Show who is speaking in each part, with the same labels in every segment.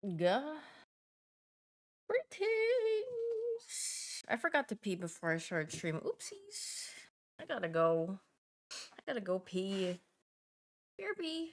Speaker 1: Greetings. I forgot to pee before I started streaming. Oopsies. I gotta go. I gotta go pee. BRB.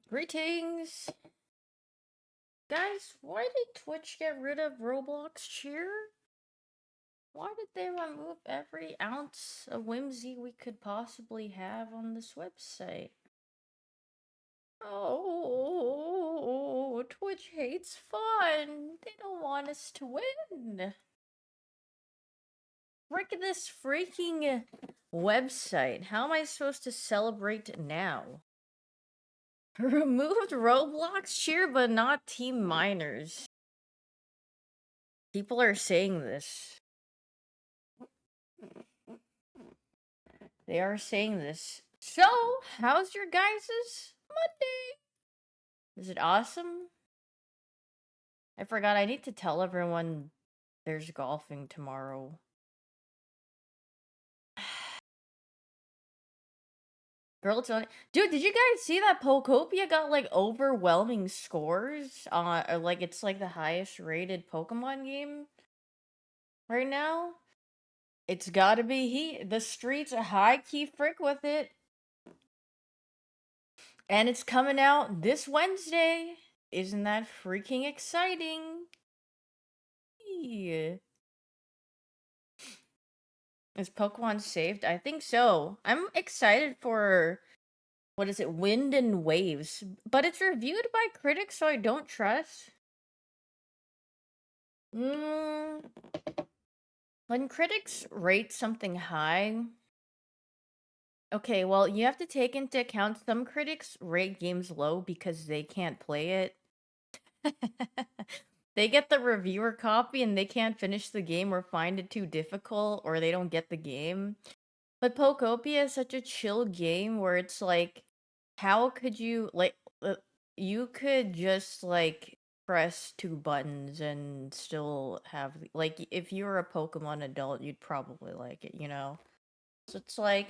Speaker 1: Greetings. Guys, why did Twitch get rid of Roblox cheer? Why did they remove every ounce of whimsy we could possibly have on this website? Oh, Twitch hates fun. They don't want us to win. Frick this freaking website. How am I supposed to celebrate now? Removed Roblox cheer, but not Team Miners. People are saying this. They are saying this. So, how's your guys' Monday? Is it awesome? I forgot, I need to tell everyone there's golfing tomorrow. Girl, it's on. Dude, did you guys see that Pokopia got like overwhelming scores? Like it's like the highest rated Pokemon game right now. It's gotta be the streets a high key frick with it. And it's coming out this Wednesday. Isn't that freaking exciting? Yeah. Is Pokemon saved? I think so. I'm excited for what is it? Wind and Waves. But it's reviewed by critics, so I don't trust. When critics rate something high, okay, well, you have to take into account some critics rate games low because they can't play it. They get the reviewer copy and they can't finish the game or find it too difficult or they don't get the game. But Pokopia is such a chill game where it's like, how could you, like, you could just, like, press 2 buttons and still have, like, if you were a Pokemon adult, you'd probably like it, you know? So it's like,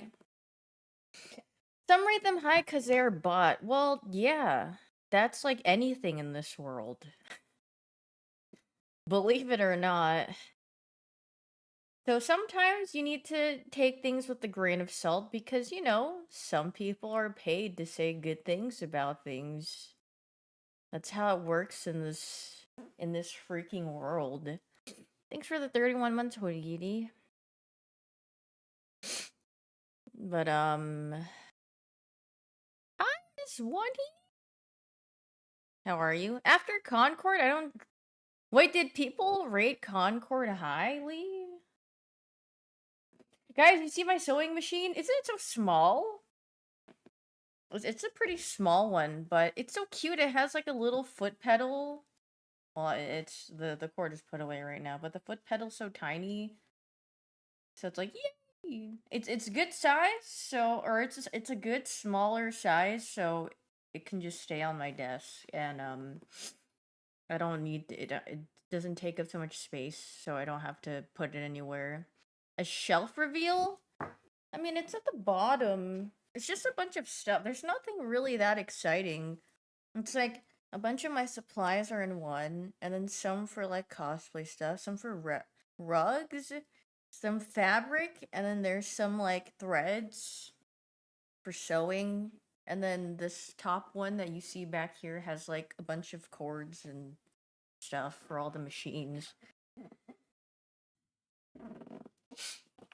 Speaker 1: some rate them high because they're bot. Well, yeah, that's like anything in this world. Believe it or not. So sometimes you need to take things with a grain of salt because, you know, some people are paid to say good things about things. That's how it works in this freaking world. Thanks for the 31 months, Hoodie. But hi, Miss Woody. How are you? After Concord, I don't. Wait, did people rate Concord highly? Guys, you see my sewing machine? Isn't it so small? It's a pretty small one, but it's so cute. It has like a little foot pedal. Well, it's the cord is put away right now, but the foot pedal's so tiny. So it's like, yay! It's good size, so or it's a good smaller size, so it can just stay on my desk, and I don't need it. It doesn't take up so much space, so I don't have to put it anywhere. A shelf reveal? I mean, it's at the bottom. It's just a bunch of stuff. There's nothing really that exciting. It's like a bunch of my supplies are in one, and then some for like cosplay stuff, some for rugs, some fabric, and then there's some like threads for sewing. And then this top one that you see back here has like a bunch of cords and stuff for all the machines.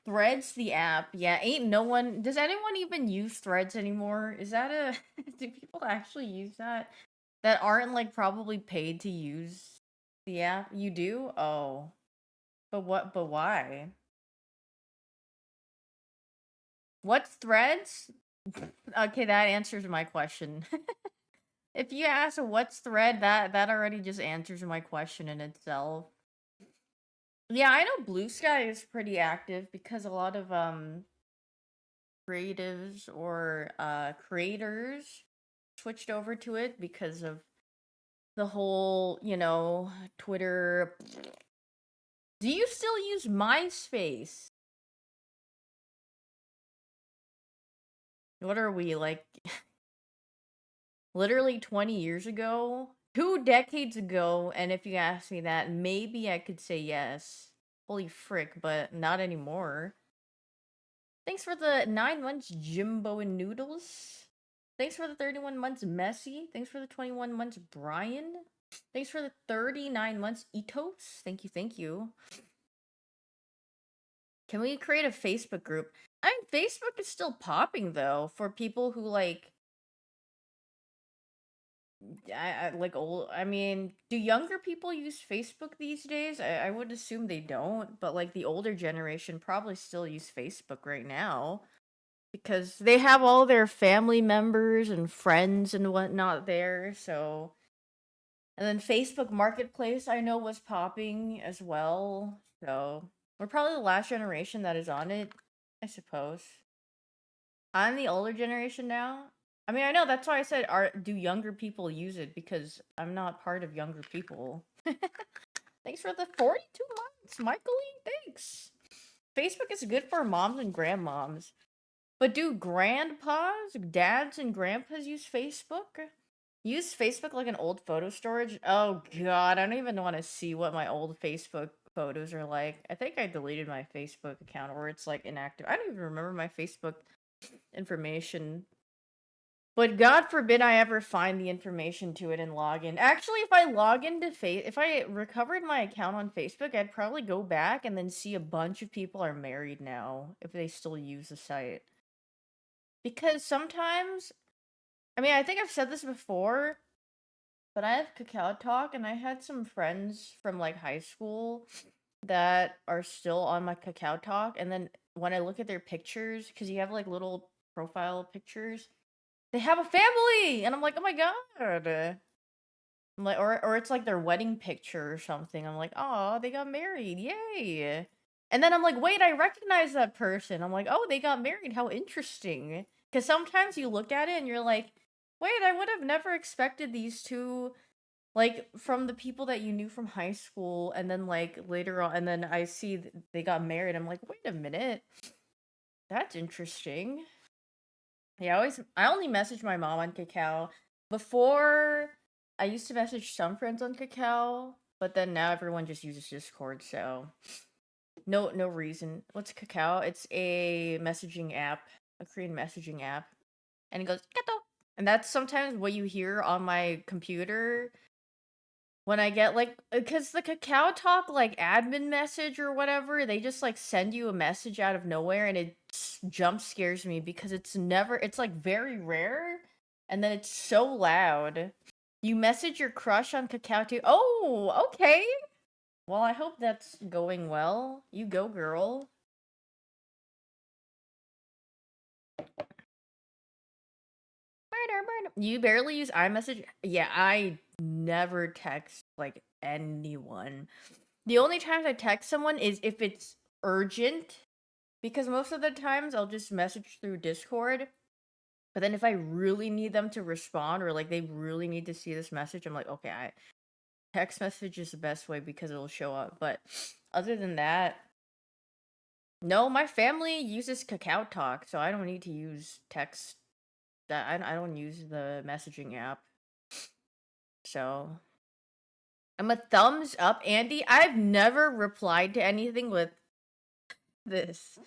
Speaker 1: Threads, the app. Yeah, ain't no one. Does anyone even use Threads anymore? Is that a. Do people actually use that? That aren't like probably paid to use the app? You do? Oh. But what? But why? What's Threads? Okay, that answers my question. If you ask what's Thread, that already just answers my question in itself. Yeah, I know Blue Sky is pretty active because a lot of creatives or creators switched over to it because of the whole, Twitter. Do you still use MySpace? What are we like literally 20 years ago? 2 decades ago, and if you ask me that, maybe I could say yes. Holy frick, but not anymore. Thanks for the 9 months, Jimbo and Noodles. Thanks for the 31 months, Messi. Thanks for the 21 months, Brian. Thanks for the 39 months, Etos. Thank you, thank you. Can we create a Facebook group? I mean, Facebook is still popping though for people who like, I like old. I mean, do younger people use Facebook these days? I would assume they don't, but like the older generation probably still use Facebook right now because they have all their family members and friends and whatnot there. So, and then Facebook Marketplace I know was popping as well. So we're probably the last generation that is on it, I suppose. I'm the older generation now. I mean, I know that's why I said, do younger people use it? Because I'm not part of younger people. Thanks for the 42 months, Michael E. Thanks. Facebook is good for moms and grandmoms. But do grandpas, dads, and grandpas use Facebook? Use Facebook like an old photo storage? Oh god, I don't even want to see what my old Facebook photos are like. I think I deleted my Facebook account or it's like inactive. I don't even remember my Facebook information. But God forbid I ever find the information to it and log in. Actually, if I log into if I recovered my account on Facebook, I'd probably go back and then see a bunch of people are married now if they still use the site. Because sometimes, I mean, I think I've said this before, but I have Kakao Talk and I had some friends from like high school that are still on my Kakao Talk, and then when I look at their pictures, because you have like little profile pictures, they have a family, and I'm like, oh my god. I'm like, or it's like their wedding picture or something. I'm like, oh, they got married, yay! And then I'm like, wait, I recognize that person. I'm like, oh, they got married. How interesting. Because sometimes you look at it and you're like, wait, I would have never expected these two, like from the people that you knew from high school, and then like later on, and then I see they got married. I'm like, wait a minute, that's interesting. Yeah, I only message my mom on Kakao. Before, I used to message some friends on Kakao, but then now everyone just uses Discord, so no reason. What's Kakao? It's a messaging app, a Korean messaging app. And it goes Kato. And that's sometimes what you hear on my computer when I get like, because the Kakao Talk like admin message or whatever, they just like send you a message out of nowhere, and it jump scares me because it's like very rare, and then it's so loud. You message your crush on Kakao too. Oh, okay. Well, I hope that's going well. You go, girl. Murder, murder. You barely use iMessage? Yeah, I never text like anyone. The only times I text someone is if it's urgent, because most of the times I'll just message through Discord. But then if I really need them to respond or like they really need to see this message, I'm like, okay, text message is the best way because it'll show up. But other than that, No, my family uses Kakao Talk, so I don't need to use text. That I don't use the messaging app. So I'm a thumbs up, Andy. I've never replied to anything with this.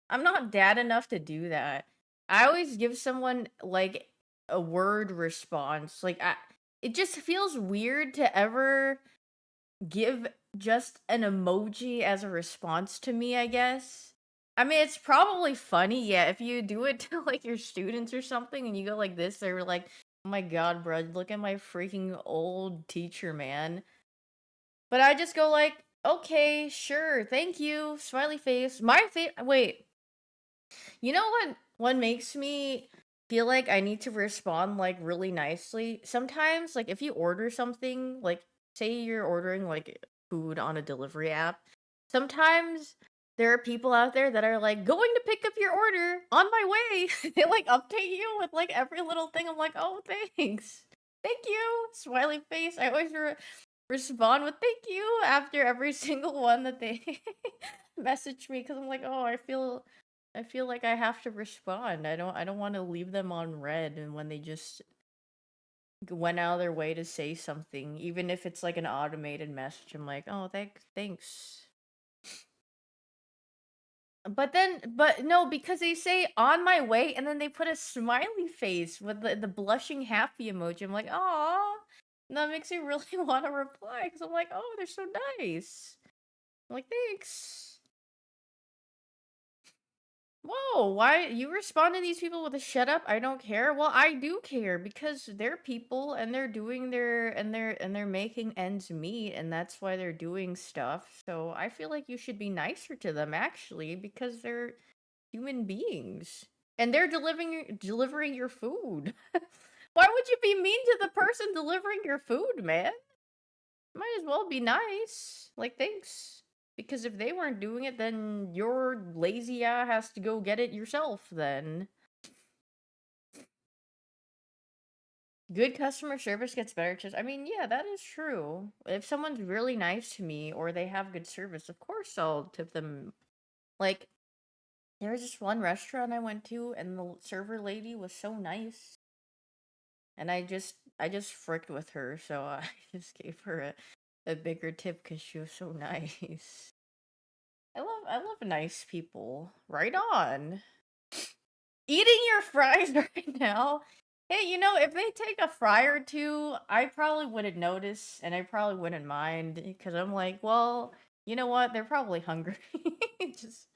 Speaker 1: I'm not dad enough to do that. I always give someone like a word response. It just feels weird to ever give just an emoji as a response to me, I guess. I mean, it's probably funny, yeah, if you do it to like your students or something and you go like this, they're like, "Oh my god, bro, look at my freaking old teacher, man." But I just go like, "Okay, sure, thank you." Smiley face. Wait, you know what makes me feel like I need to respond like really nicely? Sometimes like if you order something, like say you're ordering like food on a delivery app, sometimes there are people out there that are like going to pick up your order on my way. They like update you with like every little thing. I'm like, "Oh, thanks. Thank you." Smiley face. I always respond with "thank you" after every single one that they message me because I'm like, "Oh, I feel like I have to respond. I don't want to leave them on red and when they just went out of their way to say something, even if it's like an automated message. I'm like, "Oh, thanks." But no, because they say "on my way" and then they put a smiley face with the blushing happy emoji. I'm like, "Oh, that makes me really want to reply because I'm like, "Oh, they're so nice." I'm like, "Thanks." Whoa, why you respond to these people with a "shut up, I don't care"? Well, I do care because they're people and they're doing they're making ends meet and that's why they're doing stuff. So I feel like you should be nicer to them actually because they're human beings and they're delivering your food. Why would you be mean to the person delivering your food, man? Might as well be nice. Like, thanks. Because if they weren't doing it, then your lazy ass has to go get it yourself, then. Good customer service gets better I mean, yeah, that is true. If someone's really nice to me or they have good service, of course I'll tip them. Like, there was this one restaurant I went to and the server lady was so nice. And I just fricked with her, so I just gave her a bigger tip because she was so nice. I love nice people. Right on. Eating your fries right now. Hey, if they take a fry or two, I probably wouldn't notice and I probably wouldn't mind because I'm like, well, you know what? They're probably hungry. Just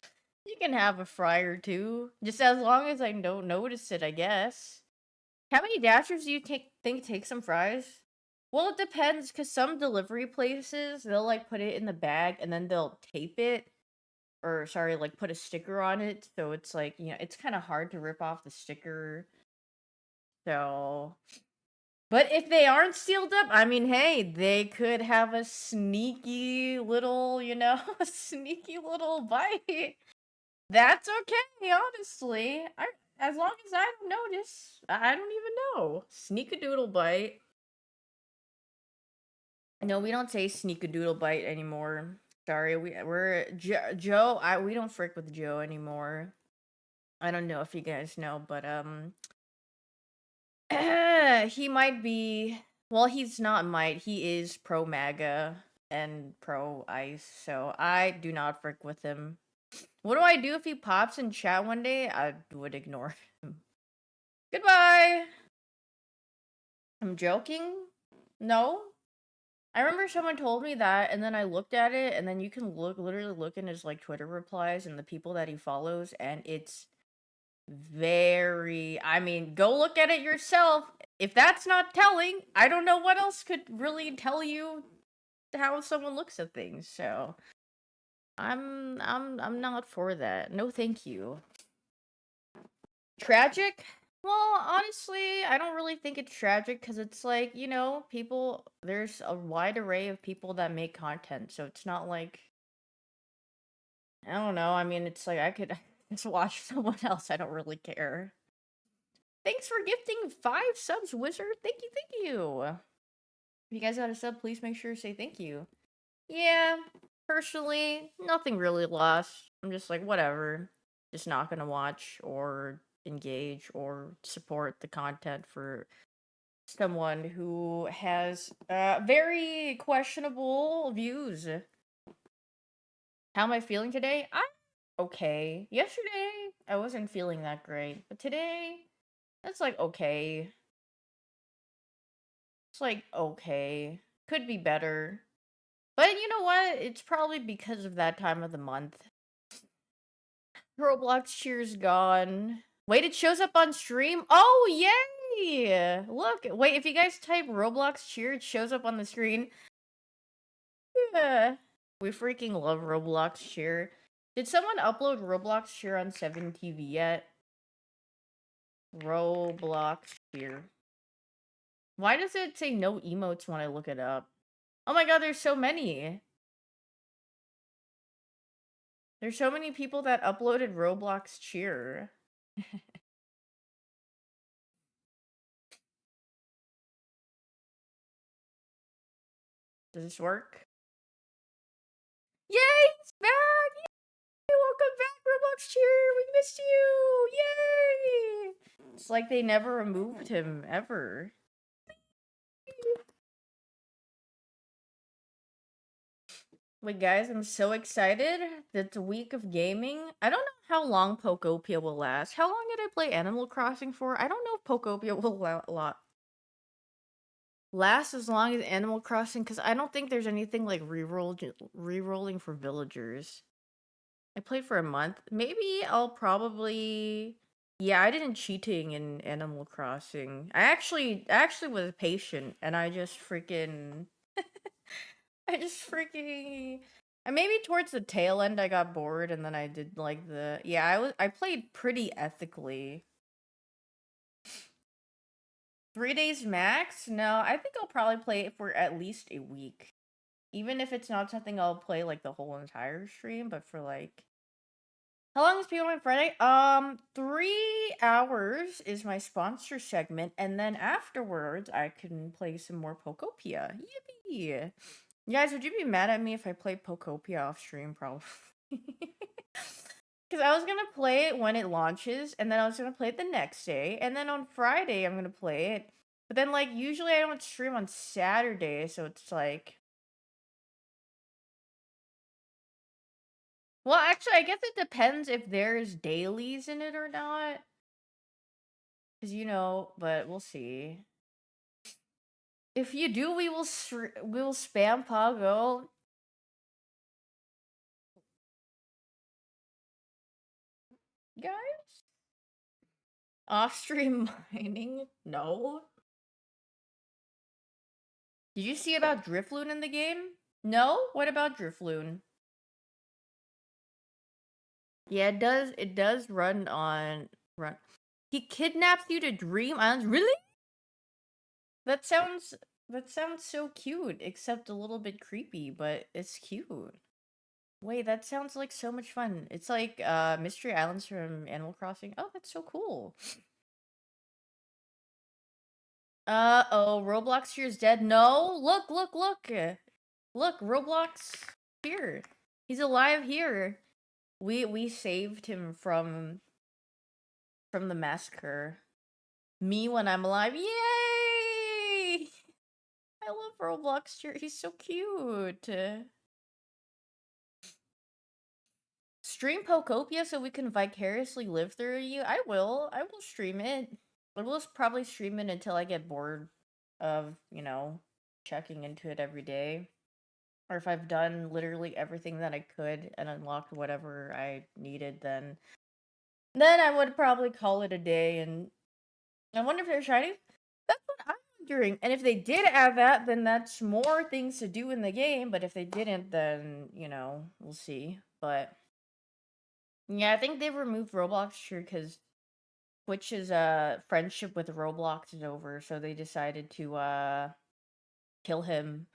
Speaker 1: you can have a fry or two, just as long as I don't notice it, I guess. How many dashers do you think take some fries? Well, it depends because some delivery places they'll like put it in the bag and then they'll tape it or sorry, like put a sticker on it. So it's like, it's kind of hard to rip off the sticker. So, but if they aren't sealed up, I mean, hey, they could have a sneaky little, a sneaky little bite. That's okay, honestly. As long as I don't notice, I don't even know. Sneak a doodle bite. No, we don't say sneak a doodle bite anymore. Sorry, Joe. We don't frick with Joe anymore. I don't know if you guys know, but he might be. Well, he's not might. He is pro MAGA and pro ICE, so I do not frick with him. What do I do if he pops in chat one day? I would ignore him. Goodbye. I'm joking. No, I remember someone told me that, and then I looked at it, and then you can literally look in his like Twitter replies and the people that he follows, and it's very. I mean, go look at it yourself. If that's not telling, I don't know what else could really tell you how someone looks at things. So I'm not for that. No, thank you. Tragic? Well, honestly, I don't really think it's tragic because it's like, people, there's a wide array of people that make content. So it's not like, I don't know. I mean, it's like I could just watch someone else. I don't really care. Thanks for gifting 5 subs, Wizard. Thank you, thank you. If you guys got a sub, please make sure to say thank you. Yeah, Personally, nothing really lost. I'm just like, whatever. Just not gonna watch or engage or support the content for someone who has very questionable views. How am I feeling today? I'm okay. Yesterday, I wasn't feeling that great, but today, that's like okay. It's like okay. Could be better. But you know what? It's probably because of that time of the month. Roblox cheer's gone. Wait, it shows up on stream? Oh, yay! Look, wait, if you guys type Roblox cheer, it shows up on the screen. Yeah. We freaking love Roblox cheer. Did someone upload Roblox cheer on 7TV yet? Roblox cheer. Why does it say no emotes when I look it up? Oh my god, there's so many. There's so many people that uploaded Roblox cheer. Does this work? Yay! It's back! Yay! Welcome back, Roblox cheer! We missed you! Yay! It's like they never removed him, ever. Wait, guys, I'm so excited. It's a week of gaming. I don't know how long Pokopia will last. How long did I play Animal Crossing for? I don't know if Pokopia will last as long as Animal Crossing, because I don't think there's anything like re-rolling for villagers. I played for a month. Maybe I'll probably... Yeah, I didn't cheating in Animal Crossing. I actually was patient, and I just freaking... I just freaking... And maybe towards the tail end I got bored, and then I did like the... Yeah, I played pretty ethically. 3 days max? No, I think I'll probably play it for at least a week. Even if it's not something I'll play like the whole entire stream, but for like... How long is People on Friday? 3 hours is my sponsor segment, and then afterwards I can play some more Pokopia. Yippee! You guys, would you be mad at me if I played Pokopia off stream? Probably. Because I was gonna play it when it launches, and then I was gonna play it the next day, and then on Friday I'm gonna play it. But then, like, usually I don't stream on Saturday, so it's like... Well, actually, I guess it depends if there's dailies in it or not. Because, but we'll see. If you do, we will spam Pago. Guys? Off-stream mining? No. Did you see about Drifloon in the game? No? What about Drifloon? Yeah, it does run. He kidnaps you to Dream Islands? Really? That sounds so cute, except a little bit creepy, but it's cute. Wait, that sounds like so much fun. It's like Mystery Islands from Animal Crossing. Oh, that's so cool. Oh, Roblox here is dead. No, look. Look, Roblox here. He's alive here. We saved him from the massacre. Me when I'm alive. Yay! I love Roblox here. He's so cute. Stream Pokopia so we can vicariously live through you? I will. I will stream it. I will probably stream it until I get bored of, checking into it every day. Or if I've done literally everything that I could and unlocked whatever I needed, then I would probably call it a day. And I wonder if they're shiny. That's what I'm wondering. And if they did add that, then that's more things to do in the game. But if they didn't, then, we'll see. But yeah, I think they removed Roblox sure because Twitch's friendship with Roblox is over, so they decided to kill him.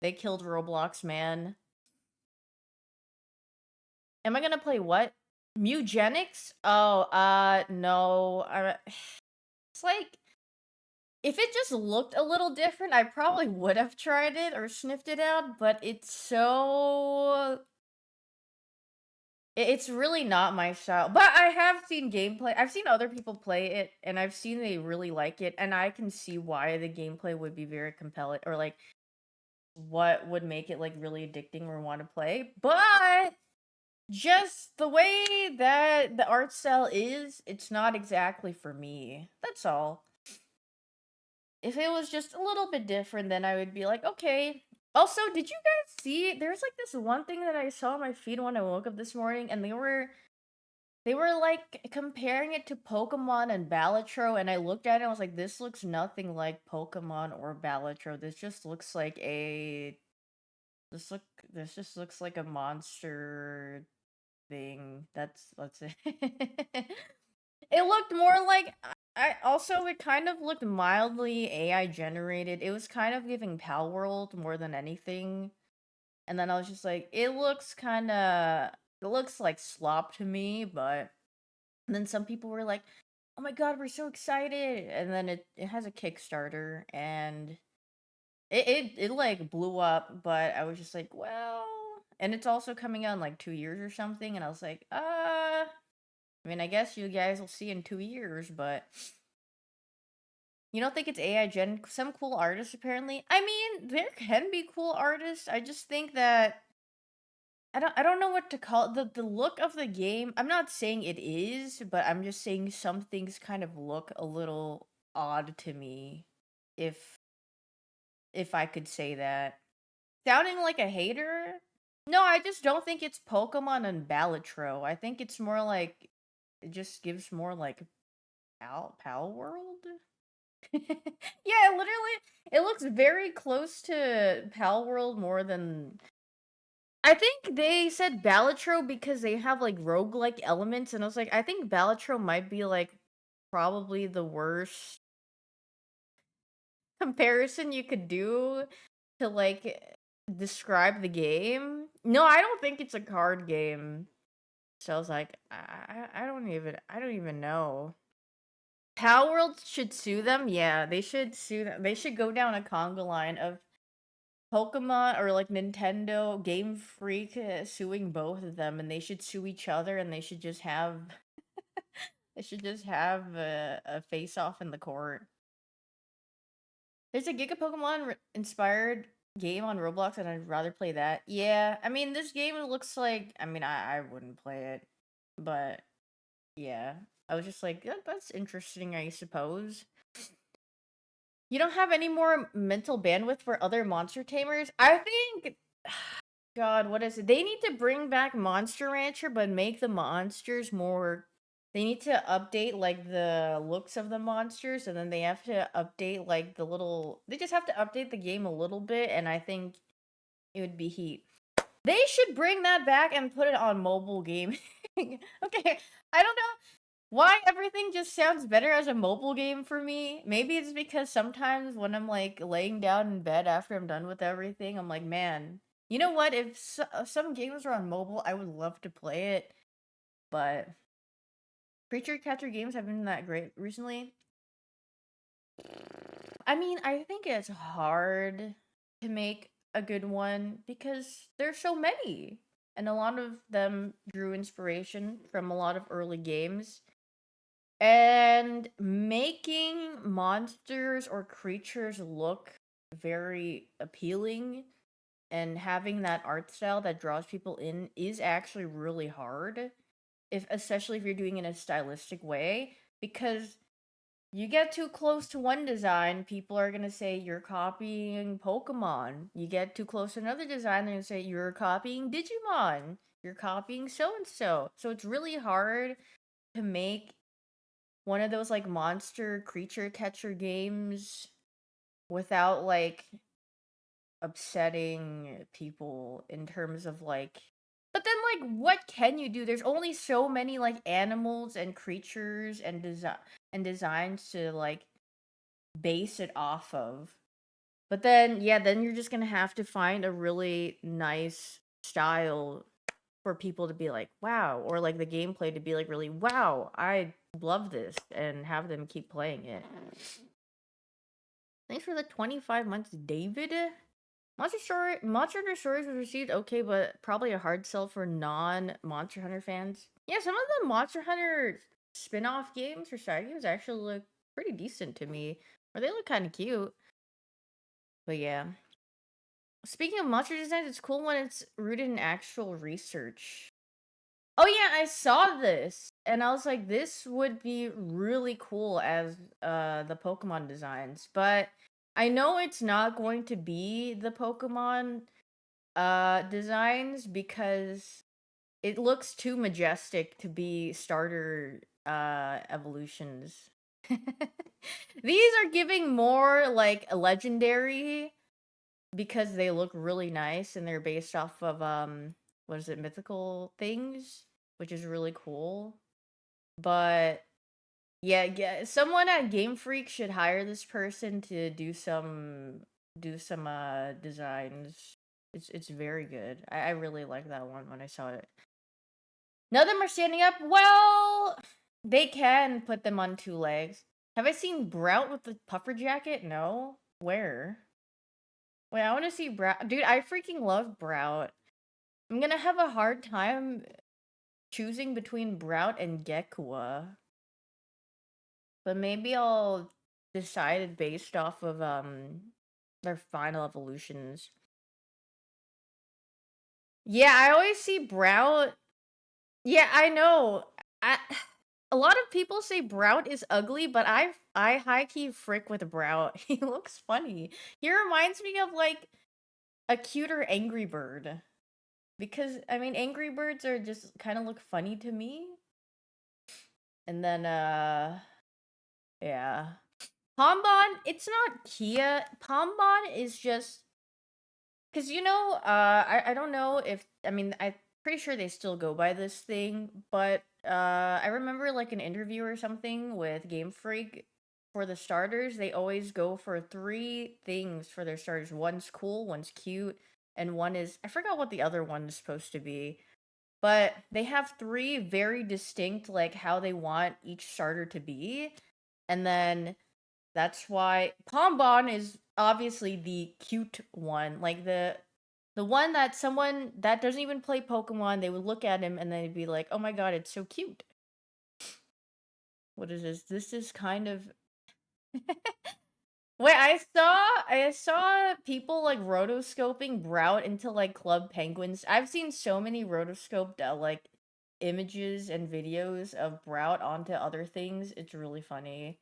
Speaker 1: They killed Roblox, man. Am I gonna play what? Mugenics? Oh, no. It's like If it just looked a little different, I probably would have tried it or sniffed it out, but it's so it's really not my style. But I have seen gameplay. I've seen other people play it, and I've seen they really like it, and I can see why the gameplay would be very compelling, or like what would make it like really addicting or want to play. But just the way that the art style is, it's not exactly for me. That's all. If it was just a little bit different, then I would be like, okay. Also, did you guys see? There's like this one thing that I saw on my feed when I woke up this morning, and they were like comparing it to Pokemon and Balatro, and I looked at it and I was like, this looks nothing like Pokemon or Balatro. This just looks like a this look this just looks like a monster thing. That's it. It looked more like I also it kind of looked mildly AI generated. It was kind of giving Pal World more than anything. And then I was just like, it looks like slop to me, but and then some people were like, "Oh my god, we're so excited!" And then it has a Kickstarter, and it like blew up. But I was just like, well, and it's also coming out in like 2 years or something. And I was like, I mean, I guess you guys will see in 2 years, but you don't think it's AI gen? Some cool artists apparently. I mean, there can be cool artists. I just think that I don't know what to call it. The look of the game. I'm not saying it is, but I'm just saying some things kind of look a little odd to me. If if I could say that. Sounding like a hater? No, I just don't think it's Pokemon and Balatro. I think it's more like it just gives more like Pal World. Yeah, literally, it looks very close to Pal World more than I think they said Balatro because they have like roguelike elements, and I was like, I think Balatro might be like probably the worst comparison you could do to like describe the game. No, I don't think it's a card game. So I was like, I don't even know. Power World should sue them. Yeah, they should sue them. They should go down a conga line of Pokemon or like Nintendo, Game Freak suing both of them, and they should sue each other, and they should just have a face off in the court. There's a Giga Pokemon inspired game on Roblox, and I'd rather play that. Yeah, I mean this game looks like. I mean I wouldn't play it, but yeah, I was just like that's interesting, I suppose. You don't have any more mental bandwidth for other monster tamers? I think God, what is it? They need to bring back Monster Rancher, but make the monsters more. They need to update like the looks of the monsters, and then they have to update like the little. They just have to update the game a little bit, and I think it would be heat. They should bring that back and put it on mobile gaming. Okay, I don't know why everything just sounds better as a mobile game for me. Maybe it's because sometimes when I'm like laying down in bed after I'm done with everything, I'm like, man, you know what? If some games are on mobile, I would love to play it. But creature catcher games have been that great recently. I mean, I think it's hard to make a good one because there's so many. And a lot of them drew inspiration from a lot of early games. And making monsters or creatures look very appealing and having that art style that draws people in is actually really hard, if especially if you're doing it in a stylistic way, because you get too close to one design, people are gonna say you're copying Pokemon. You get too close to another design, they're gonna say you're copying Digimon. You're copying so and so. So it's really hard to make one of those like monster creature catcher games without like upsetting people in terms of like but then like what can you do? There's only so many like animals and creatures and designs to like base it off of. But then yeah, then you're just going to have to find a really nice style for people to be like, wow, or like the gameplay to be like really, wow, I love this, and have them keep playing it. Thanks for the 25 months, David. Monster Hunter Stories was received okay, but probably a hard sell for non-Monster Hunter fans. Yeah, some of the Monster Hunter spin-off games or side games actually look pretty decent to me. Or they look kind of cute. But yeah. Speaking of monster designs, it's cool when it's rooted in actual research. Oh yeah, I saw this and I was like, this would be really cool as the Pokemon designs, but I know it's not going to be the Pokemon designs because it looks too majestic to be starter evolutions. These are giving more like legendary because they look really nice and they're based off of what is it, mythical things, which is really cool. But yeah, someone at Game Freak should hire this person to do some designs. It's very good. I really like that one when I saw it. None of them are standing up. Well, they can put them on two legs. Have I seen Brout with the puffer jacket? No. Where? Wait, I want to see Brout. Dude, I freaking love Brout. I'm gonna have a hard time choosing between Brout and Gekua. But maybe I'll decide it based off of their final evolutions. Yeah, I always see Brout. Yeah, I know. I a lot of people say Brout is ugly, but I high key frick with Brout. He looks funny. He reminds me of like a cuter Angry Bird. Because I mean Angry Birds are just kind of look funny to me. And then yeah. Pombon, it's not Kia. Pombon is just because I don't know if I mean I'm pretty sure they still go by this thing, but I remember like an interview or something with Game Freak for the starters. They always go for three things for their starters. One's cool, one's cute, and one is I forgot what the other one is supposed to be. But they have three very distinct like how they want each starter to be, and then that's why Pombon is obviously the cute one. Like the one that someone that doesn't even play Pokemon, they would look at him and they'd be like, "Oh my god, it's so cute." What is this? This is kind of Wait, I saw people like rotoscoping Brout into like Club Penguins. I've seen so many rotoscoped like images and videos of Brout onto other things. It's really funny.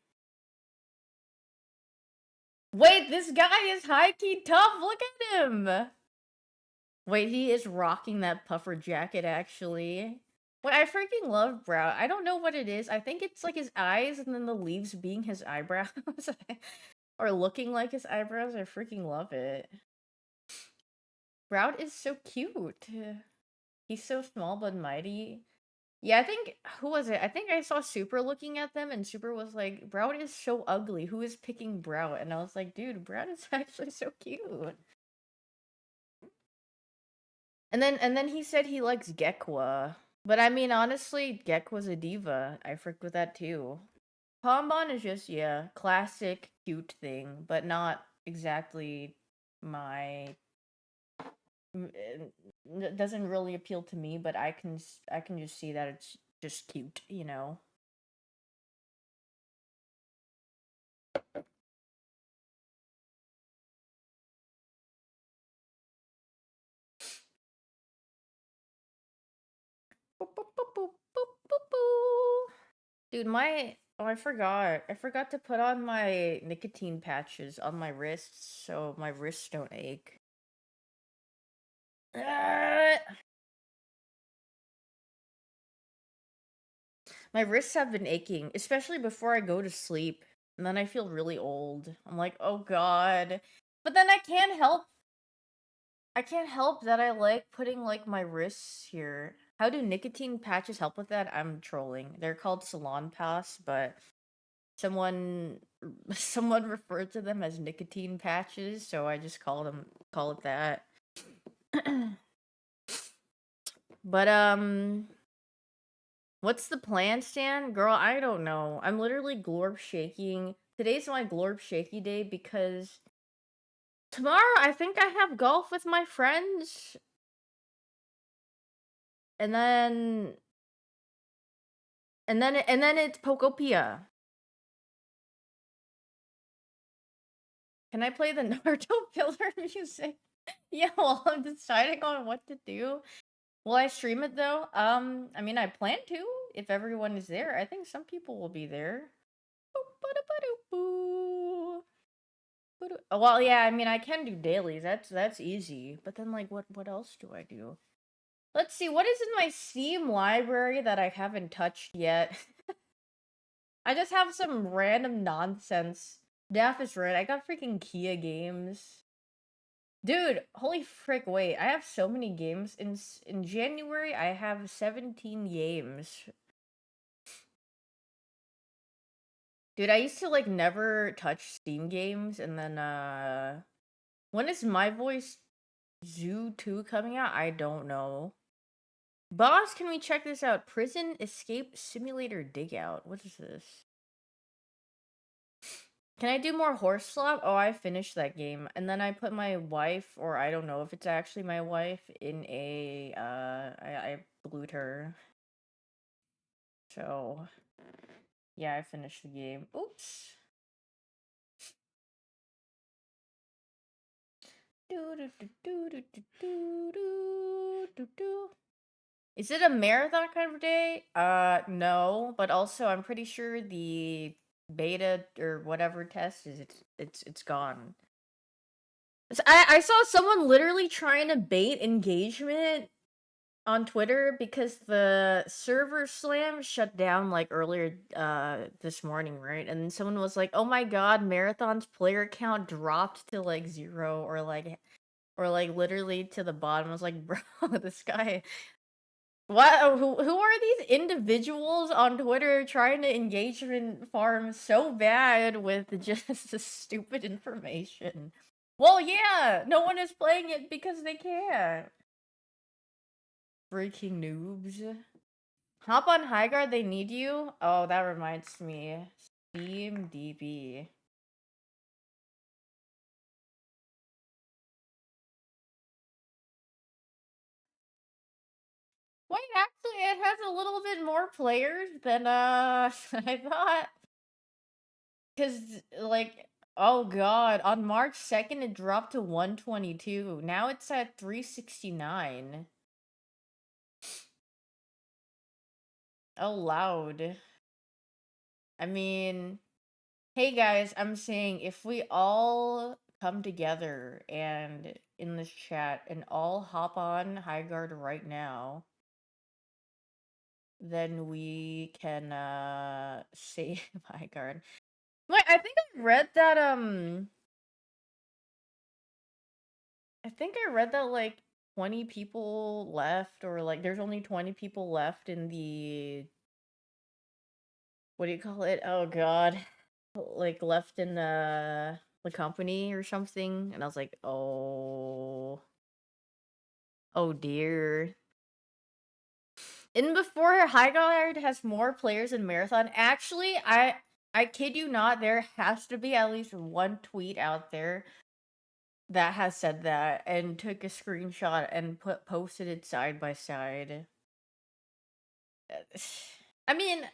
Speaker 1: Wait, this guy is high key tough. Look at him. Wait, he is rocking that puffer jacket actually. Wait, I freaking love Brow. I don't know what it is. I think it's like his eyes and then the leaves being his eyebrows. Or looking like his eyebrows. I freaking love it. Brow is so cute. He's so small but mighty. Yeah, I think who was it? I think I saw Super looking at them and Super was like, Brow is so ugly. Who is picking Brow? And I was like, dude, Brow is actually so cute. And then he said he likes Gekwa. But I mean honestly, Gekwa's a diva. I frick with that too. Pombon is just yeah, classic cute thing, but not exactly my it doesn't really appeal to me, but I can just see that it's just cute, you know. Boop, boop, boop, boop, boop, boop, boop. Dude, my oh, I forgot. I forgot to put on my nicotine patches on my wrists so my wrists don't ache. Ah! My wrists have been aching, especially before I go to sleep. And then I feel really old. I'm like, "Oh god." But then I can't help that I like putting like my wrists here. How do nicotine patches help with that? I'm trolling. They're called Salon Pass, but someone someone referred to them as nicotine patches, so I just call it that. But what's the plan, Stan? Girl, I don't know. I'm literally glorp shaking today's my glorp shaky day because tomorrow I think I have golf with my friends, and then it's Pokopia. Can I play the Naruto filler music? Yeah, well, I'm deciding on what to do. Will I stream it though? I mean, I plan to if everyone is there. I think some people will be there. Boop-ba-da-ba-doop-boo. Well, yeah, I mean, I can do dailies. That's easy. But then, like, what else do I do? Let's see. What is in my Steam library that I haven't touched yet? I just have some random nonsense. Daff is right. I got freaking Kia games. Dude, holy frick, wait. I have so many games. In January, I have 17 games. Dude, I used to, like, never touch Steam games, and then, when is My Voice Zoo 2 coming out? I don't know. Boss, can we check this out? Prison Escape Simulator Dig Out. What is this? Can I do more horse slop? Oh, I finished that game. And then I put my wife, or I don't know if it's actually my wife, in a, I blued her. So, yeah, I finished the game. Oops. Is it a marathon kind of day? No, but also I'm pretty sure the beta or whatever test is it's gone. I saw someone literally trying to bait engagement on Twitter because the server slam shut down like earlier this morning, right? And then someone was like, "Oh my god, Marathon's player count dropped to like 0 or like literally to the bottom." I was like, "Bro, this guy what who are these individuals on Twitter trying to engagement farm so bad with just the stupid information?" Well, yeah, no one is playing it because they can't. Freaking noobs. Hop on High Guard, they need you? Oh, that reminds me. Steam DB. Wait, actually, it has a little bit more players than, I thought. Because, like, oh god, on March 2nd, it dropped to 122. Now it's at 369. Oh, loud. I mean, hey guys, I'm saying if we all come together and in this chat and all hop on High Guard right now, then we can save High Guard. Wait, I think I read that I think I read that like 20 people left, or like there's only 20 people left in the, what do you call it? Oh god. Like left in the company or something, and I was like, "Oh, oh dear." And before High Guard has more players than Marathon, actually, I kid you not, there has to be at least one tweet out there that has said that and took a screenshot and posted it side by side. I mean,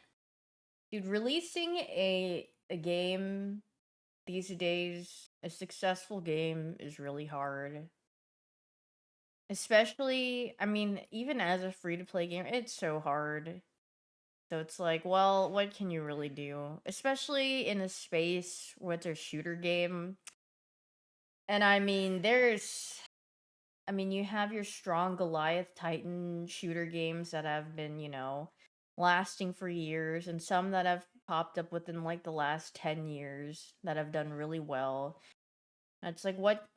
Speaker 1: dude, releasing a game these days, a successful game, is really hard. Especially, I mean, even as a free to play game, it's so hard. So it's like, well, what can you really do? Especially in a space where it's a shooter game. And I mean, you have your strong Goliath Titan shooter games that have been, lasting for years, and some that have popped up within like the last 10 years that have done really well. And it's like, what?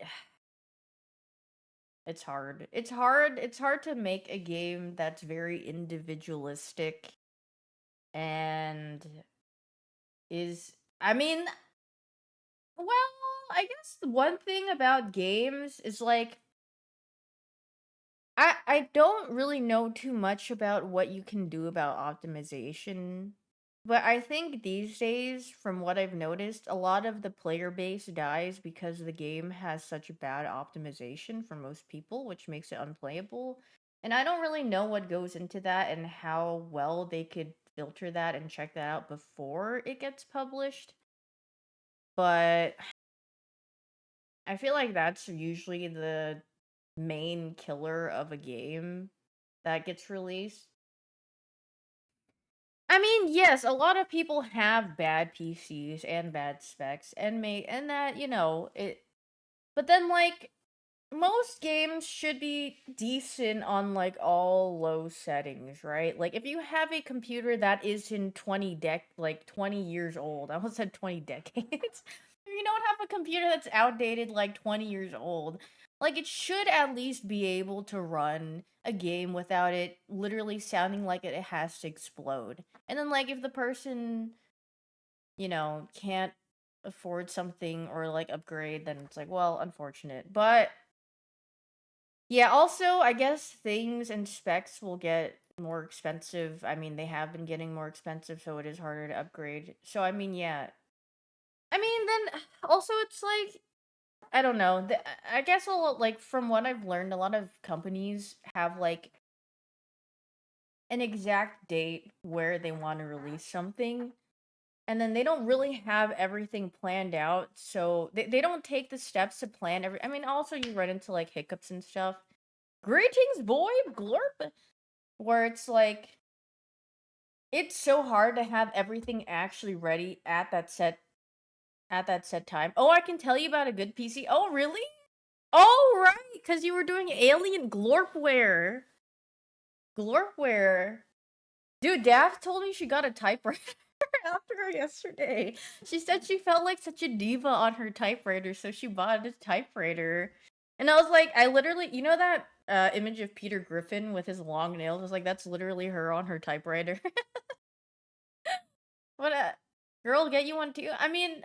Speaker 1: It's hard. It's hard to make a game that's very individualistic and is, I mean, well, I guess the one thing about games is like I don't really know too much about what you can do about optimization. But I think these days, from what I've noticed, a lot of the player base dies because the game has such bad optimization for most people, which makes it unplayable. And I don't really know what goes into that and how well they could filter that and check that out before it gets published. But I feel like that's usually the main killer of a game that gets released. I mean, yes, a lot of people have bad PCs and bad specs and that, it but then like most games should be decent on like all low settings, right? Like if you have a computer that is in 20 years old. I almost said 20 decades. If you don't have a computer that's outdated like 20 years old, like it should at least be able to run a game without it literally sounding like it has to explode. And then like if the person, can't afford something or like upgrade, then it's like, well, unfortunate. But yeah, also, I guess things and specs will get more expensive. I mean, they have been getting more expensive, so it is harder to upgrade. So, I mean, yeah. I mean, then also it's like, I don't know. I guess like from what I've learned, a lot of companies have like an exact date where they want to release something, and then they don't really have everything planned out. So they don't take the steps to plan I mean, also you run into like hiccups and stuff. Greetings, boy, glorp. Where it's like it's so hard to have everything actually ready at that set time. Oh, I can tell you about a good PC. Oh, really? Oh, right, because you were doing Alien Glorpware. Glorpware. Dude, Daft told me she got a typewriter after her yesterday. She said she felt like such a diva on her typewriter, so she bought a typewriter. And I was like, I literally, that image of Peter Griffin with his long nails? I was like, that's literally her on her typewriter. What a girl, get you one too. I mean,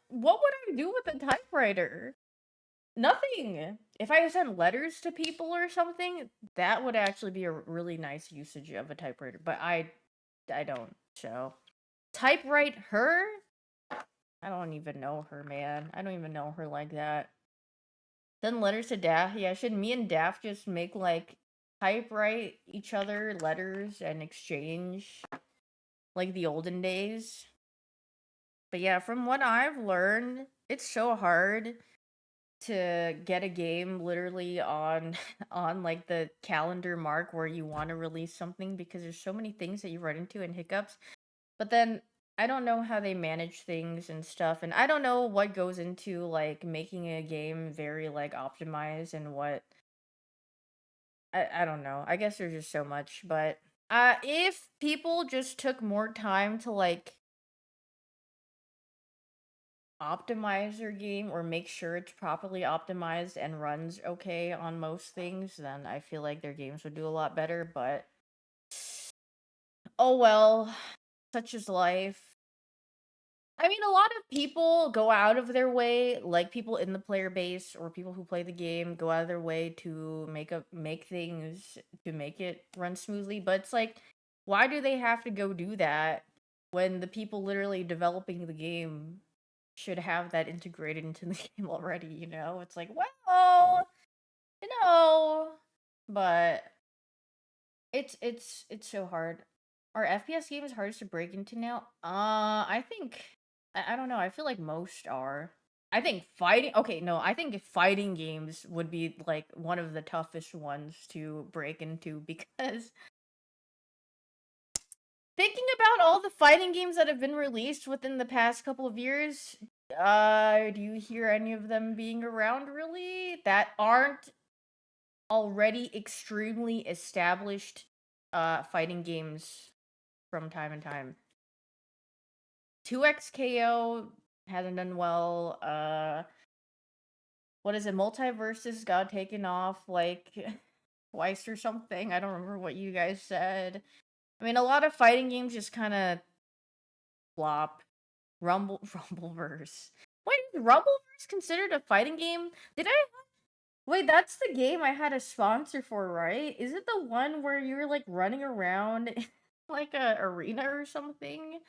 Speaker 1: what would I do with a typewriter? Nothing. If I sent letters to people or something, that would actually be a really nice usage of a typewriter. But I don't. So typewrite her? I don't even know her, man. I don't even know her like that. Send letters to Daft. Yeah, should me and Daft just make like typewrite each other letters and exchange like the olden days? But yeah, from what I've learned, it's so hard to get a game literally on on like the calendar mark where you want to release something because there's so many things that you run into and hiccups. But then I don't know how they manage things and stuff, and I don't know what goes into like making a game very like optimized and what I don't know. I guess there's just so much, but if people just took more time to like optimize your game or make sure it's properly optimized and runs okay on most things, then I feel like their games would do a lot better. But oh well, such is life. I mean, a lot of people go out of their way, like people in the player base or people who play the game go out of their way to make things to make it run smoothly. But it's like, why do they have to go do that when the people literally developing the game should have that integrated into the game already? It's like, well, you know, but it's so hard. Are FPS games hardest to break into now? I think I don't know. I feel like most are. I think fighting. Okay, no, I think fighting games would be like one of the toughest ones to break into because thinking about all the fighting games that have been released within the past couple of years, do you hear any of them being around really that aren't already extremely established fighting games from time and time? 2XKO hasn't done well. What is it? Multiverses got taken off like twice or something. I don't remember what you guys said. I mean, a lot of fighting games just kind of flop. Rumbleverse. Wait, is Rumbleverse considered a fighting game? Did I Wait, that's the game I had a sponsor for, right? Is it the one where you're like running around like a arena or something.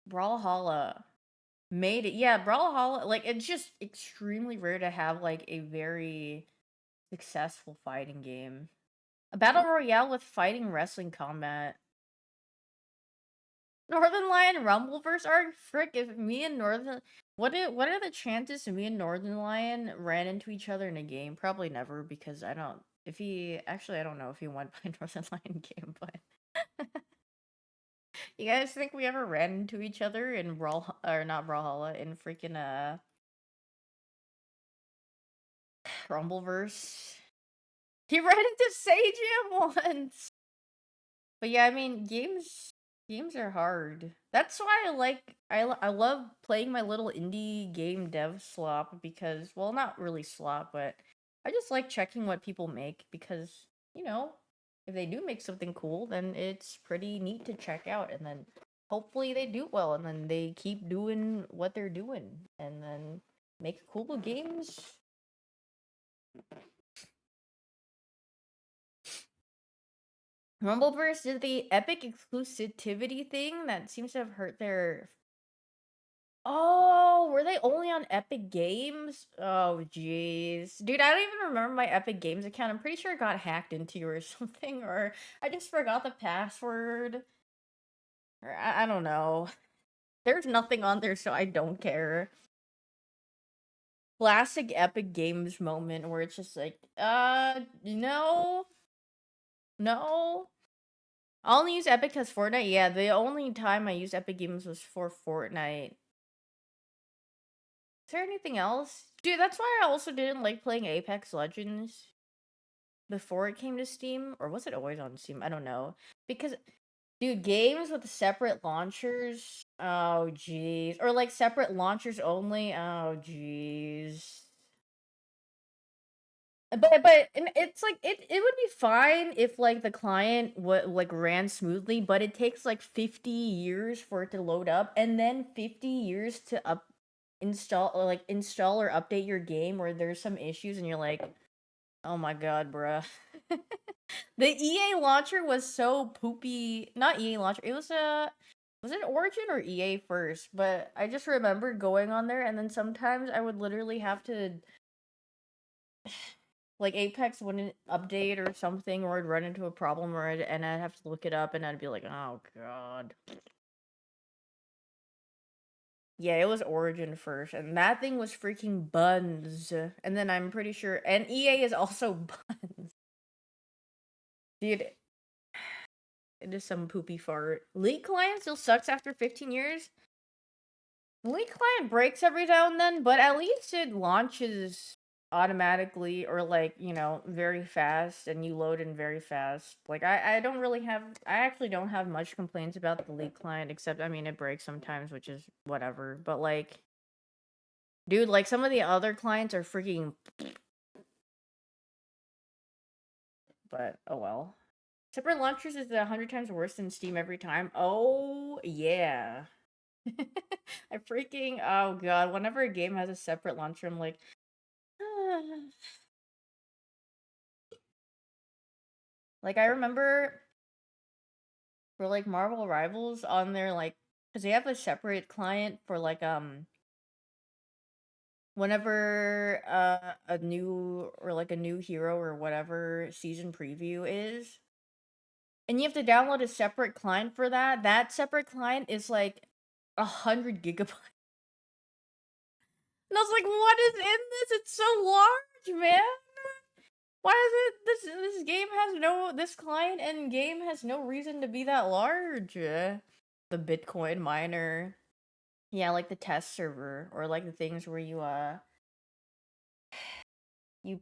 Speaker 1: Brawlhalla made it. Yeah, Brawlhalla, like it's just extremely rare to have like a very successful fighting game. A battle royale with fighting wrestling combat. Northern Lion Rumbleverse arc? Frick, if me and Northern what are the chances me and Northern Lion ran into each other in a game? Probably never, because I don't if he actually I don't know if he won by Northern Lion game, but you guys think we ever ran into each other in Brawl or not Brawlhalla in freaking Rumbleverse? He ran into Sage once. But yeah, I mean, games are hard. That's why I love playing my little indie game dev slop, because well, not really slop, but I just like checking what people make, because, you know, if they do make something cool, then it's pretty neat to check out, and then hopefully they do well, and then they keep doing what they're doing, and then make cool games. Rumbleverse did the epic exclusivity thing that seems to have hurt their. Oh, were they only on Epic Games? Oh, jeez. Dude, I don't even remember my Epic Games account. I'm pretty sure it got hacked into or something, or I just forgot the password. Or I don't know. There's nothing on there, so I don't care. Classic Epic Games moment where it's just like, no. No. I only use Epic because Fortnite. Yeah, the only time I used Epic Games was for Fortnite. Is there anything else? Dude, that's why I also didn't like playing Apex Legends before it came to Steam. Or was it always on Steam? I don't know. Because, dude, games with separate launchers. Oh, jeez. Or like separate launchers only. Oh, jeez. But and it's like it would be fine if like the client would like ran smoothly, but it takes like 50 years for it to load up, and then 50 years to install or update your game where there's some issues, and you're like, oh my god, bruh. The EA launcher was so poopy. Not EA launcher. It was it Origin or EA first? But I just remember going on there, and then sometimes I would literally have to, like, Apex wouldn't update or something, or I'd run into a problem, and I'd have to look it up, and I'd be like, oh god. Yeah, it was Origin first, and that thing was freaking buns. And then I'm pretty sure, and EA is also buns. Dude, it is some poopy fart. League client still sucks after 15 years? League client breaks every now and then, but at least it launches automatically, or like, you know, very fast, and you load in very fast. Like, I don't really have, I actually don't have much complaints about the League client, except, I mean, it breaks sometimes, which is whatever. But like, dude, like some of the other clients are freaking. But oh well. Separate launchers is 100 times worse than Steam every time. Oh yeah. I freaking, oh god. Whenever a game has a separate launcher, I'm like, like I remember for like Marvel Rivals on their like, because they have a separate client for like whenever a new or like a new hero or whatever season preview is, and you have to download a separate client for that. That separate client is like 100 GB. And I was like, what is in this? It's so large, man. Why is it this game has no, this client and game has no reason to be that large? The Bitcoin miner. Yeah, like the test server, or like the things where you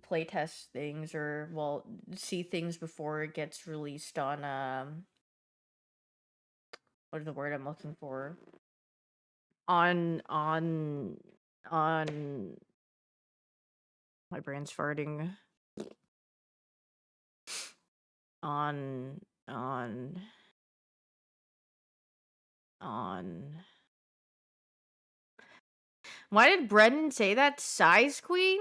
Speaker 1: play test things, or well, see things before it gets released on what is the word I'm looking for? On my brain's farting. On on on Why did Brendan say that? Size Queen?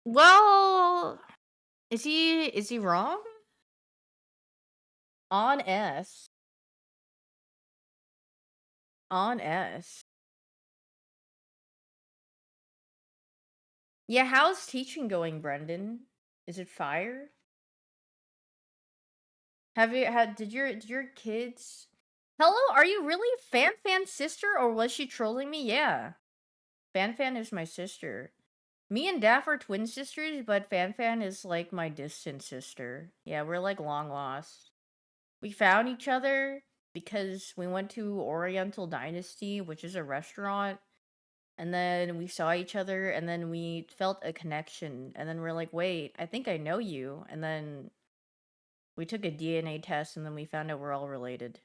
Speaker 1: Well, is he wrong? On S. On S. Yeah, how's teaching going, Brendan? Is it fire? Have you had did your kids Hello, are you really Fan's sister or was she trolling me? Yeah. Fan is my sister. Me and Daff are twin sisters, but Fan is like my distant sister. Yeah, we're like long lost. We found each other because we went to Oriental Dynasty, which is a restaurant, and then we saw each other and then we felt a connection and then we're like, "Wait, I think I know you." And then we took a DNA test and then we found out we're all related.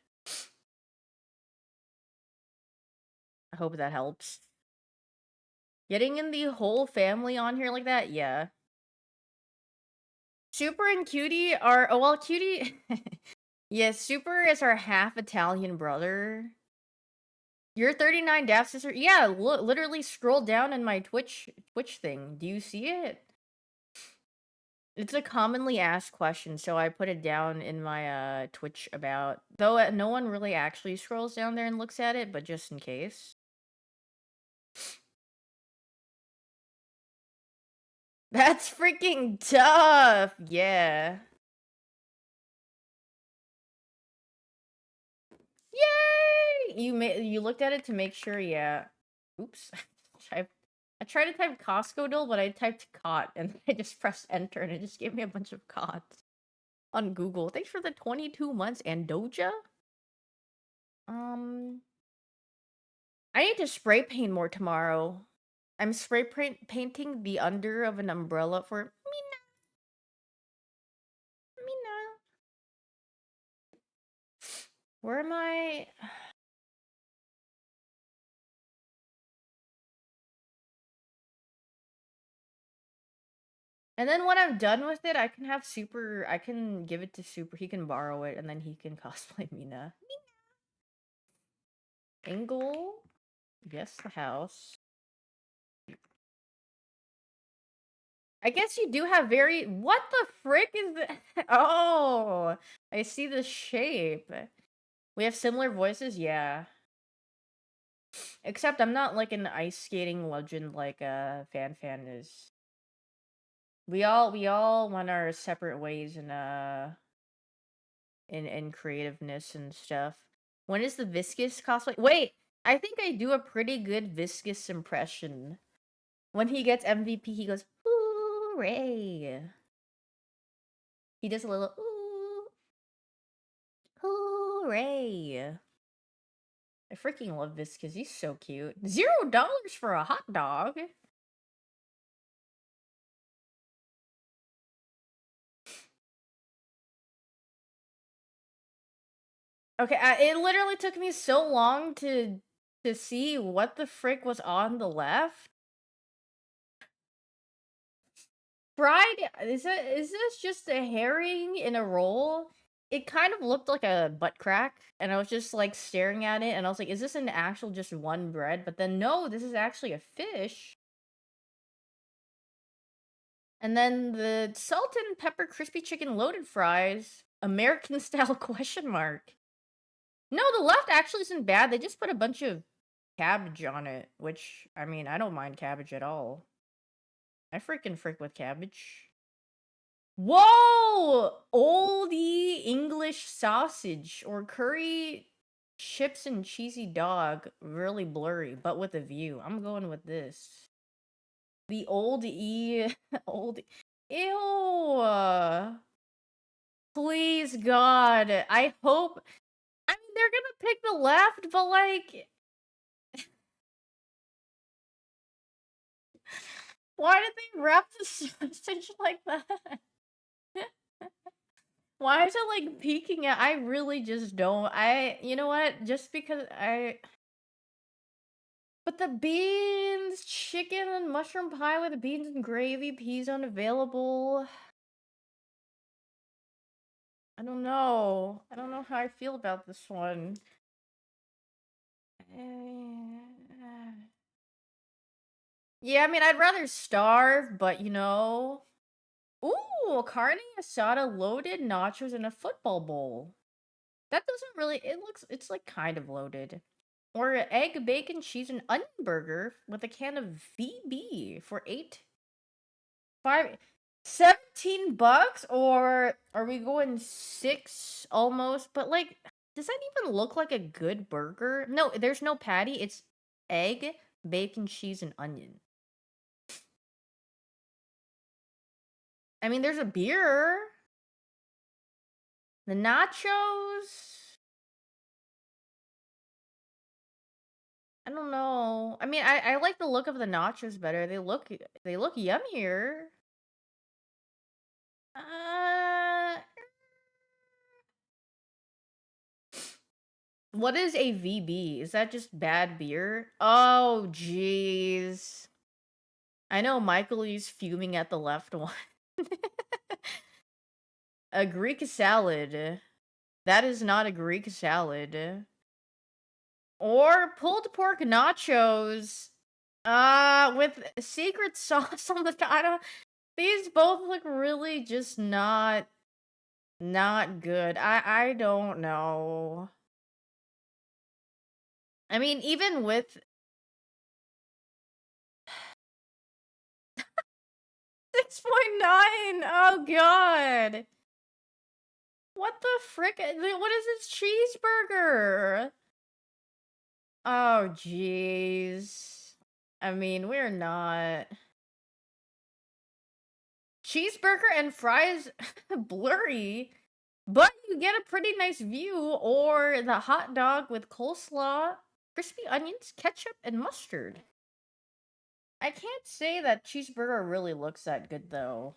Speaker 1: I hope that helps. Getting in the whole family on here like that? Yeah. Super and Cutie are oh well, Cutie yeah, Super is our half Italian brother. You're 39 Daft sister? Yeah, literally scroll down in my Twitch thing. Do you see it? It's a commonly asked question, so I put it down in my Twitch about. Though no one really actually scrolls down there and looks at it, but just in case. That's freaking tough. Yeah. Yay! You looked at it to make sure, yeah. Oops. I tried to type Costco doll, but I typed cot and I just pressed enter and it just gave me a bunch of cots on Google. Thanks for the 22 months and Doja. Um I need to spray paint more tomorrow. I'm painting the under of an umbrella for Mina. Where am I? And then when I'm done with it, I can have Super. I can give it to Super. He can borrow it, and then he can cosplay Mina. Angle. Yes, the house. I guess you do have very. What the frick is that? Oh, I see the shape. We have similar voices, yeah. Except I'm not like an ice skating legend like Fan is. We all went our separate ways in creativeness and stuff. When is the Viscous cosplay? Wait, I think I do a pretty good Viscous impression. When he gets MVP, he goes, "Hooray!" He does a little "Ooh, hooray!" I freaking love Viscous. He's so cute. $0 for a hot dog. Okay, it literally took me so long to see what the frick was on the left. Fried? Is this just a herring in a roll? It kind of looked like a butt crack, and I was just like staring at it, and I was like, "Is this an actual just one bread?" But then no, this is actually a fish. And then the salt and pepper crispy chicken loaded fries, American style question mark. No, the left actually isn't bad. They just put a bunch of cabbage on it, which I mean, I don't mind cabbage at all. I freaking frick with cabbage. Whoa! Oldie English sausage or curry chips and cheesy dog. Really blurry, but with a view. I'm going with this. The old E. Old. Ew. Please, God. I hope. I mean, they're gonna pick the left, but like. Why did they wrap the sausage like that? Why is it like peeking at? I really just don't. You know what? Just because I. But the beans, chicken and mushroom pie with beans and gravy, peas unavailable. I don't know. I don't know how I feel about this one. Yeah, I mean, I'd rather starve, but you know. Ooh, carne asada loaded nachos in a football bowl. That doesn't really it's like kind of loaded. Or egg, bacon, cheese, and onion burger with a can of VB for 17 bucks, or are we going 6 almost? But like, does that even look like a good burger? No, there's no patty. It's egg, bacon, cheese, and onion. I mean, there's a beer. The nachos. I don't know. I mean, I like the look of the nachos better. They look yummier. Uh, what is a VB? Is that just bad beer? Oh, jeez. I know Michael is fuming at the left one. A Greek salad. That is not a Greek salad. Or pulled pork nachos. With secret sauce on the top. I don't. These both look really just not good. I don't know. I mean, even with 6.9. Oh god. What the frick? What is this cheeseburger? Oh jeez. I mean, we're not. Cheeseburger and fries blurry, but you get a pretty nice view. Or the hot dog with coleslaw, crispy onions, ketchup, and mustard. I can't say that cheeseburger really looks that good though.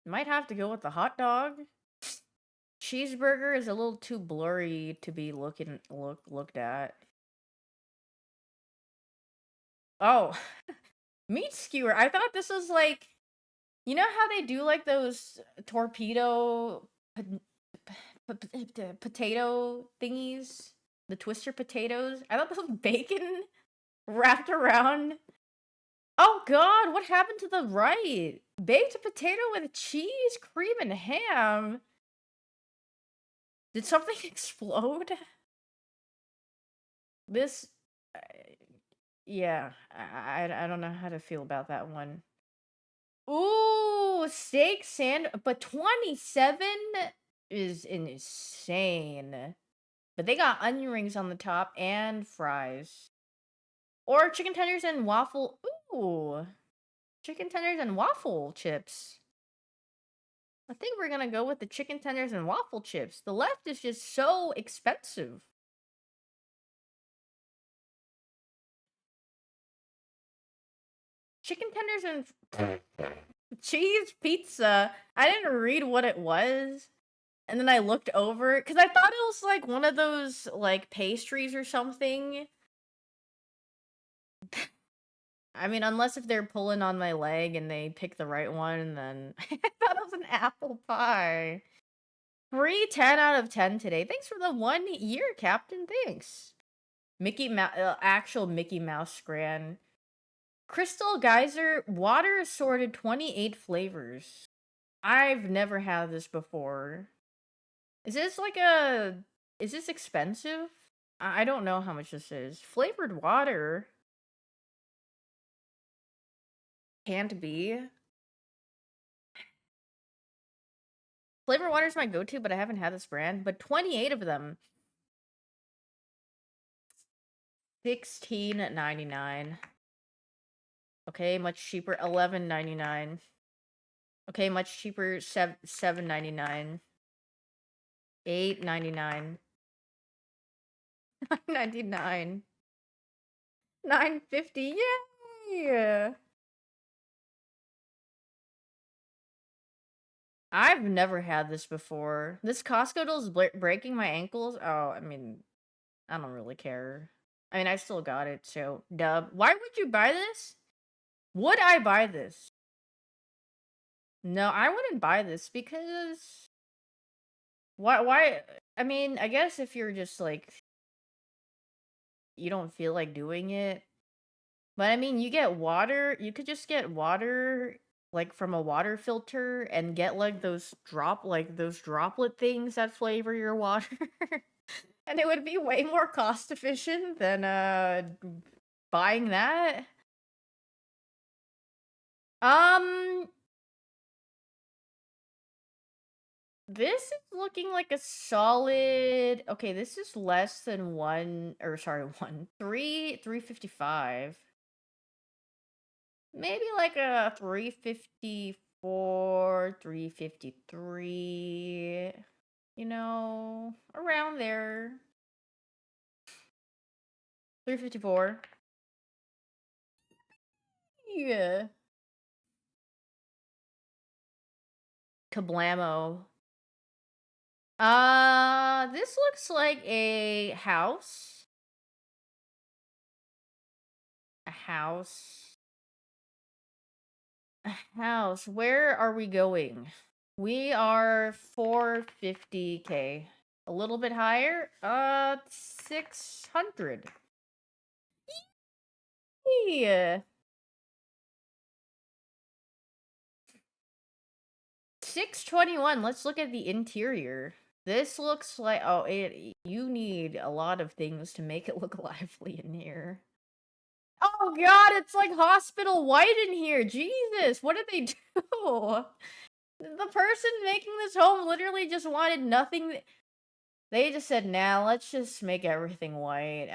Speaker 1: Might have to go with the hot dog. Cheeseburger is a little too blurry to be looked at. Oh, meat skewer. I thought this was like, you know how they do like those torpedo potato thingies, the twister potatoes. I thought this was bacon wrapped around. Oh god, what happened to the right? Baked potato with cheese, cream, and ham. Did something explode? This, uh, yeah, I don't know how to feel about that one. Ooh, steak sand, but 27 is insane. But they got onion rings on the top and fries. Or chicken tenders and waffle. Ooh, chicken tenders and waffle chips. I think we're gonna go with the chicken tenders and waffle chips. The left is just so expensive. Chicken tenders and cheese pizza. I didn't read what it was. And then I looked over because I thought it was like one of those like pastries or something. I mean, unless if they're pulling on my leg and they pick the right one, then I thought it was an apple pie. Free 10 out of 10 today. Thanks for the 1 year, Captain. Thanks. Actual Mickey Mouse scran. Crystal Geyser, water assorted 28 flavors. I've never had this before. Is this like a... Is this expensive? I don't know how much this is. Flavored water. Can't be. Flavored water is my go-to, but I haven't had this brand. But 28 of them. $16.99. Okay, much cheaper. $11.99. Okay, much cheaper. $7.99. $8.99. $9.99. $9.50. Yay! I've never had this before. This Costco deal is breaking my ankles. Oh, I mean, I don't really care. I mean, I still got it, so dub. Why would you buy this? Would I buy this? No, I wouldn't buy this because why I mean, I guess if you're just like you don't feel like doing it. But I mean, you get water, you could just get water like from a water filter and get like those droplet things that flavor your water. And it would be way more cost efficient than buying that. Um this is looking like a solid. Okay, this is less than one, or sorry, 355. Maybe like a 354, 353, around there. 354. Yeah. Kablamo. This looks like a house. A house. A house. Where are we going? We are 450K. A little bit higher? 600. Yeah. 621. Let's look at the interior. This looks like you need a lot of things to make it look lively in here. Oh god, it's like hospital white in here. Jesus, what did they do? The person making this home literally just wanted nothing. They just said, "Nah, let's just make everything white."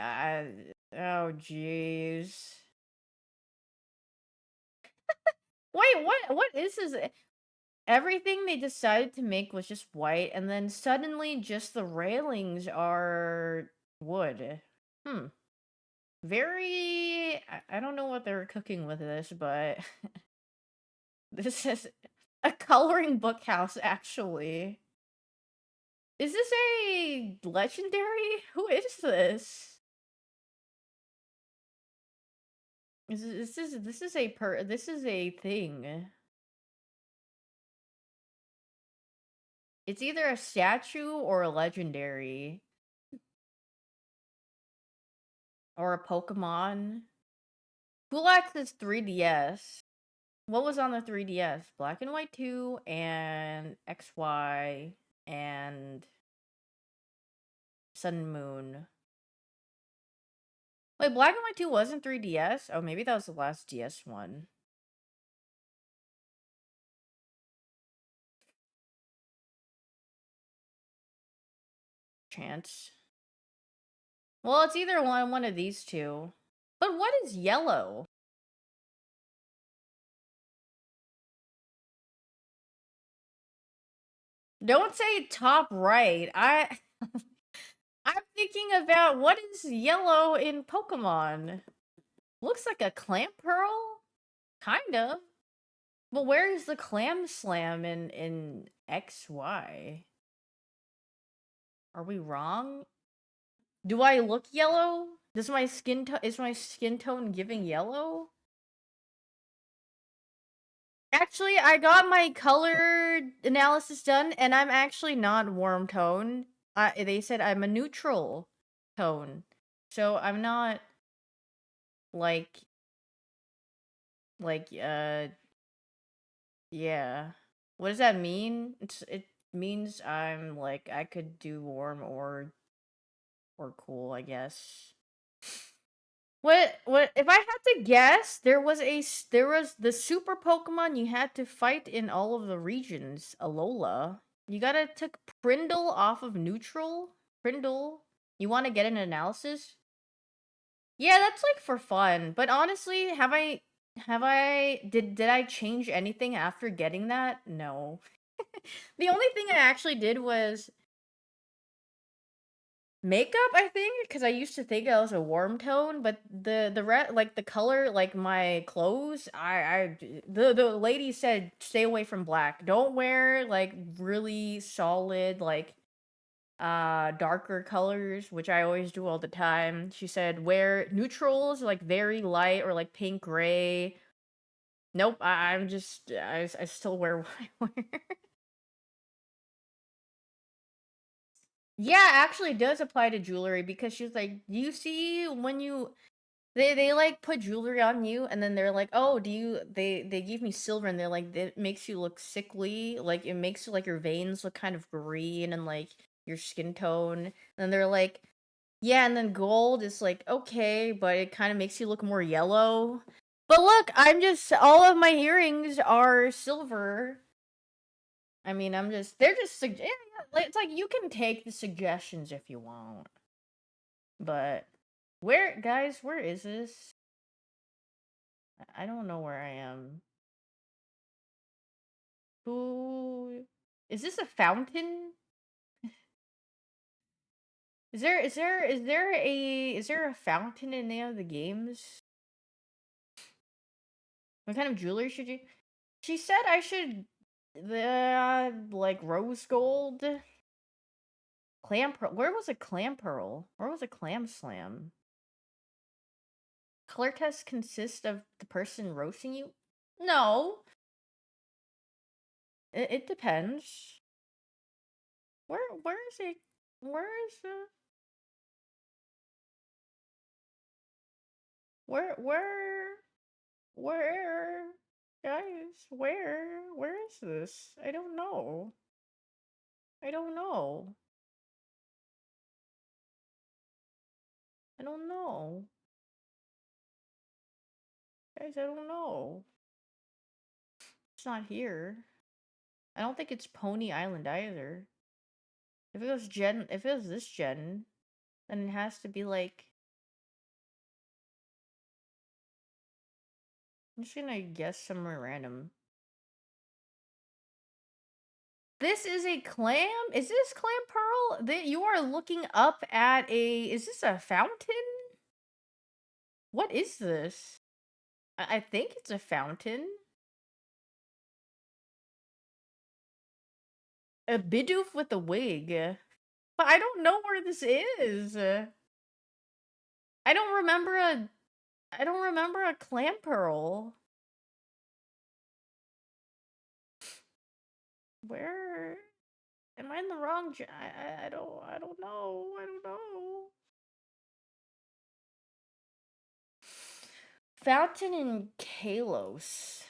Speaker 1: Oh jeez. Wait, what is this? Everything they decided to make was just white, and then suddenly just the railings are wood. Hmm. Very. I don't know what they're cooking with this, but this is a coloring book house, actually. Is this a legendary? Who is this? This is a thing. It's either a statue or a legendary. Or a Pokemon. Who likes this 3DS? What was on the 3DS? Black and White 2 and XY and Sun and Moon. Wait, Black and White 2 wasn't 3DS? Oh, maybe that was the last DS one. Chance. Well, it's either one of these two. But what is yellow? Don't say top right. I'm thinking about what is yellow in Pokemon. Looks like a clamp pearl? Kind of. But where is the clam slam in XY? Are we wrong? Do I look yellow? Does my skin is my skin tone giving yellow? Actually, I got my color analysis done, and I'm actually not warm toned. They said I'm a neutral tone, so I'm not like like yeah. What does that mean? It means I'm like I could do warm or cool, I guess. What if I had to guess, there was the super Pokemon you had to fight in all of the regions, Alola. You gotta took Prindle off of neutral? Prindle? You wanna get an analysis? Yeah, that's like for fun. But honestly, did I change anything after getting that? No. The only thing I actually did was makeup, I think, because I used to think I was a warm tone, but like the color, like my clothes, the lady said stay away from black. Don't wear like really solid like darker colors, which I always do all the time. She said wear neutrals, like very light or like pink gray. Nope, I still wear what I wear. Yeah, actually it does apply to jewelry because she's like, you see when you They like put jewelry on you and then they're like, "Oh, do you they give me silver and they're like it makes you look sickly, like it makes like your veins look kind of green and like your skin tone." And they're like, "Yeah, and then gold is like okay, but it kind of makes you look more yellow." But look, I'm just all of my earrings are silver. I mean, I'm just they're just it's like you can take the suggestions if you want. But where guys, where is this? I don't know where I am. Who is this a fountain? Is there a fountain in any of the games? What kind of jewelry should you? She said I should the like rose gold clam pearl. Where was a clam pearl? Where was a clam slam? Color tests consist of the person roasting you? No, it depends. Where is it? Where is the where where guys, where is this? I don't know. I don't know. I don't know. Guys, I don't know. It's not here. I don't think it's Pony Island either. If it was this gen, then it has to be like I'm just gonna guess somewhere random. This is a clam? Is this clam pearl? That you are looking up at a is this a fountain? What is this? I think it's a fountain. A Bidoof with a wig. But I don't know where this is. I don't remember a I don't remember a clam pearl. Where am I in the wrong I don't know. I don't know. Fountain in Kalos.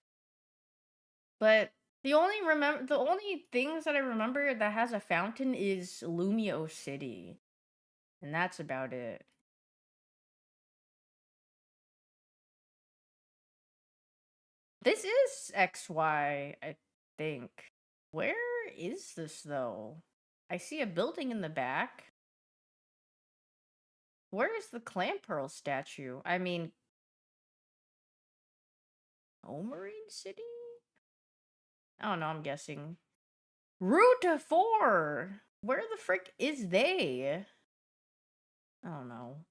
Speaker 1: But the only things that I remember that has a fountain is Lumio City. And that's about it. This is XY, I think. Where is this though? I see a building in the back. Where is the clam pearl statue? I mean, Omarine City? I don't know, I'm guessing. Route 4! Where the frick is they? I don't know.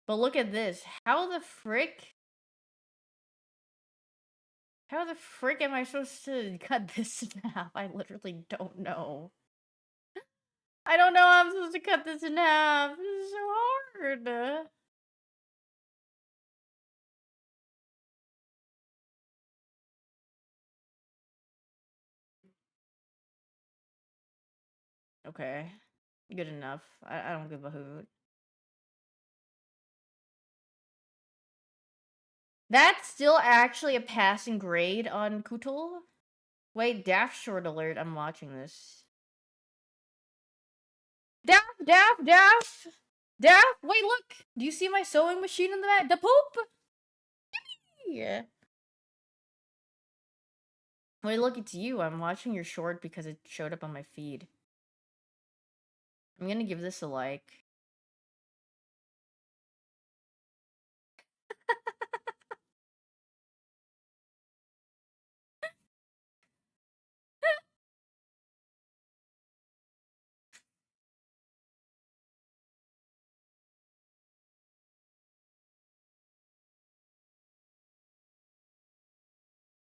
Speaker 1: But look at this. How the frick am I supposed to cut this in half? I literally don't know. I don't know how I'm supposed to cut this in half. This is so hard. Okay. Good enough. I don't give a hoot. That's still actually a passing grade on Kutul? Wait, Daft short alert. I'm watching this. Daft, Daft, Daft! Daft! Wait, look! Do you see my sewing machine in the back? The poop! Yeah. Wait, look, it's you. I'm watching your short because it showed up on my feed. I'm gonna give this a like.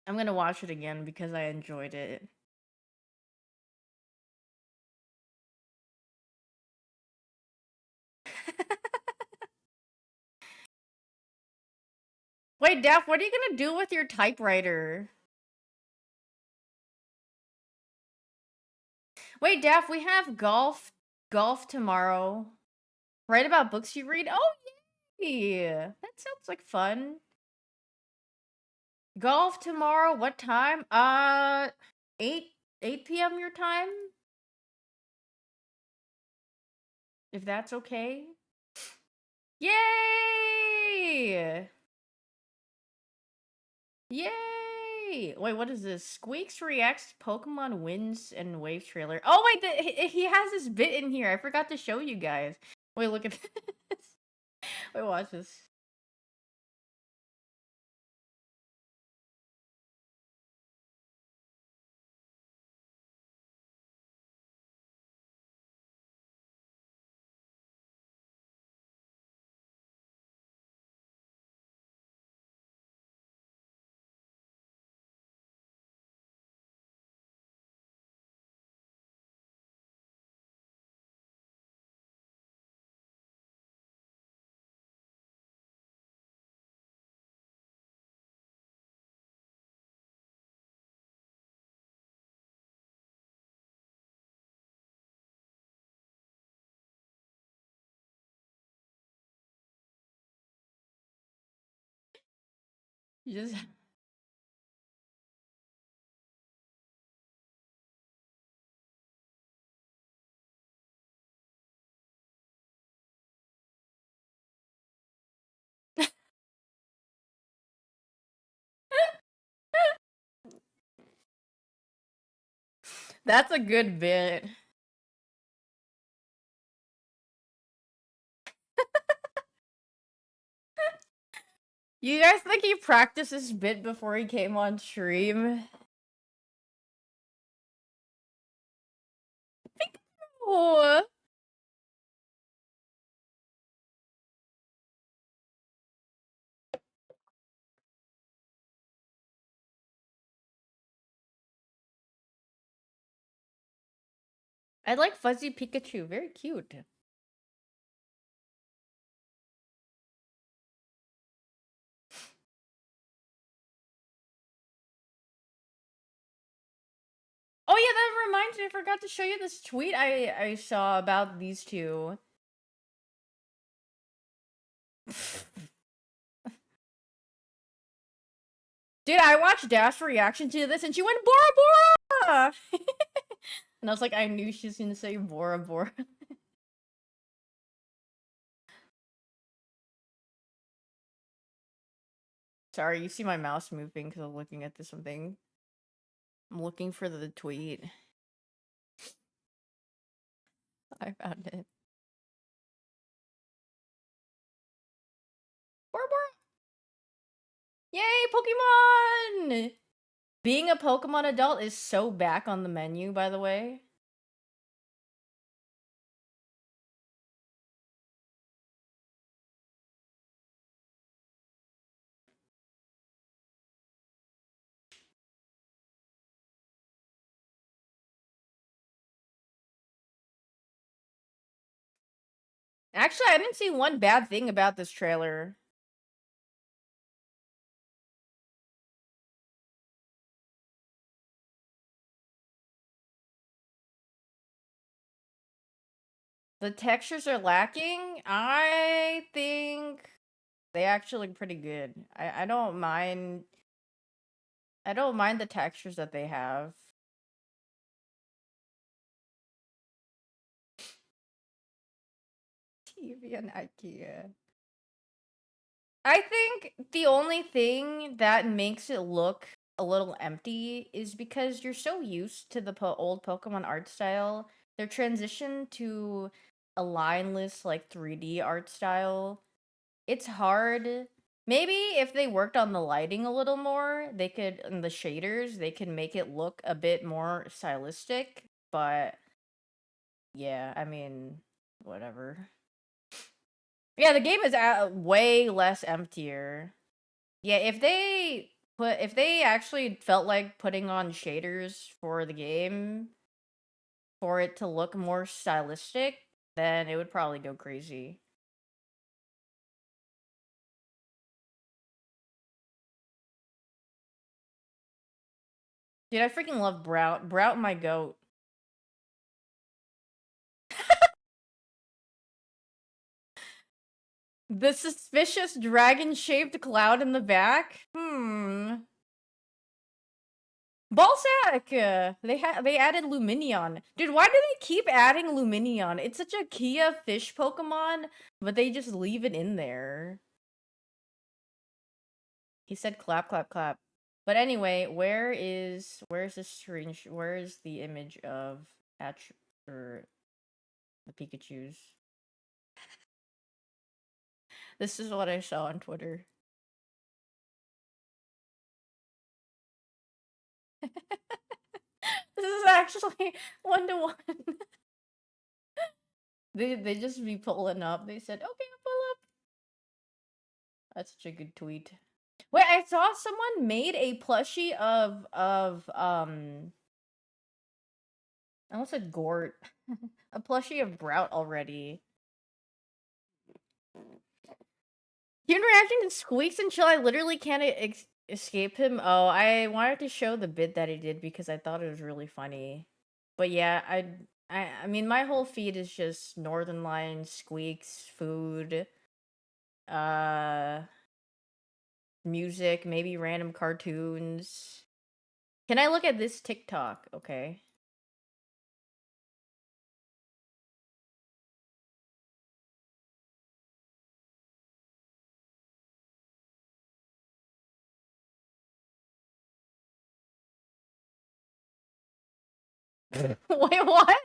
Speaker 1: I'm gonna watch it again because I enjoyed it. Wait, Daph, what are you gonna do with your typewriter? Wait, Daph, we have golf tomorrow. Write about books you read? Oh, yeah. That sounds like fun. Golf tomorrow. What time? 8 8 p.m. your time, if that's okay. Yay! Yay! Wait, what is this? Squeaks reacts to Pokemon wins and wave trailer. Oh wait, he has this bit in here. I forgot to show you guys. Wait, look at this. Wait, watch this. You just That's a good bit. You guys think he practiced this bit before he came on stream? Oh. I like Fuzzy Pikachu. Very cute. Oh yeah, that reminds me. I forgot to show you this tweet I saw about these two. Dude, I watched Dash reaction to this, and she went Bora Bora, and I was like, I knew she was gonna say Bora Bora. Sorry, you see my mouse moving because I'm looking at this something. I'm looking for the tweet. I found it. Bora Bora! Yay, Pokemon! Being a Pokemon adult is so back on the menu, by the way. Actually, I didn't see one bad thing about this trailer. The textures are lacking. I think they actually look pretty good. I don't mind. I don't mind the textures that they have. TV and IKEA. I think the only thing that makes it look a little empty is because you're so used to the old Pokemon art style. Their transition to a lineless, like 3D art style, it's hard. Maybe if they worked on the lighting a little more, they could, and the shaders, they could make it look a bit more stylistic. But yeah, I mean, whatever. Yeah, the game is way less emptier. Yeah, if they actually felt like putting on shaders for the game for it to look more stylistic, then it would probably go crazy. Dude, I freaking love Brout. Brout my goat. The suspicious dragon-shaped cloud in the back? Hmm. Ballsack! They added Luminion. Dude, why do they keep adding Luminion? It's such a Kia fish Pokemon, but they just leave it in there. He said clap, clap, clap. But anyway, where's the where is the image of Patch or the Pikachus? This is what I saw on Twitter. This is actually 1-to-1. They just be pulling up. They said, "Okay, I'll pull up." That's such a good tweet. Wait, I saw someone made a plushie of I almost said Gort. A plushie of Brout already. Human reaction to Squeaks until I literally can't escape him. Oh, I wanted to show the bit that he did because I thought it was really funny. But yeah, I mean, my whole feed is just Northern Lions, Squeaks, food, uh, music, maybe random cartoons. Can I look at this TikTok? Okay. Wait, what?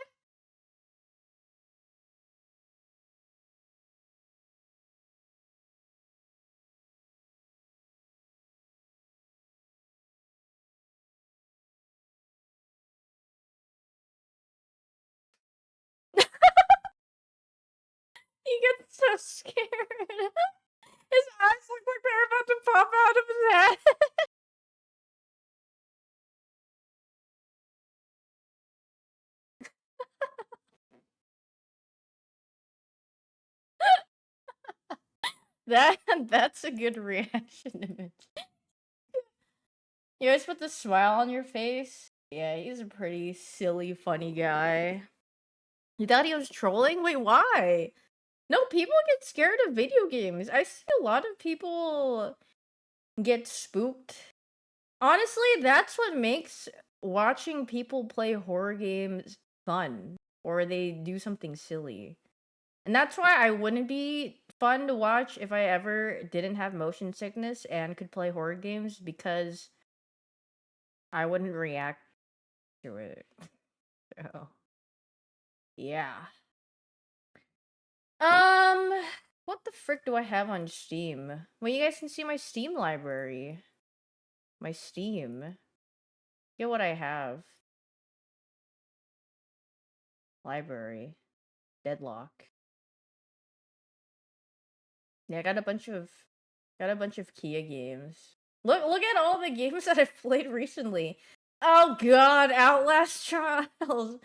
Speaker 1: He gets so scared. His eyes look like they're about to pop out of his head. That's a good reaction image. You always put the smile on your face. Yeah, he's a pretty silly, funny guy. You thought he was trolling? Wait, why? No, people get scared of video games. I see a lot of people get spooked. Honestly, that's what makes watching people play horror games fun. Or they do something silly. And that's why I wouldn't be fun to watch if I ever didn't have motion sickness and could play horror games because I wouldn't react to it. So, yeah. Um, what the frick do I have on Steam? Well, you guys can see my Steam library. My Steam. Get what I have. Library. Deadlock. Yeah, I got a bunch of Kia games. Look at all the games that I've played recently. Oh god, Outlast Trials.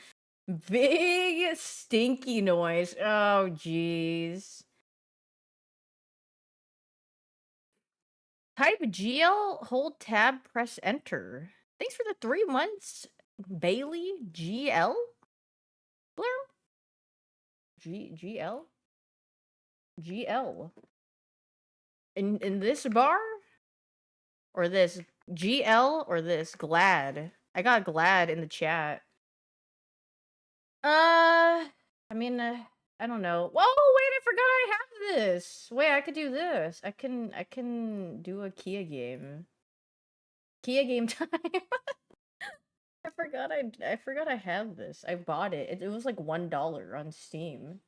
Speaker 1: Big stinky noise. Oh jeez. Type GL, hold tab, press enter. Thanks for the 3 months, Bailey GL? Blurm? GL? GL. In this bar? Or this GL or this glad? I got glad in the chat. I mean, I don't know. Whoa, wait, I forgot I have this. Wait, I could do this. I can do a Kia game. Kia game time. I forgot I have this. I bought it. It was like $1 on Steam.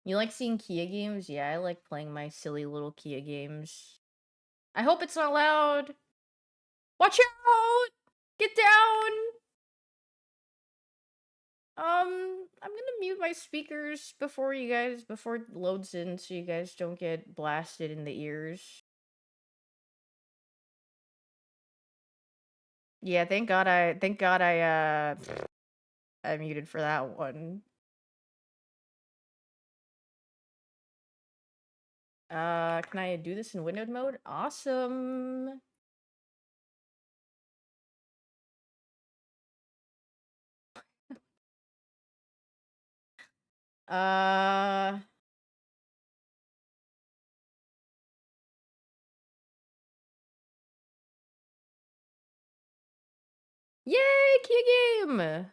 Speaker 1: You like seeing Kia games? Yeah, I like playing my silly little Kia games. I hope it's not loud. Watch out! Get down! I'm gonna mute my speakers before it loads in so you guys don't get blasted in the ears. Yeah, thank God I muted for that one. Can I do this in windowed mode? Awesome. Uh, Yay, Key Game!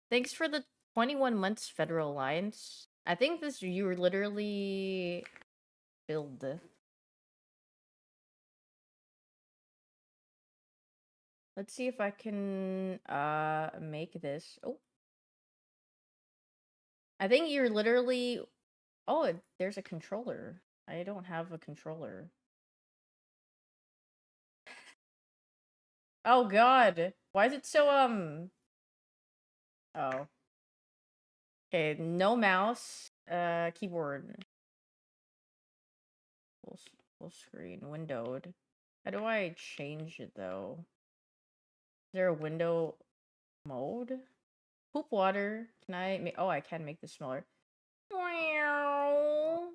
Speaker 1: Thanks for the 21 months Federal Alliance. I think this you were literally build. Let's see if I can make this. Oh. I think you're literally oh, there's a controller. I don't have a controller. Oh god. Why is it so oh. Okay, no mouse, keyboard. Full, full screen, windowed. How do I change it though? Is there a window mode? Poop water. Can I make? Oh, I can make this smaller. Wow.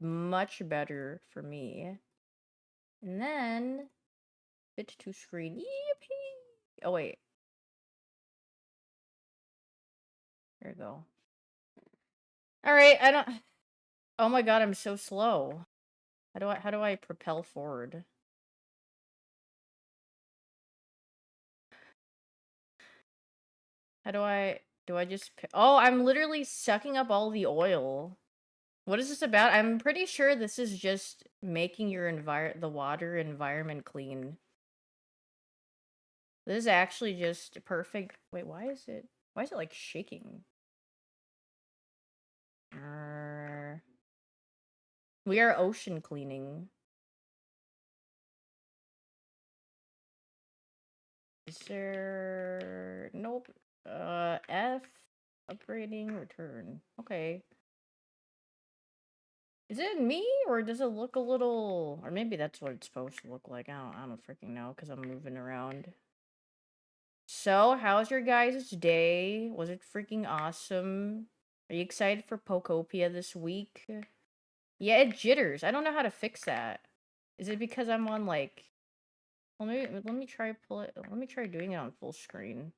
Speaker 1: Much better for me. And then fit to screen. Yippee! Oh wait. There we go. All right. I don't. Oh my god, I'm so slow. How do I propel forward? How do I just oh, I'm literally sucking up all the oil. What is this about? I'm pretty sure this is just making your the water environment clean. This is actually just perfect. Wait, why is it like shaking? We are ocean cleaning. Is there nope. F upgrading return. Okay. Is it me or does it look a little or maybe that's what it's supposed to look like. I don't freaking know because I'm moving around. So, how's your guys' day? Was it freaking awesome? Are you excited for Pokopia this week? Yeah, it jitters. I don't know how to fix that. Is it because I'm on like let me try pull it let me try doing it on full screen.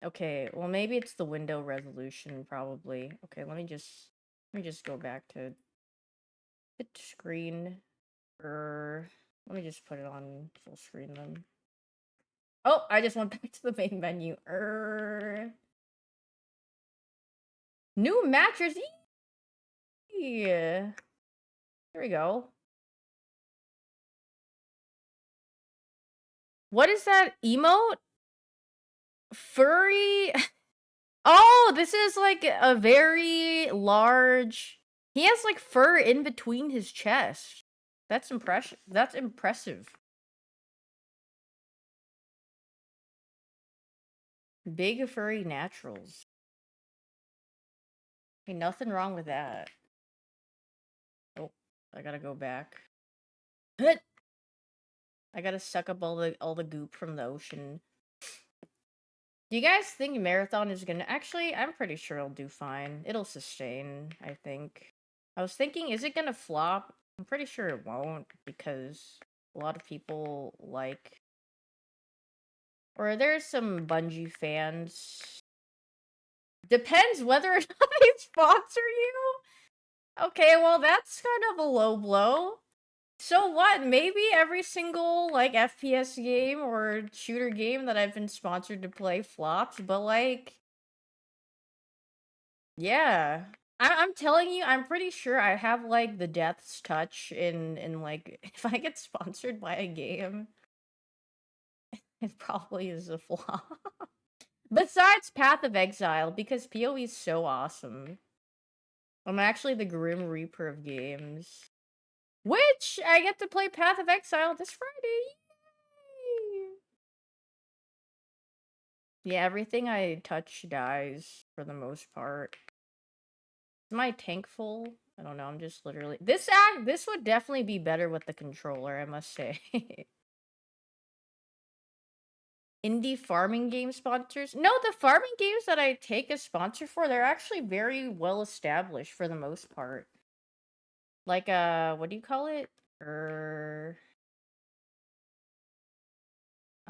Speaker 1: Okay, well maybe it's the window resolution probably. Okay, let me just go back to the screen or let me just put it on full screen then. Oh, I just went back to the main menu. New mattress. Yeah. There we go. What is that emote? Furry? Oh, this is like a very large. He has like fur in between his chest. That's impressive. That's impressive. Big furry naturals. Hey, nothing wrong with that. Oh, I gotta go back. I gotta suck up all the goop from the ocean. Do you guys think Marathon is gonna actually I'm pretty sure it'll do fine. It'll sustain, I think. I was thinking, is it gonna flop? I'm pretty sure it won't because a lot of people like or there's some Bungie fans. Depends whether or not they sponsor you. Okay, well that's kind of a low blow. So what? Maybe every single like FPS game or shooter game that I've been sponsored to play flops, but like yeah. I'm telling you, I'm pretty sure I have like the death's touch in like if I get sponsored by a game, it probably is a flop. Besides Path of Exile, because PoE is so awesome. I'm actually the Grim Reaper of games. Which I get to play Path of Exile this Friday. Yay! Yeah, everything I touch dies for the most part. Is my tank full? I don't know, I'm just literally this would definitely be better with the controller, I must say. Indie farming game sponsors? No, the farming games that I take a sponsor for, they're actually very well established for the most part. Like what do you call it?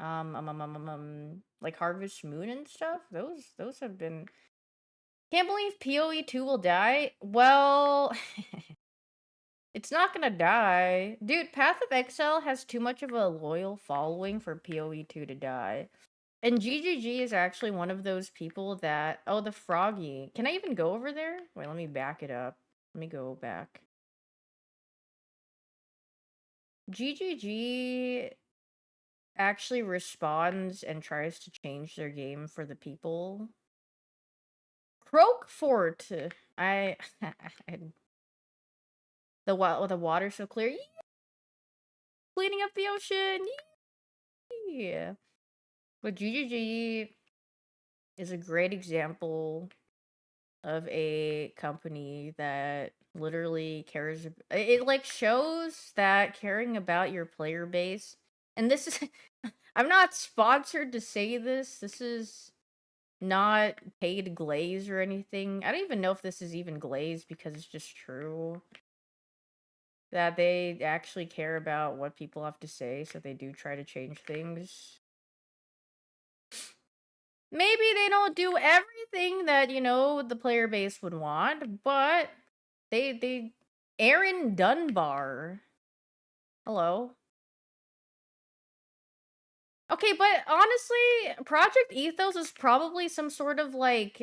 Speaker 1: like Harvest Moon and stuff. Those have been. Can't believe PoE2 will die. Well, it's not gonna die. Dude, Path of Exile has too much of a loyal following for PoE2 to die. And GGG is actually one of those people that... Oh, the Froggy. Can I even go over there? Wait, let me back it up. Let me go back. GGG actually responds and tries to change their game for the people. Croakfort! I... the water's so clear. Cleaning up the ocean! Yeah. But GGG is a great example of a company that literally cares. It like shows that caring about your player base. And this is I'm not sponsored to say this. This is not paid glaze or anything. I don't even know if this is even glaze because it's just true. That they actually care about what people have to say, so they do try to change things. Maybe they don't do everything that, you know, the player base would want, but they Aaron Dunbar. Hello. Okay, but honestly, Project Ethos is probably some sort of like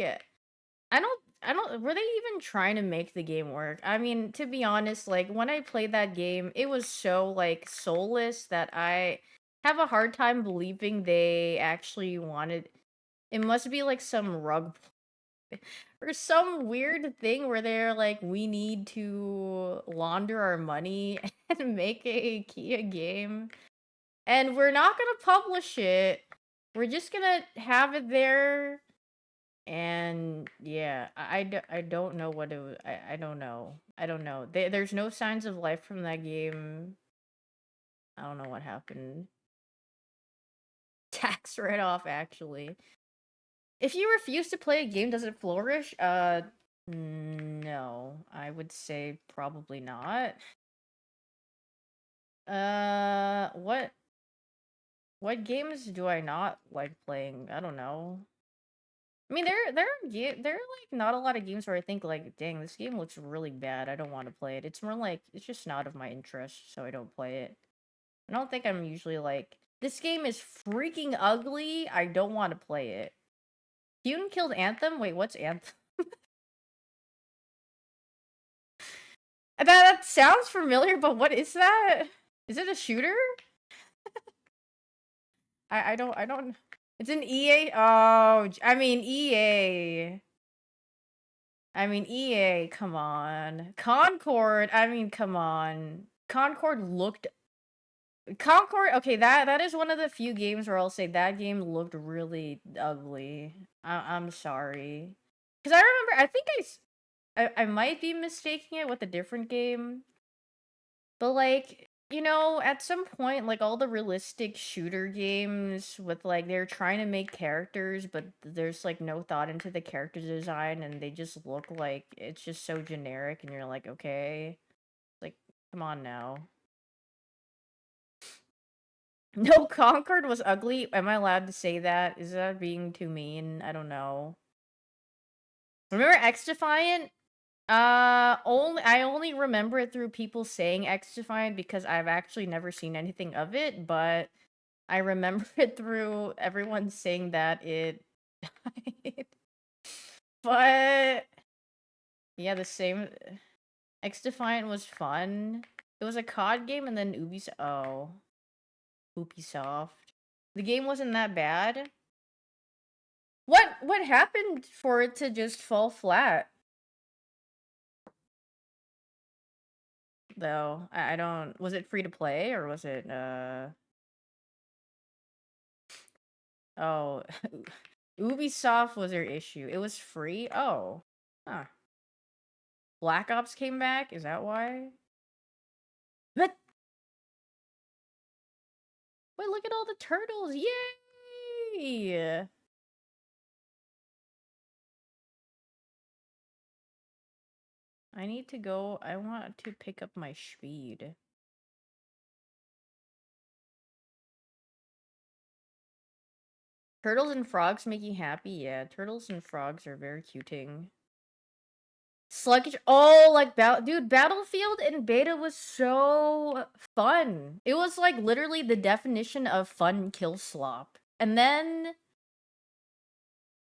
Speaker 1: I don't were they even trying to make the game work? I mean, to be honest, like when I played that game, it was so like soulless that I have a hard time believing they actually wanted. It must be like some rug or some weird thing where they're like, we need to launder our money and make a Kia game. And we're not gonna publish it. We're just gonna have it there. And yeah, I don't know what it was. I don't know. I don't know. There's no signs of life from that game. I don't know what happened. Tax write-off, actually. If you refuse to play a game, does it flourish? No. I would say probably not. What games do I not like playing? I don't know. I mean, there are like not a lot of games where I think like, dang, this game looks really bad. I don't want to play it. It's more like it's just not of my interest, so I don't play it. I don't think I'm usually like, this game is freaking ugly. I don't want to play it. Hyoon killed Anthem? Wait, what's Anthem? That sounds familiar, but what is that? Is it a shooter? I don't. It's an EA. Oh, I mean EA. I mean EA. Come on, Concord. I mean, come on. Concord. Okay, that is one of the few games where I'll say that game looked really ugly. I'm sorry, because I remember. I think I might be mistaking it with a different game. But like, you know, at some point, like all the realistic shooter games with like they're trying to make characters, but there's like no thought into the character design and they just look like it's just so generic and you're like, okay. Like, come on now. No, Concord was ugly. Am I allowed to say that? Is that being too mean? I don't know. Remember X Defiant? I only remember it through people saying X Defiant because I've actually never seen anything of it, but I remember it through everyone saying that it died. But yeah, the same. X Defiant was fun. It was a COD game, and then Ubisoft. The game wasn't that bad. What happened for it to just fall flat? Though I don't. Was it free to play or was it Oh, Ubisoft was their issue. It was free? Oh. Huh. Black Ops came back? Is that why? But wait, look at all the turtles. Yay! I need to go. I want to pick up my speed. Turtles and frogs make you happy? Yeah, turtles and frogs are very cuting. Sluggish. Oh, like dude, Battlefield in beta was so fun. It was like literally the definition of fun kill slop. And then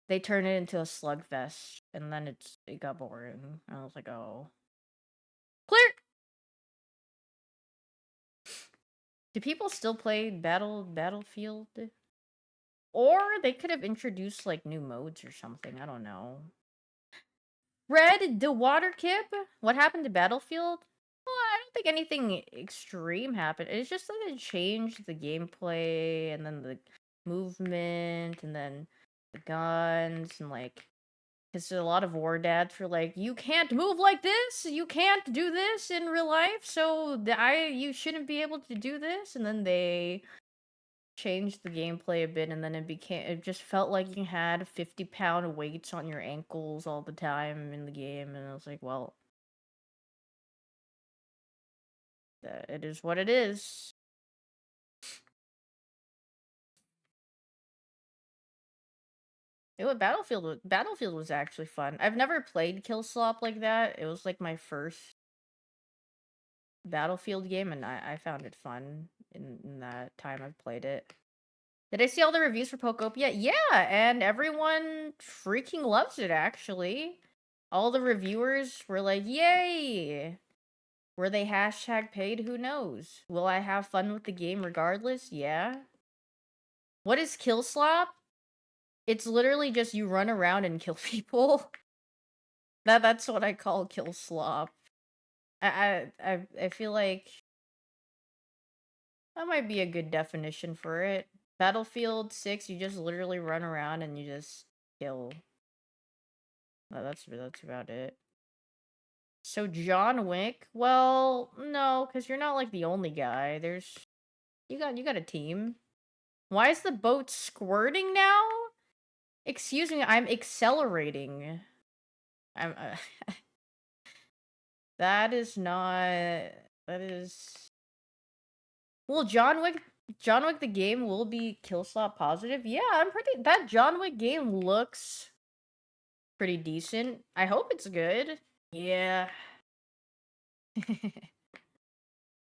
Speaker 1: they turn it into a slugfest, and then it got boring. I was like, oh, clear. Do people still play Battlefield? Or they could have introduced like new modes or something. I don't know. Red, the water kip. What happened to Battlefield? Well, I don't think anything extreme happened. It's just that it changed the gameplay and then the movement and then the guns and like because a lot of war dads were like, you can't move like this, you can't do this in real life, so you shouldn't be able to do this, and then they changed the gameplay a bit, and then it just felt like you had 50-pound weights on your ankles all the time in the game, and I was like, well, it is what it is. Battlefield was actually fun. I've never played Kill Slop like that. It was like my first Battlefield game, and I found it fun in that time I've played it. Did I see all the reviews for Pokopia? Yeah, and everyone freaking loves it, actually. All the reviewers were like, yay! Were they hashtag paid? Who knows? Will I have fun with the game regardless? Yeah. What is Kill Slop? It's literally just you run around and kill people. That's what I call Kill Slop. I feel like that might be a good definition for it. Battlefield 6, you just literally run around and you just kill. That's about it. So John Wick? Well, no, because you're not like the only guy. You got a team. Why is the boat squirting now? Excuse me, I'm accelerating. I'm that is not that is well, John Wick the game will be kill slot positive. Yeah, that John Wick game looks pretty decent. I hope it's good. Yeah.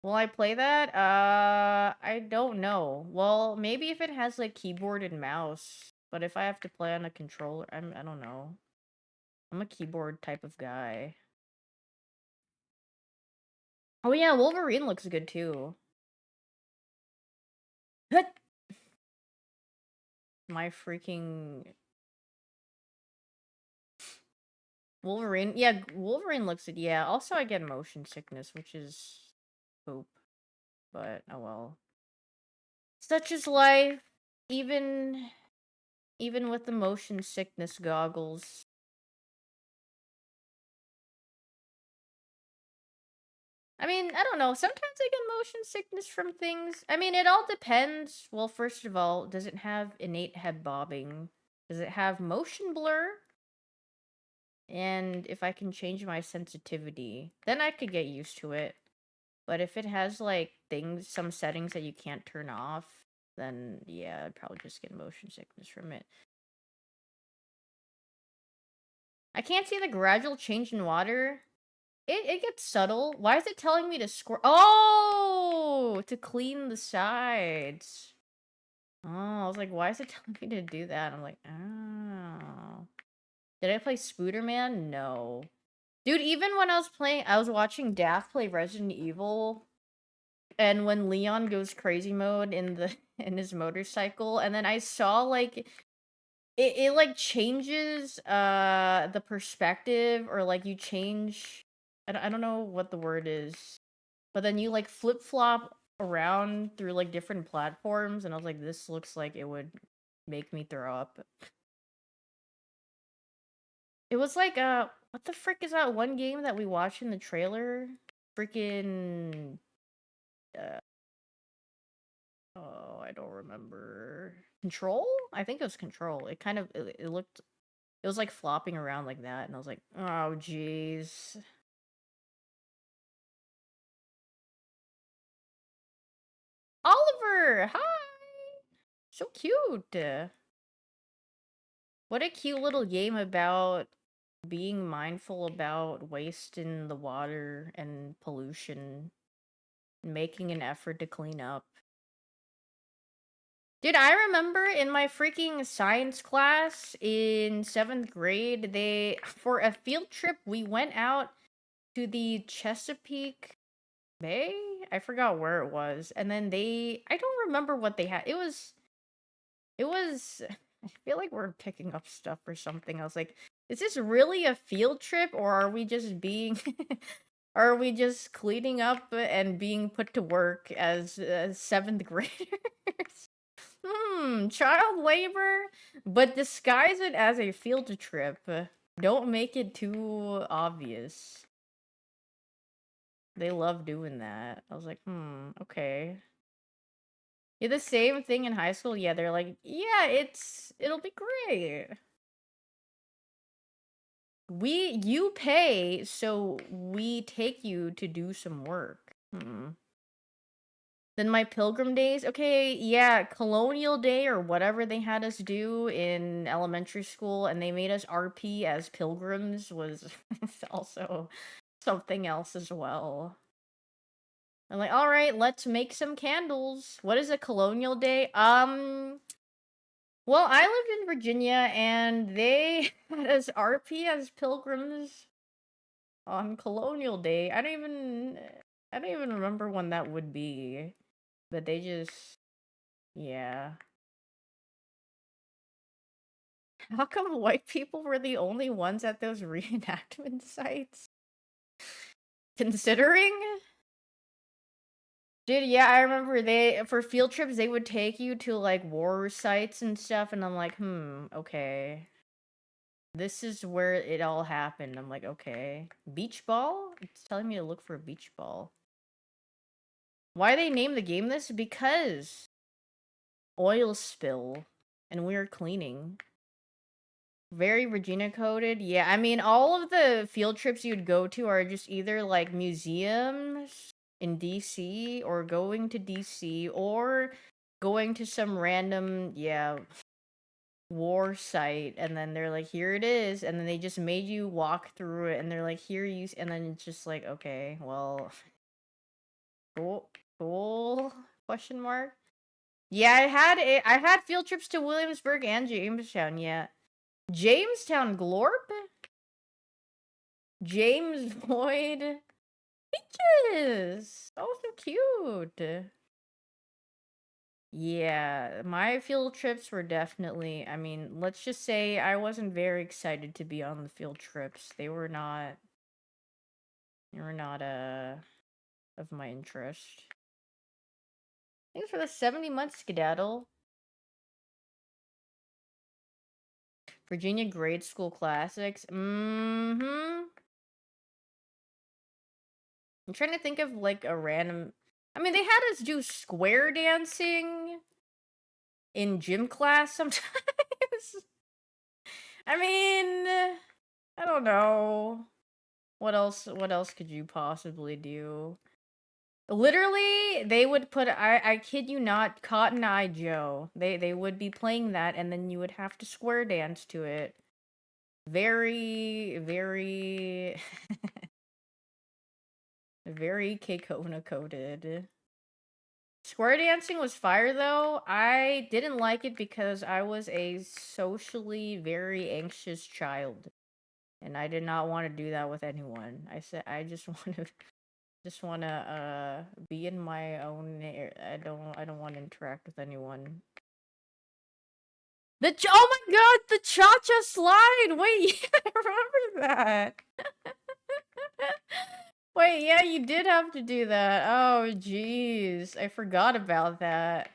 Speaker 1: Will I play that? I don't know. Well, maybe if it has like keyboard and mouse. But if I have to play on a controller, I don't know. I'm a keyboard type of guy. Oh yeah, Wolverine looks good too. My freaking Wolverine. Yeah, Wolverine looks good. Yeah, also I get motion sickness, which is poop. But oh well. Such is life. Even even with the motion sickness goggles. I mean, I don't know. Sometimes I get motion sickness from things. I mean, it all depends. Well, first of all, does it have innate head bobbing? Does it have motion blur? And if I can change my sensitivity, then I could get used to it. But if it has like some settings that you can't turn off, then yeah, I'd probably just get motion sickness from it. I can't see the gradual change in water. It gets subtle. Why is it telling me to squirt? Oh, to clean the sides. Oh, I was like, why is it telling me to do that? I'm like, oh. Did I play Spooderman? No. Dude, even when I was watching Daft play Resident Evil, and when Leon goes crazy mode in his motorcycle, and then I saw like it like changes the perspective, or like you change I don't know what the word is, but then you like flip-flop around through like different platforms, and I was like, this looks like it would make me throw up. It was like what the frick is that one game that we watched in the trailer? Freaking uh, oh, I don't remember. Control? I think it was Control. It kind of it looked it was like flopping around like that, and I was like, oh jeez. Oliver, hi. So cute. What a cute little game about being mindful about waste in the water and pollution, making an effort to clean up. Dude, I remember in my freaking science class in 7th grade, for a field trip, we went out to the Chesapeake Bay? I forgot where it was. And then I don't remember what they had. It was, I feel like we're picking up stuff or something. I was like, is this really a field trip or are we just being, are we just cleaning up and being put to work as 7th graders? Child labor, but disguise it as a field trip. Don't make it too obvious. They love doing that. I was like, okay. Yeah, the same thing in high school. Yeah, they're like, yeah, it'll be great. You pay, so we take you to do some work. Then my pilgrim days, okay, yeah, colonial day or whatever they had us do in elementary school, and they made us RP as pilgrims was also something else as well. I'm like, all right, let's make some candles. What is a colonial day? Well, I lived in Virginia, and they had us RP as pilgrims on Colonial Day. I don't even remember when that would be, but they just, yeah. How come white people were the only ones at those reenactment sites? Considering? Dude, yeah, I remember for field trips, they would take you to, like, war sites and stuff, and I'm like, okay. This is where it all happened. I'm like, okay. Beach ball? It's telling me to look for a beach ball. Why they named the game this? Because oil spill, and we are cleaning. Very Regina coded. Yeah, I mean, all of the field trips you'd go to are just either like museums in DC or going to DC or going to some random, yeah, war site. And then they're like, here it is. And then they just made you walk through it. And they're like, here you, and then it's just like, okay, well, cool, question mark. Yeah, I had field trips to Williamsburg and Jamestown, yeah. Jamestown Glorp? James Boyd? Peaches! Oh, so cute. Yeah, my field trips were definitely, I mean, let's just say I wasn't very excited to be on the field trips. They were not of my interest. Thanks for the 70 months, skedaddle. Virginia grade school classics. I'm trying to think of like a random. I mean, they had us do square dancing in gym class sometimes. I mean, I don't know. What else could you possibly do? Literally, they would put I kid you not, Cotton Eye Joe. They would be playing that and then you would have to square dance to it. Very, very very Keikona coded. Square dancing was fire though. I didn't like it because I was a socially very anxious child. And I did not want to do that with anyone. I said I just want to be in my own I don't want to interact with anyone. Oh my god, the cha-cha slide. Wait, yeah, I remember that. Wait, yeah, you did have to do that. Oh jeez, I forgot about that.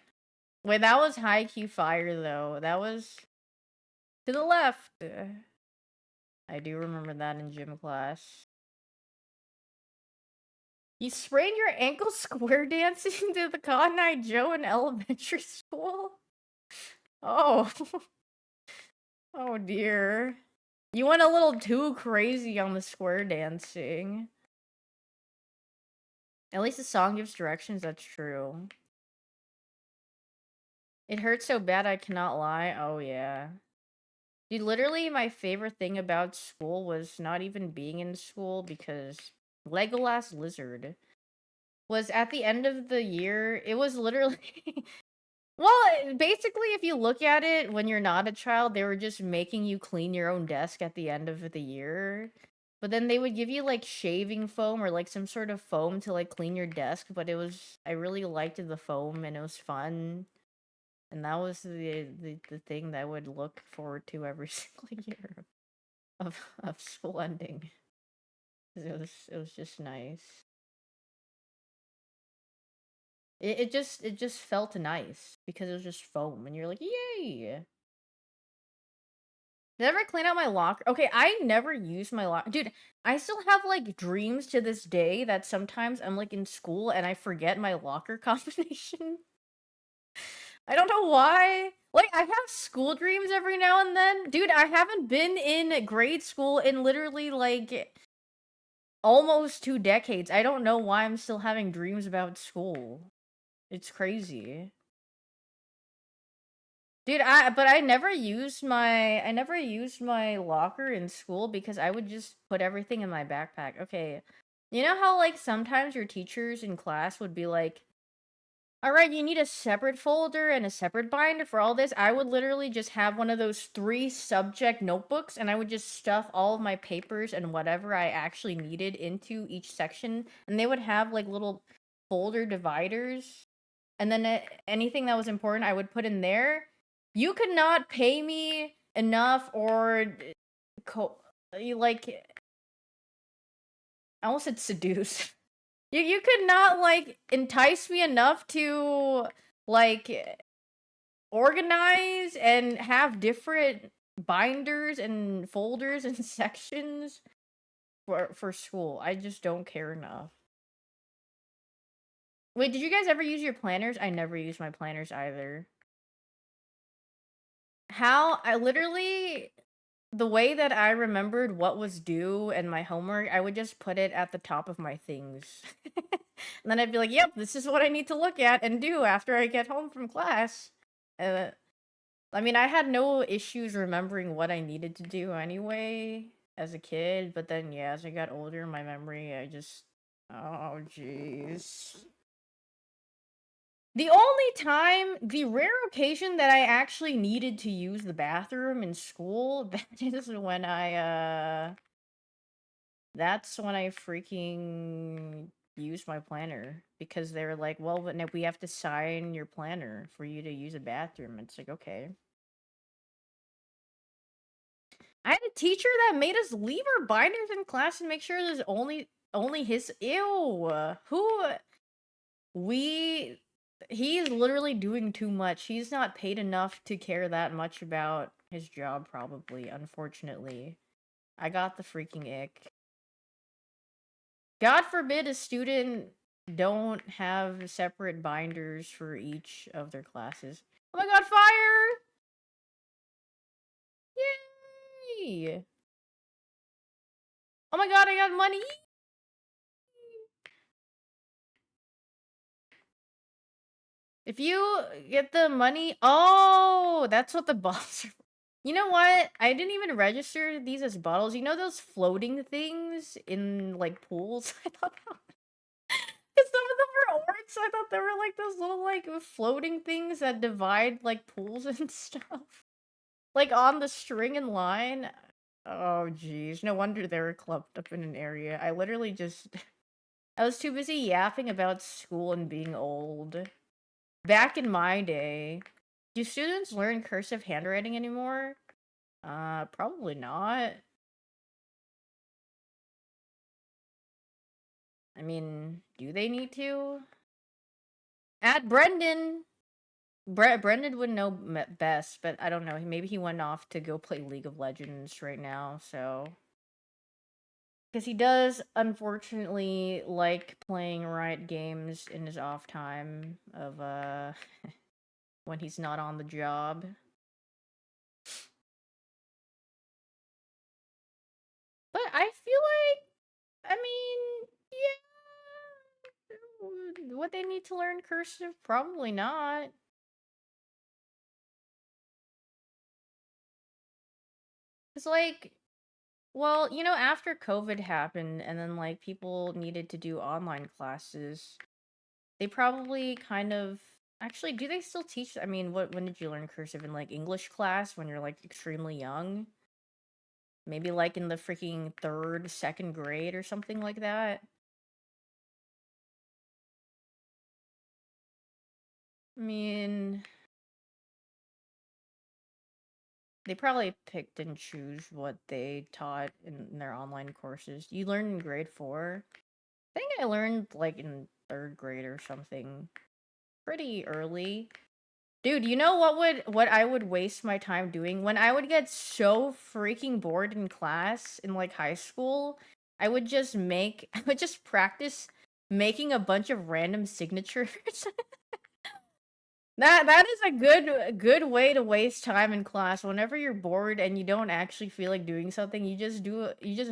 Speaker 1: Wait, that was high key fire though. That was to the left. I do remember that in gym class. You sprained your ankle square dancing to the Cotton Eye Joe in elementary school? Oh. Oh dear. You went a little too crazy on the square dancing. At least the song gives directions, that's true. It hurts so bad I cannot lie. Oh yeah. Dude, literally my favorite thing about school was not even being in school because Legolas Lizard was at the end of the year. It was literally well, basically, if you look at it when you're not a child, they were just making you clean your own desk at the end of the year. But then they would give you like shaving foam or like some sort of foam to like clean your desk. But I really liked the foam and it was fun. And that was the thing that I would look forward to every single year of school ending. 'Cause it was just nice. It just felt nice because it was just foam and you're like, yay! Did I ever clean out my locker? Okay, I never use my locker. Dude, I still have like dreams to this day that sometimes I'm like in school and I forget my locker combination. I don't know why. Like, I have school dreams every now and then. Dude, I haven't been in grade school in literally like almost 2 decades. I don't know why I'm still having dreams about school. It's crazy. Dude, I never used my locker in school because I would just put everything in my backpack. Okay. You know how like sometimes your teachers in class would be like, "All right, you need a separate folder and a separate binder for all this." I would literally just have one of those 3 subject notebooks and I would just stuff all of my papers and whatever I actually needed into each section, and they would have like little folder dividers, and then anything that was important I would put in there. You could not pay me enough or co- you like I almost said seduce. You could not like entice me enough to like organize and have different binders and folders and sections for school. I just don't care enough. Wait, did you guys ever use your planners? I never used my planners either. How I literally the way that I remembered what was due and my homework, I would just put it at the top of my things. And then I'd be like, "Yep, this is what I need to look at and do after I get home from class." Uh, I mean, I had no issues remembering what I needed to do anyway as a kid, but then yeah, as I got older, my memory, I just oh jeez. The rare occasion that I actually needed to use the bathroom in school, that's when I freaking used my planner because they were like, "Well, but now we have to sign your planner for you to use a bathroom." It's like, "Okay." I had a teacher that made us leave our binders in class and make sure there's only his ew. Who we he is literally doing too much. He's not paid enough to care that much about his job probably, unfortunately. I got the freaking ick. God forbid a student don't have separate binders for each of their classes. Oh my god, fire! Yay! Oh my god, I got money! If you get the money, oh, that's what the bottles are. You know what? I didn't even register these as bottles. You know those floating things in like pools? I thought that because some of them were orange. So I thought they were like those little like floating things that divide like pools and stuff, like on the string and line. Oh, geez, no wonder they were clumped up in an area. I literally just I was too busy yapping about school and being old. Back in my day, do students learn cursive handwriting anymore? Probably not. I mean, do they need to? At Brendan! Brendan would know best, but I don't know. Maybe he went off to go play League of Legends right now, so. Because he does, unfortunately, like playing Riot games in his off time of, when he's not on the job. But I feel like, I mean, yeah. Would they need to learn cursive? Probably not. Cause like, well, after COVID happened and then like people needed to do online classes, they probably kind of actually do they still teach? I mean, when did you learn cursive in like English class when you're like extremely young? Maybe like in the freaking third, second grade or something like that. I mean, they probably picked and choose what they taught in their online courses. You learned in grade four. I think I learned like in third grade or something pretty early. Dude, you know what I would waste my time doing when I would get so freaking bored in class in like high school? I would just I would just practice making a bunch of random signatures. That is a good way to waste time in class. Whenever you're bored and you don't actually feel like doing something, you just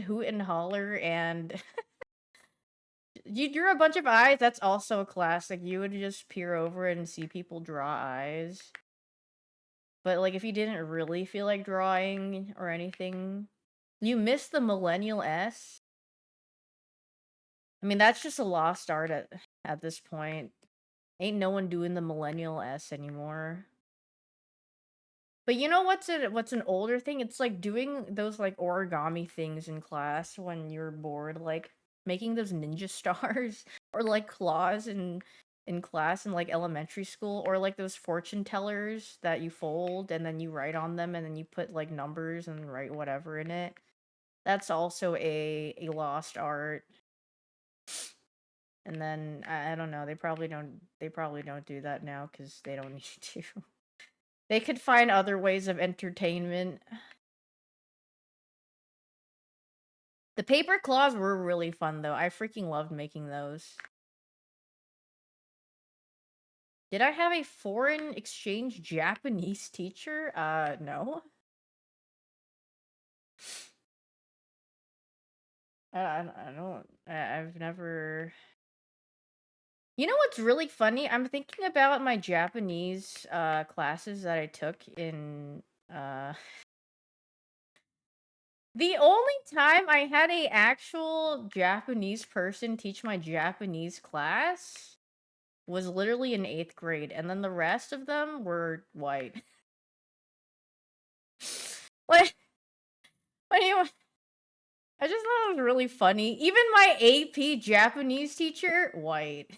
Speaker 1: hoot and holler and you drew a bunch of eyes. That's also a classic. You would just peer over it and see people draw eyes. But like if you didn't really feel like drawing or anything, you missed the millennial S. I mean, that's just a lost art at this point. Ain't no one doing the millennial S anymore. But you know what's an older thing? It's like doing those like origami things in class when you're bored, like making those ninja stars or like claws in class in like elementary school, or like those fortune tellers that you fold and then you write on them and then you put like numbers and write whatever in it. That's also a lost art. And then I don't know, they probably don't do that now cuz they don't need to. They could find other ways of entertainment. The paper claws were really fun, though. I freaking loved making those. Did I have a foreign exchange Japanese teacher? No. I don't. I've never. You know what's really funny? I'm thinking about my Japanese classes that I took in the only time I had a actual Japanese person teach my Japanese class was literally in 8th grade, and then the rest of them were white. Like, when you, I just thought it was really funny. Even my AP Japanese teacher, white.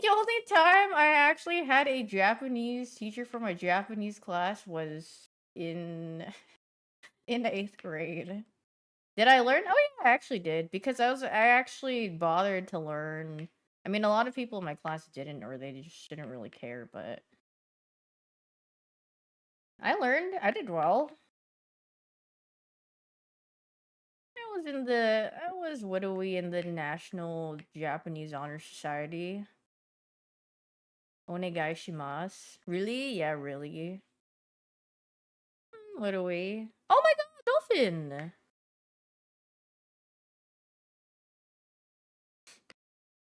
Speaker 1: The only time I actually had a Japanese teacher for my Japanese class was in in 8th grade. Did I learn? Oh yeah, I actually did because I actually bothered to learn. I mean, a lot of people in my class didn't, or they just didn't really care, but I learned. I did well. I was widowy in the National Japanese Honor Society. Onegai shimasu. Really? Yeah, really. Widowy. Oh my god, dolphin!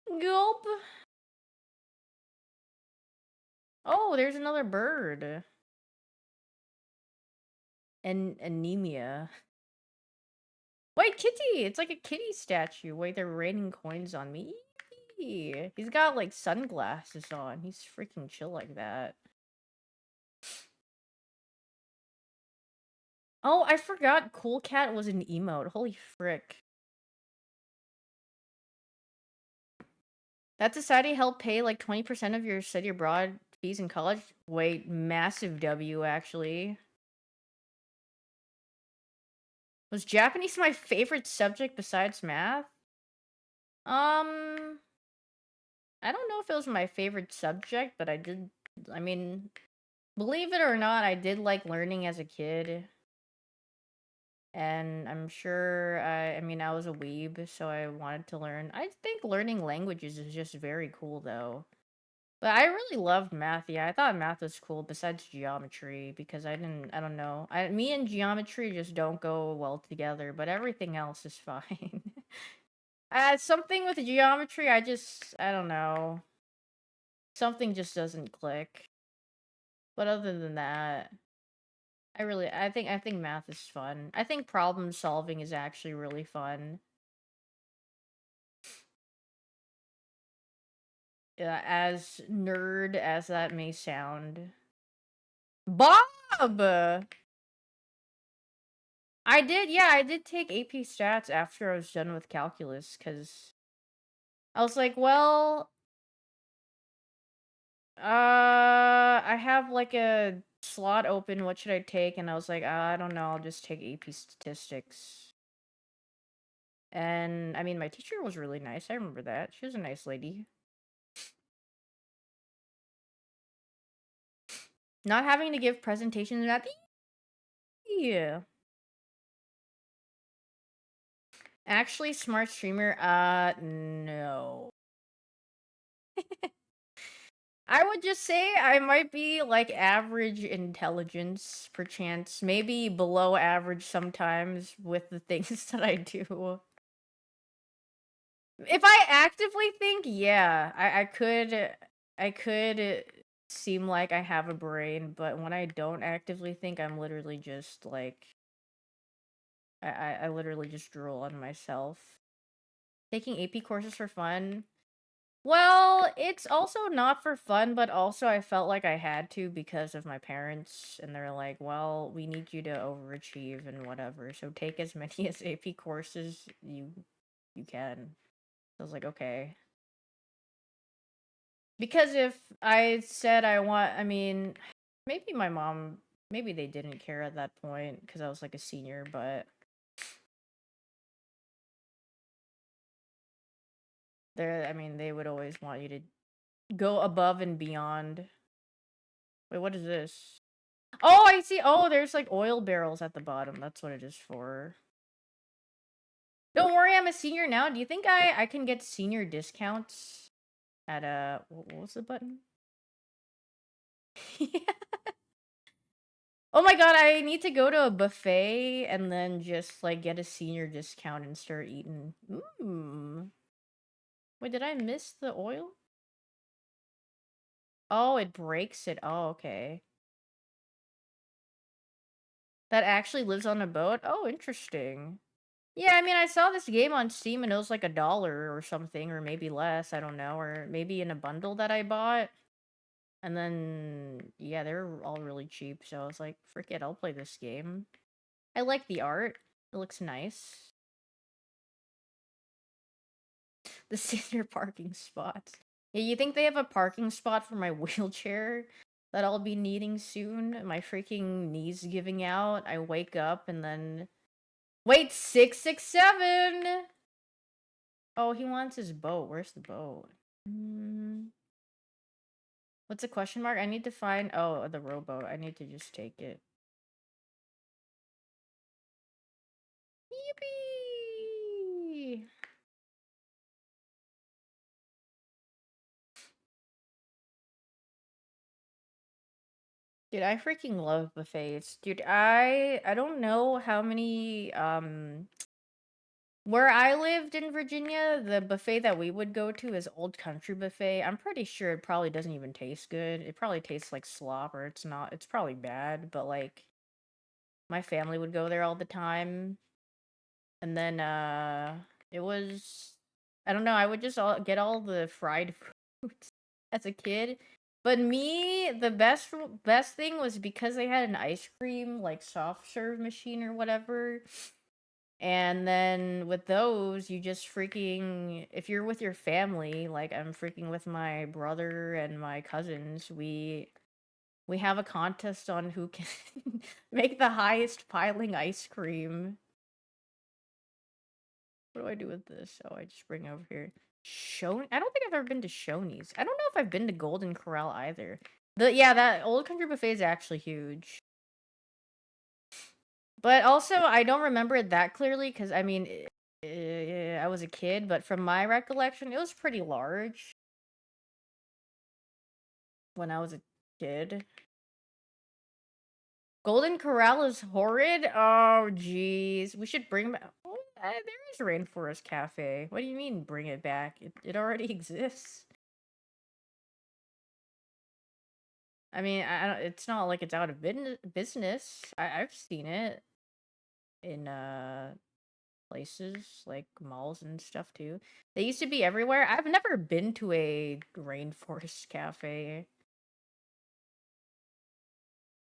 Speaker 1: Gulp. Oh, there's another bird. And anemia. Wait, kitty! It's like a kitty statue. Wait, they're raining coins on me. He's got like sunglasses on. He's freaking chill like that. Oh, I forgot Cool Cat was an emote. Holy frick. That society helped pay like 20% of your study abroad fees in college? Wait, massive W actually. Was Japanese my favorite subject besides math? Um, I don't know if it was my favorite subject, but I mean, believe it or not, I did like learning as a kid. And I'm sure, I mean, I was a weeb, so I wanted to learn. I think learning languages is just very cool, though. But I really loved math. Yeah, I thought math was cool besides geometry because I don't know. Me and geometry just don't go well together, but everything else is fine. Something with geometry, I don't know. Something just doesn't click. But other than that, I think math is fun. I think problem solving is actually really fun. As nerd as that may sound. Bob! I did take AP Stats after I was done with calculus, because I was like, well, I have like a slot open, what should I take? And I was like, I don't know, I'll just take AP Statistics. And, I mean, my teacher was really nice, I remember that. She was a nice lady. Not having to give presentations at the yeah. Actually, smart streamer, no. I would just say I might be like average intelligence, perchance, maybe below average sometimes with the things that I do. If I actively think, yeah, I could seem like I have a brain, but when I don't actively think, I'm literally just like I literally just drool on myself. Taking AP courses for fun. Well, it's also not for fun, but also I felt like I had to because of my parents, and they're like, "Well, we need you to overachieve and whatever, so take as many as AP courses you can." I was like, "Okay." Because if I said I mean, maybe my mom, maybe they didn't care at that point because I was like a senior, but I mean, they would always want you to go above and beyond. Wait, what is this? Oh, I see. Oh, there's like oil barrels at the bottom. That's what it is for. Don't worry, I'm a senior now. Do you think I can get senior discounts at what was the button? Yeah. Oh my god, I need to go to a buffet and then just like get a senior discount and start eating. Wait, did I miss the oil? Oh, it breaks it. Oh, okay. That actually lives on a boat? Oh, interesting. Yeah, I mean, I saw this game on Steam and it was like $1 or something, or maybe less, I don't know, or maybe in a bundle that I bought. And then, yeah, they're all really cheap, so I was like, frick it, I'll play this game. I like the art. It looks nice. The senior parking spots. Yeah, you think they have a parking spot for my wheelchair that I'll be needing soon? My freaking knees giving out. I wake up and then... Wait, 667! Oh, he wants his boat. Where's the boat? What's a question mark? I need to find... Oh, the rowboat. I need to just take it. Yippee! Dude, I freaking love buffets. Dude, I don't know how many where I lived in Virginia, the buffet that we would go to is Old Country Buffet. I'm pretty sure it probably doesn't even taste good. It probably tastes like slop, or it's probably bad, but like my family would go there all the time. And then it was I don't know, I would just get all the fried foods as a kid. But me, the best thing was because they had an ice cream like soft serve machine or whatever. And then with those, you just freaking if you're with your family, like I'm freaking with my brother and my cousins, we have a contest on who can make the highest piling ice cream. What do I do with this? Oh, I just bring it over here. I don't think I've ever been to Shoney's. I don't know if I've been to Golden Corral either. Yeah, that Old Country Buffet is actually huge. But also, I don't remember it that clearly because I mean, I was a kid, but from my recollection, it was pretty large when I was a kid. Golden Corral is horrid? Oh, jeez. We should bring back... there is Rainforest Cafe. What do you mean, bring it back? It already exists. I mean, I don't, it's not like it's out of business. I've seen it in places like malls and stuff too. They used to be everywhere. I've never been to a rainforest cafe.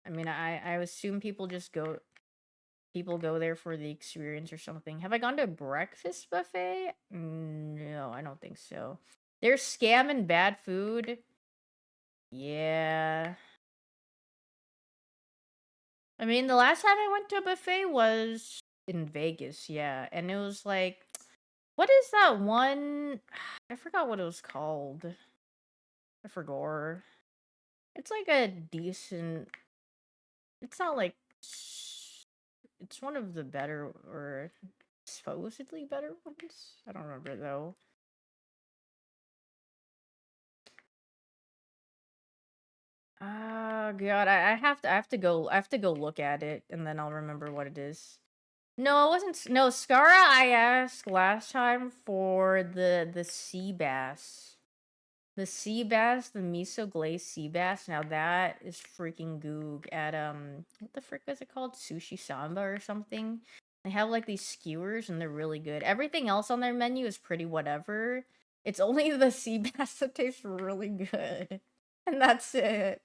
Speaker 1: I mean, I assume people go there for the experience or something. Have I gone to a breakfast buffet? No, I don't think so. They're scamming bad food. Yeah. I mean, the last time I went to a buffet was in Vegas, yeah. And it was like, what is that one? I forgot what it was called. I forgot. It's like a decent. It's not like. It's one of the better or supposedly better ones. I don't remember though. Oh god, I have to go look at it and then I'll remember what it is. No, it wasn't no Skara I asked last time for the sea bass. The sea bass, the miso glazed sea bass. Now that is freaking goog at what the frick is it called? Sushi Samba or something. They have like these skewers and they're really good. Everything else on their menu is pretty whatever. It's only the sea bass that tastes really good. And that's it.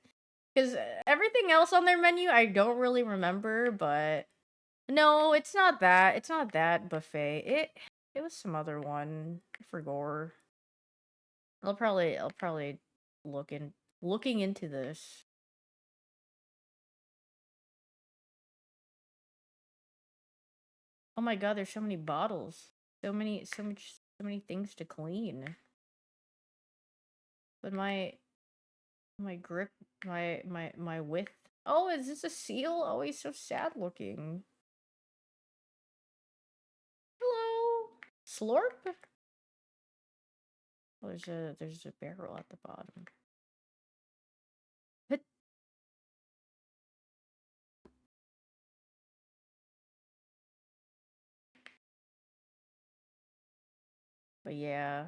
Speaker 1: Because everything else on their menu I don't really remember, but no, it's not that. It's not that buffet. It was some other one. I forgot. I'll probably looking into this. Oh my god, there's so many bottles. So many things to clean. But my grip, my width. Oh, is this a seal? Oh, he's so sad looking. Hello. Slurp? Oh, there's a barrel at the bottom. But yeah.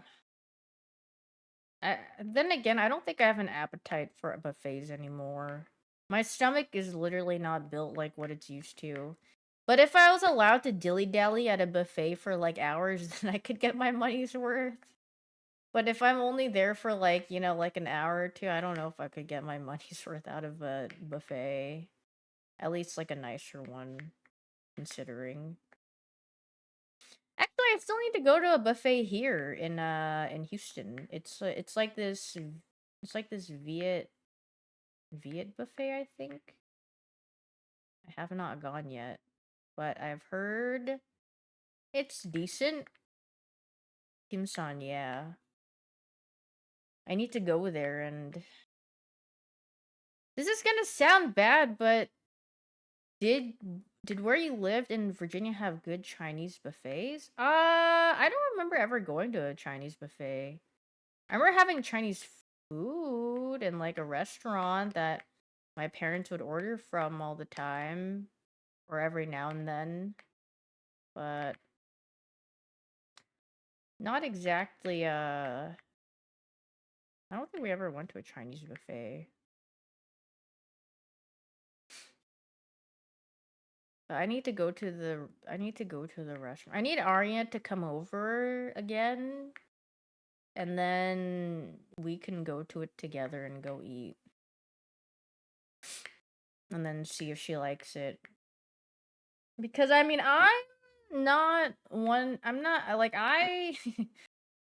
Speaker 1: Then again, I don't think I have an appetite for buffets anymore. My stomach is literally not built like what it's used to. But if I was allowed to dilly-dally at a buffet for like hours, then I could get my money's worth. But if I'm only there for like, like an hour or two, I don't know if I could get my money's worth out of a buffet. At least like a nicer one, considering. Actually, I still need to go to a buffet here in Houston. It's like this Viet buffet, I think. I have not gone yet, but I've heard it's decent. Kim San, yeah. I need to go there and this is gonna sound bad, but did did where you lived in Virginia have good Chinese buffets? I don't remember ever going to a Chinese buffet. I remember having Chinese food in like a restaurant that my parents would order from all the time or every now and then, but not exactly I don't think we ever went to a Chinese buffet. But I need to go to the restaurant. I need Arya to come over again and then we can go to it together and go eat. And then see if she likes it. Because I mean, I'm not like I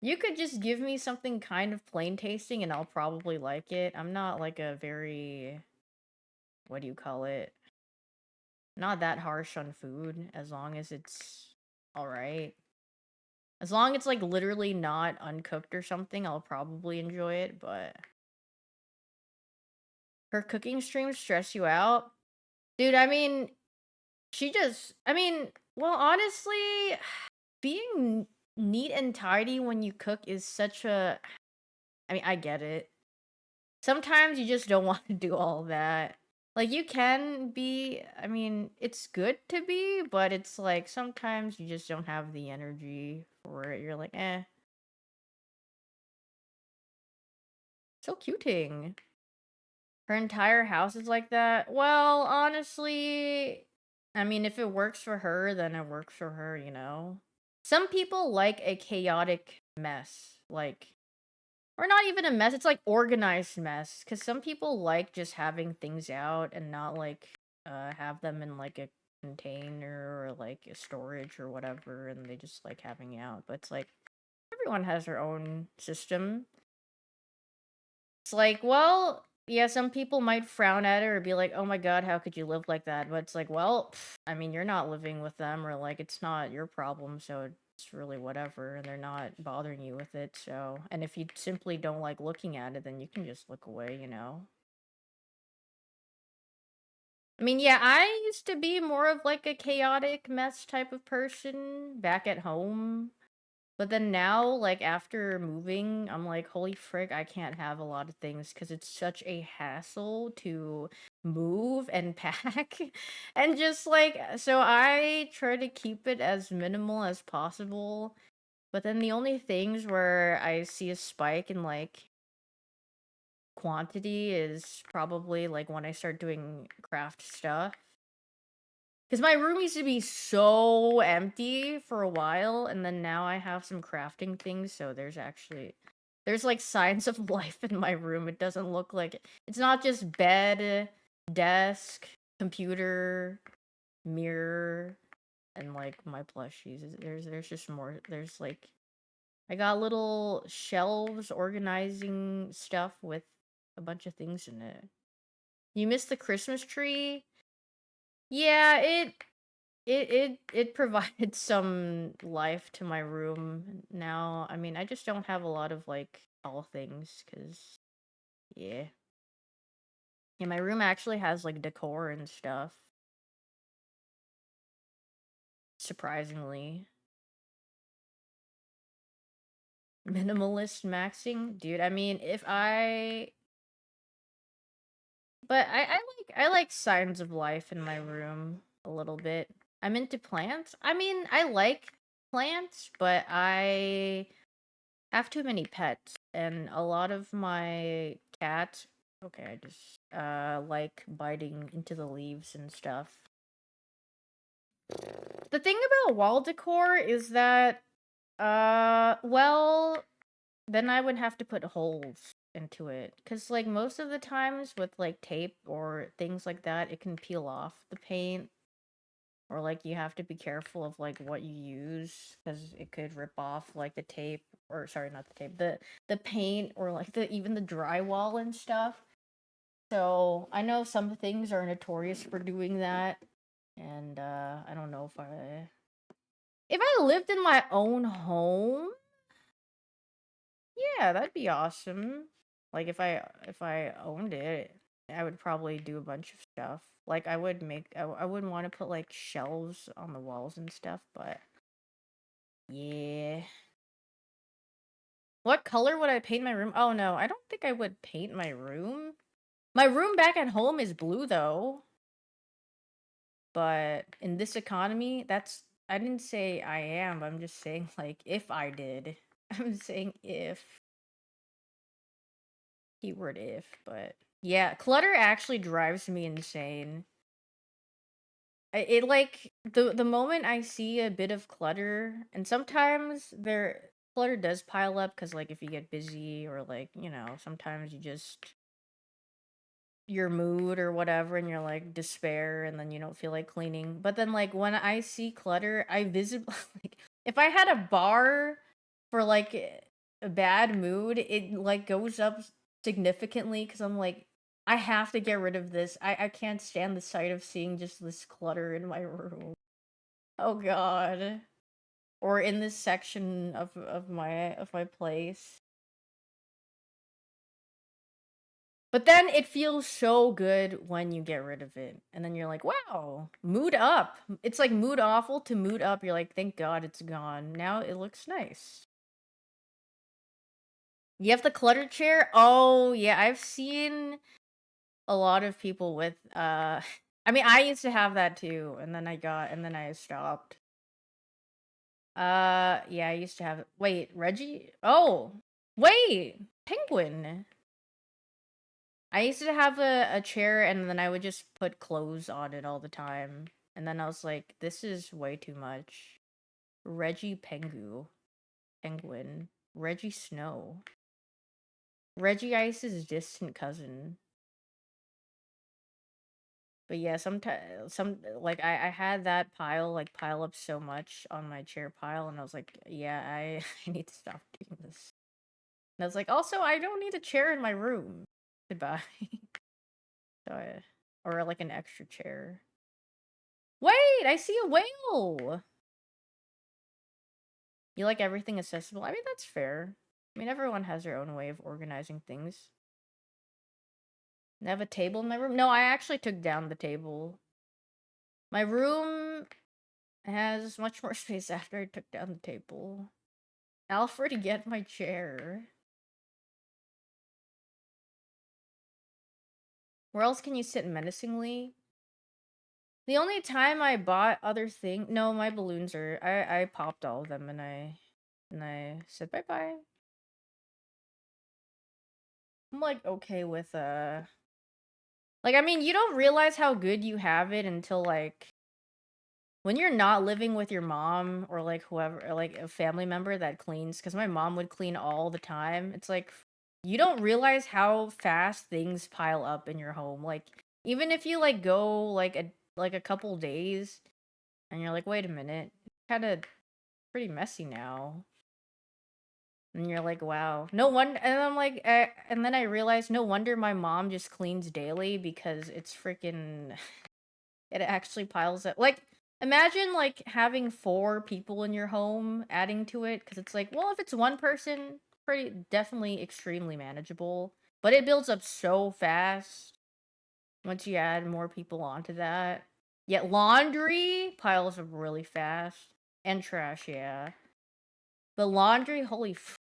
Speaker 1: you could just give me something kind of plain tasting and I'll probably like it. I'm not like a very what do you call it? Not that harsh on food as long as it's all right. As long as it's like literally not uncooked or something, I'll probably enjoy it, but her cooking streams stress you out? Dude, I mean, I mean, well, honestly, being neat and tidy when you cook is such a I mean, I get it. Sometimes you just don't want to do all that. Like you can be, I mean, it's good to be, but it's like sometimes you just don't have the energy for it. You're like, eh. So cuting. Her entire house is like that? Well, honestly, I mean, if it works for her, then it works for her, you know? Some people like a chaotic mess, like or not even a mess, it's like organized mess. Cause some people like just having things out and not like have them in like a container or like a storage or whatever, and they just like having out. But it's like everyone has their own system. It's like, well, yeah, some people might frown at it or be like, "Oh my god, how could you live like that?" But it's like, well, I mean, you're not living with them, or like it's not your problem, so it's really whatever, and they're not bothering you with it. So, and if you simply don't like looking at it, then you can just look away, you know? I mean, yeah, I used to be more of like a chaotic mess type of person back at home. But then now, like after moving, I'm like, holy frick, I can't have a lot of things because it's such a hassle to move and pack. And just like, so I try to keep it as minimal as possible. But then the only things where I see a spike in like quantity is probably like when I start doing craft stuff. Because my room used to be so empty for a while, and then now I have some crafting things, so there's like signs of life in my room. It doesn't look like it's not just bed, desk, computer, mirror, and like my plushies. There's just more. There's like I got little shelves organizing stuff with a bunch of things in it. You missed the Christmas tree? Yeah, it provided some life to my room now. I mean, I just don't have a lot of like all things because yeah. Yeah, my room actually has like decor and stuff. Surprisingly. Minimalist maxing? Dude, I mean if I but I like signs of life in my room a little bit. I'm into plants. I mean, I like plants, but I have too many pets, and a lot of my cats okay, I just like biting into the leaves and stuff. The thing about wall decor is that well, then I would have to put holes into it cuz like most of the times with like tape or things like that, it can peel off the paint or like you have to be careful of like what you use because it could rip off like the tape or sorry not the tape the paint or like the even the drywall and stuff. So I know some things are notorious for doing that, and I don't know if I lived in my own home, yeah, that'd be awesome. Like if I owned it, I would probably do a bunch of stuff. Like I would I wouldn't want to put like shelves on the walls and stuff, but yeah. What color would I paint my room? Oh no, I don't think I would paint my room. My room back at home is blue though, but in this economy, that's I didn't say I am, I'm just saying like if I did. I'm saying if. Keyword if, but yeah, clutter actually drives me insane. It like the moment I see a bit of clutter, and sometimes there clutter does pile up because like if you get busy or like sometimes you just your mood or whatever and you're like despair and then you don't feel like cleaning. But then like when I see clutter, I visibly like if I had a bar for like a bad mood, it like goes up significantly because I'm like I have to get rid of this. I can't stand the sight of seeing just this clutter in my room. Oh god. Or in this section of my place. But then it feels so good when you get rid of it. And then you're like, wow, mood up. It's like mood awful to mood up. You're like, thank God it's gone. Now it looks nice. You have the clutter chair? Oh, yeah, I've seen a lot of people with I mean, I used to have that too, and then I stopped. Yeah, I used to have wait, Reggie? Oh, wait, Penguin. I used to have a chair and then I would just put clothes on it all the time. And then I was like, this is way too much. Reggie Pengu. Penguin. Reggie Snow. Reggie Ice's distant cousin. But yeah, sometimes I had that pile up so much on my chair pile, and I was like, yeah, I I need to stop doing this. And I was like, also, I don't need a chair in my room. Goodbye. So or like an extra chair. Wait, I see a whale. You like everything accessible? I mean, that's fair. I mean, everyone has their own way of organizing things. I have a table in my room. No, I actually took down the table. My room has much more space after I took down the table. Alfred, get my chair. Where else can you sit menacingly? The only time I bought other things, no, my balloons are. I popped all of them and I said bye bye. I'm like okay with like I mean you don't realize how good you have it until like when you're not living with your mom or like whoever or like a family member that cleans, because my mom would clean all the time. It's like you don't realize how fast things pile up in your home. Like even if you like go like a couple days and you're like, wait a minute, it's kind of pretty messy now. And you're like, wow, no wonder. And I'm like, and then I realized, no wonder my mom just cleans daily because it's freaking it actually piles up. Like, imagine like having 4 people in your home adding to it, because it's like, well, if it's one person, pretty definitely extremely manageable. But it builds up so fast once you add more people onto that. Yet laundry piles up really fast. And trash, yeah. But laundry, holy frick.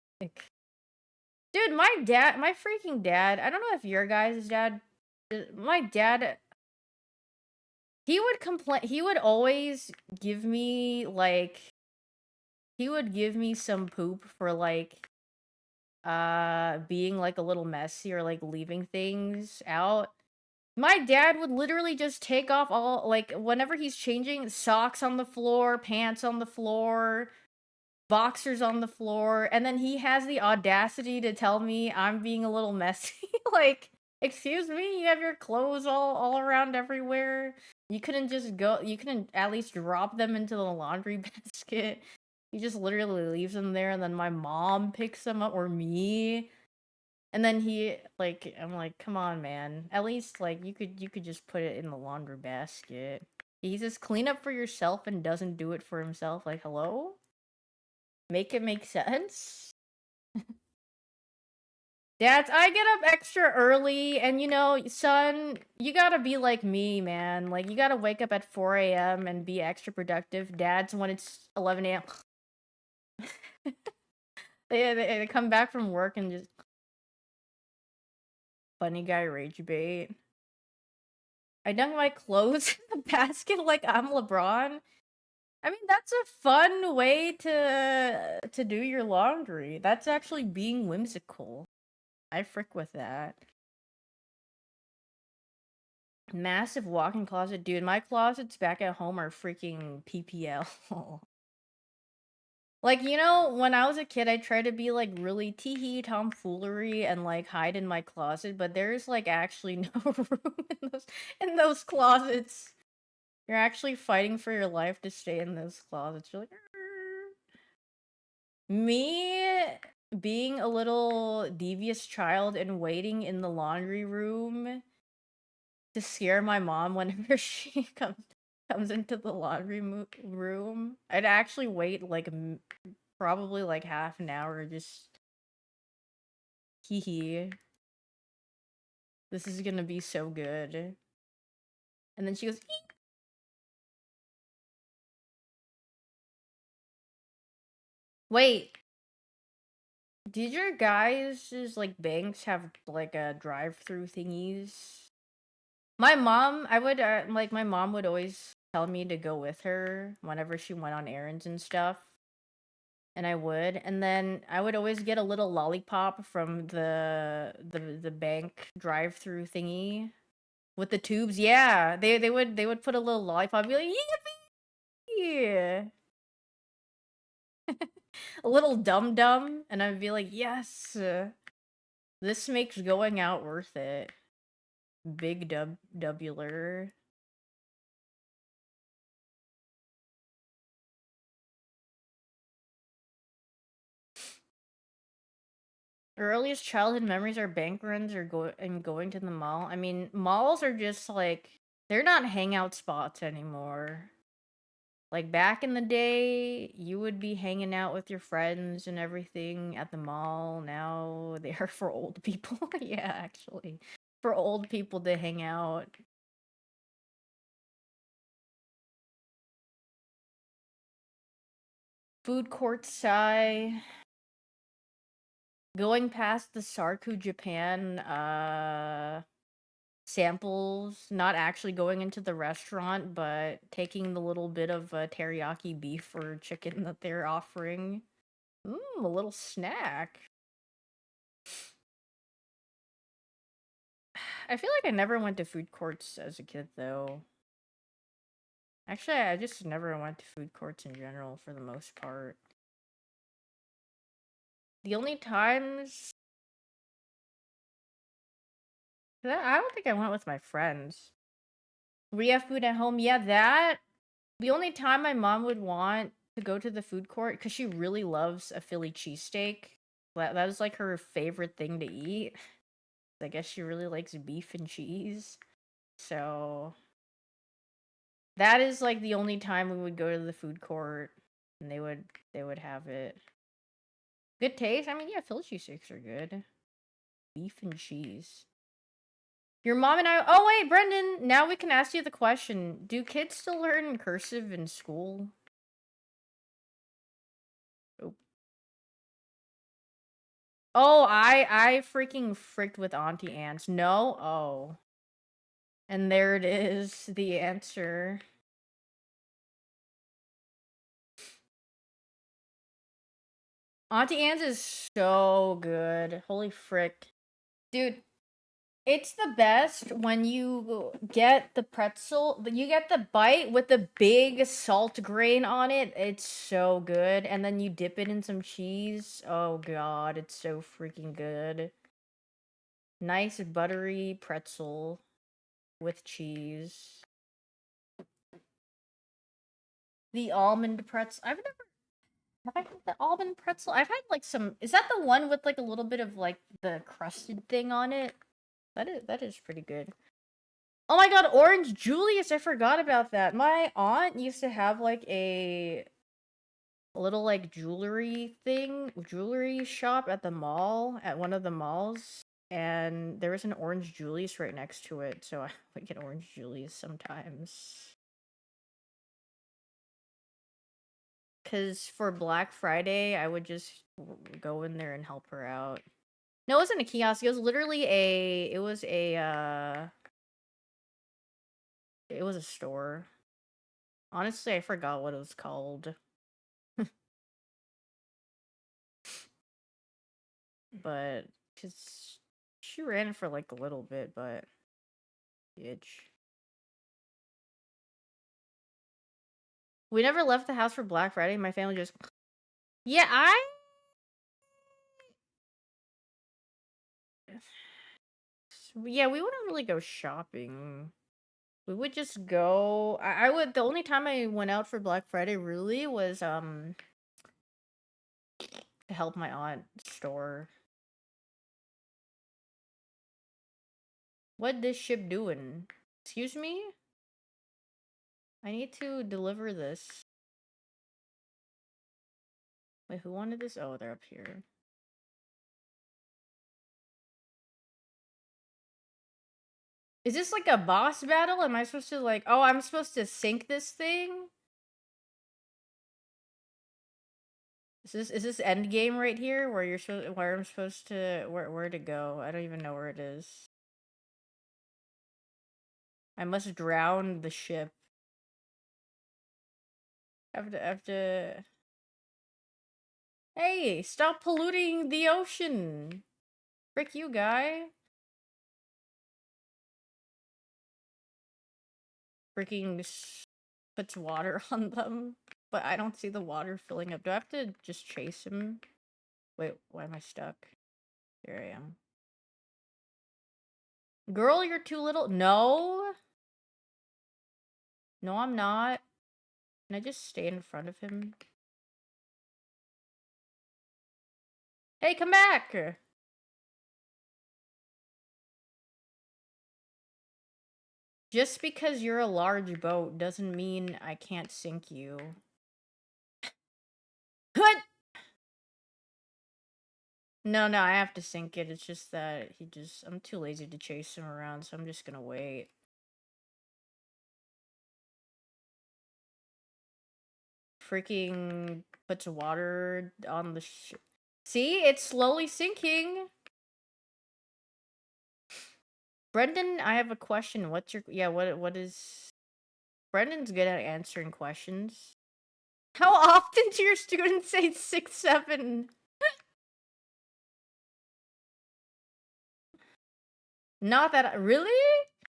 Speaker 1: Dude, my freaking dad, I don't know if your guys' dad, my dad he would complain. He would always give me like he would give me some poop for like being like a little messy or like leaving things out. My dad would literally just take off all like whenever he's changing socks on the floor, pants on the floor, boxers on the floor, and then he has the audacity to tell me I'm being a little messy. Like, excuse me, you have your clothes all around everywhere. You couldn't just go. You couldn't at least drop them into the laundry basket. He just literally leaves them there, and then my mom picks them up, or me. And then he like, I'm like, come on, man. At least like you could just put it in the laundry basket. He says clean up for yourself and doesn't do it for himself. Like, hello? Make it make sense? Dads, I get up extra early, and you know, son, you gotta be like me, man. Like, you gotta wake up at 4 a.m. and be extra productive. Dads, when it's 11 a.m., they come back from work and just funny guy rage bait. I dunk my clothes in the basket like I'm LeBron. I mean, that's a fun way to do your laundry. That's actually being whimsical. I frick with that. Massive walk-in closet, dude. My closets back at home are freaking PPL. Like, you know, when I was a kid, I tried to be like really teehee tomfoolery and like hide in my closet, but there's like actually no room in those closets. You're actually fighting for your life to stay in those closets. You're like, "Arr." Me being a little devious child and waiting in the laundry room to scare my mom whenever she comes into the laundry room. I'd actually wait like probably like half an hour, just hee hee. This is gonna be so good. And then she goes, "Eek." Wait, did your guys' like banks have like a drive-through thingies? My mom, I would like my mom would always tell me to go with her whenever she went on errands and stuff. and I would, and then I would always get a little lollipop from the bank drive-through thingy with the tubes. Yeah, they would put a little lollipop, and be like, yippee, a little dum dum, and I'd be like, yes, this makes going out worth it. Big dubular. Earliest childhood memories are bank runs or going to the mall. I mean, malls are just like they're not hangout spots anymore. Like back in the day, you would be hanging out with your friends and everything at the mall. Now they are for old people. Yeah, actually. For old people to hang out. Food court sigh. Going past the Sarku Japan samples, not actually going into the restaurant, but taking the little bit of teriyaki beef or chicken that they're offering. A little snack. I feel like I never went to food courts as a kid, though. Actually, I just never went to food courts in general for the most part. The only times... I don't think I went with my friends. We have food at home. Yeah, that... The only time my mom would want to go to the food court, because she really loves a Philly cheesesteak. That is like her favorite thing to eat. I guess she really likes beef and cheese. So that is like the only time we would go to the food court and they would have it. Good taste? I mean, yeah, Philly cheesesteaks are good. Beef and cheese. Your mom and I. Oh wait, Brendan. Now we can ask you the question: do kids still learn cursive in school? Oh, I freaking fricked with Auntie Ants. No. Oh, and there it is. The answer. Auntie Anne's is so good. Holy frick. Dude, it's the best when you get the pretzel, you get the bite with the big salt grain on it. It's so good. And then you dip it in some cheese. Oh god, it's so freaking good. Nice buttery pretzel with cheese. The almond pretzel. I've never have I had the almond pretzel? I've had like some. Is that the one with like a little bit of like the crusted thing on it? That is pretty good. Oh my god, Orange Julius! I forgot about that. My aunt used to have like a little like jewelry shop at the mall, at one of the malls, and there was an Orange Julius right next to it, so I would get Orange Julius sometimes. Cause for Black Friday, I would just go in there and help her out. No, it wasn't a kiosk. It was literally it was a store. Honestly, I forgot what it was called. But cause she ran for like a little bit, but bitch. We never left the house for Black Friday. My family just yeah, yeah, we wouldn't really go shopping. We would just go. I would. The only time I went out for Black Friday really was to help my aunt store. What this ship doing? Excuse me? I need to deliver this. Wait, who wanted this? Oh, they're up here. Is this like a boss battle? Am I supposed to like? Oh, I'm supposed to sink this thing? Is this end game right here where you're supposed where I'm supposed to where to go? I don't even know where it is. I must drown the ship. I have to Hey, stop polluting the ocean. Frick you, guy. Freaking puts water on them. But I don't see the water filling up. Do I have to just chase him? Wait, why am I stuck? Here I am. Girl, you're too little. No. No, I'm not. Can I just stay in front of him? Hey, come back! Just because you're a large boat doesn't mean I can't sink you. What? No, I have to sink it. It's just that I'm too lazy to chase him around, so I'm just gonna wait. Freaking puts water on the See? It's slowly sinking! Brendan, I have a question. What's your... Yeah, what is... Brendan's good at answering questions. How often do your students say 6-7? Not that... Really?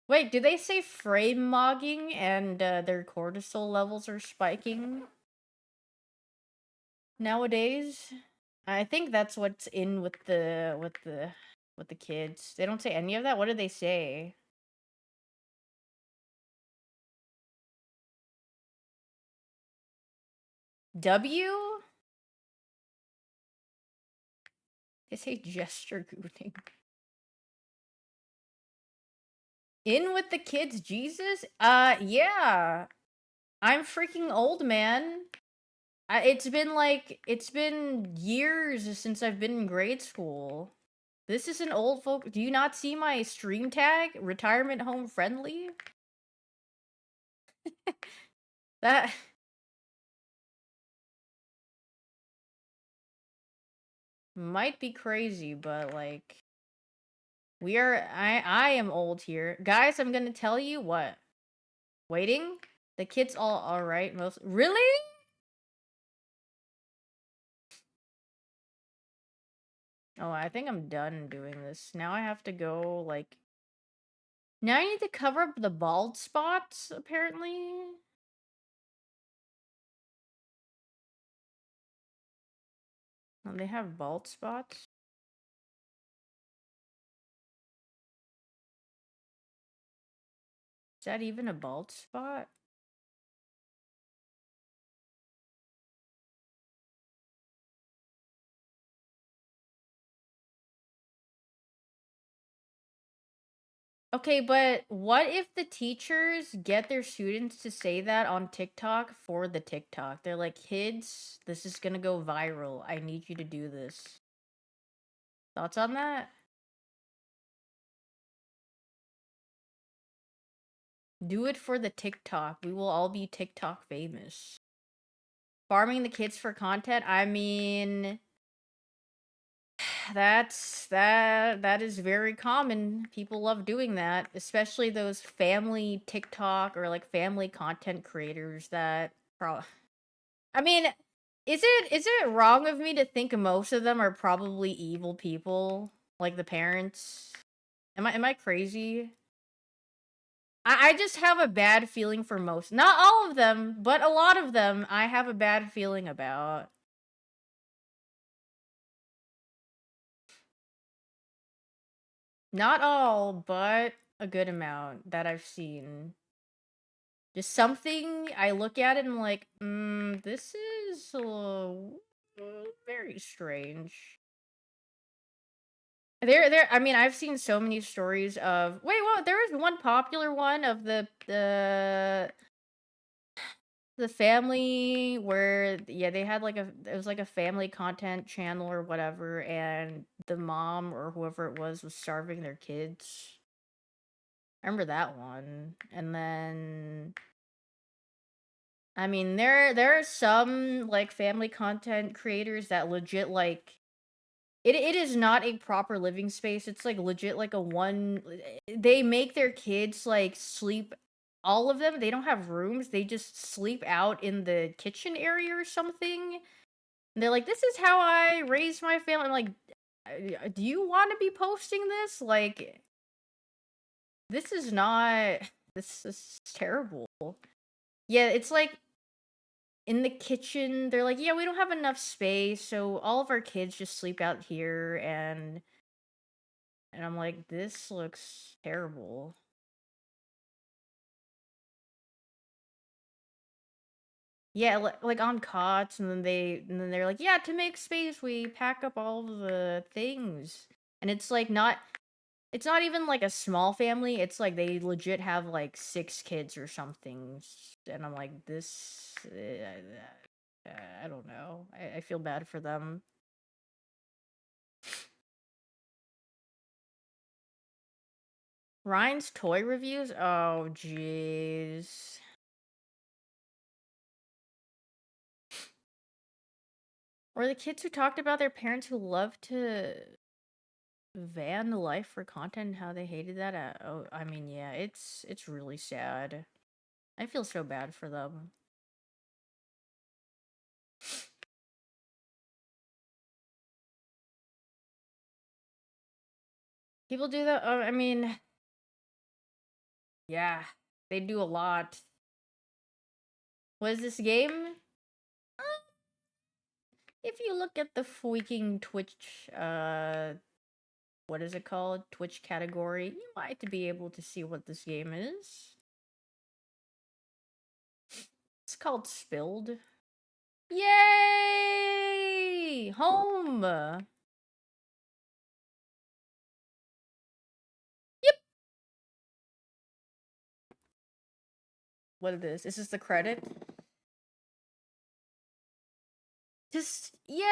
Speaker 1: Wait, do they say frame mogging and their cortisol levels are spiking nowadays? I think that's what's in with the kids. They don't say any of that. What do they say? W? They say gesture gooning. In with the kids, Jesus? Yeah. I'm freaking old, man. It's been years since I've been in grade school. This is an old folk. Do you not see my stream tag? Retirement home friendly? That might be crazy, but like I am old here. Guys, I'm gonna tell you what. Waiting? The kids all alright most really? Oh, I think I'm done doing this. Now I have to go like now I need to cover up the bald spots, apparently. Oh, they have bald spots. Is that even a bald spot? Okay, but what if the teachers get their students to say that on TikTok for the TikTok? They're like, kids, this is gonna go viral. I need you to do this. Thoughts on that? Do it for the TikTok. We will all be TikTok famous. Farming the kids for content? I mean, that is very common. People love doing that, especially those family TikTok or like family content creators that I mean, is it wrong of me to think most of them are probably evil people, like the parents? Am I crazy? I just have a bad feeling for most. Not all of them, but a lot of them I have a bad feeling about. Not all, but a good amount that I've seen. Just something I look at it and I'm like, this is very strange. I mean, I've seen so many stories of wait, well, there was one popular one of the family where yeah, they had like it was like a family content channel or whatever, and the mom or whoever it was starving their kids. I remember that one. And then I mean, there are some like family content creators that legit like it is not a proper living space. It's like legit like a one they make their kids like sleep all of them. They don't have rooms. They just sleep out in the kitchen area or something. They're like, "This is how I raised my family." I'm like, Do you want to be posting this? Like, this is not. This is terrible." Yeah, it's like in the kitchen. They're like, "Yeah, we don't have enough space, so all of our kids just sleep out here," and I'm like, "This looks terrible." Yeah, like on cots, and then they're like, "Yeah, to make space, we pack up all the things." And it's like not it's not even like a small family. It's like they legit have like 6 kids or something. And I'm like, this I don't know. I feel bad for them. Ryan's toy reviews? Oh, jeez. Or the kids who talked about their parents who love to van life for content and how they hated that. Oh, I mean, yeah, it's really sad. I feel so bad for them. People do that. I mean, yeah, they do a lot. What is this game? If you look at the freaking Twitch, what is it called? Twitch category, you might be able to see what this game is. It's called Spilled. Yay! Home! Yep! What is this? Is this the credit? Just, yay!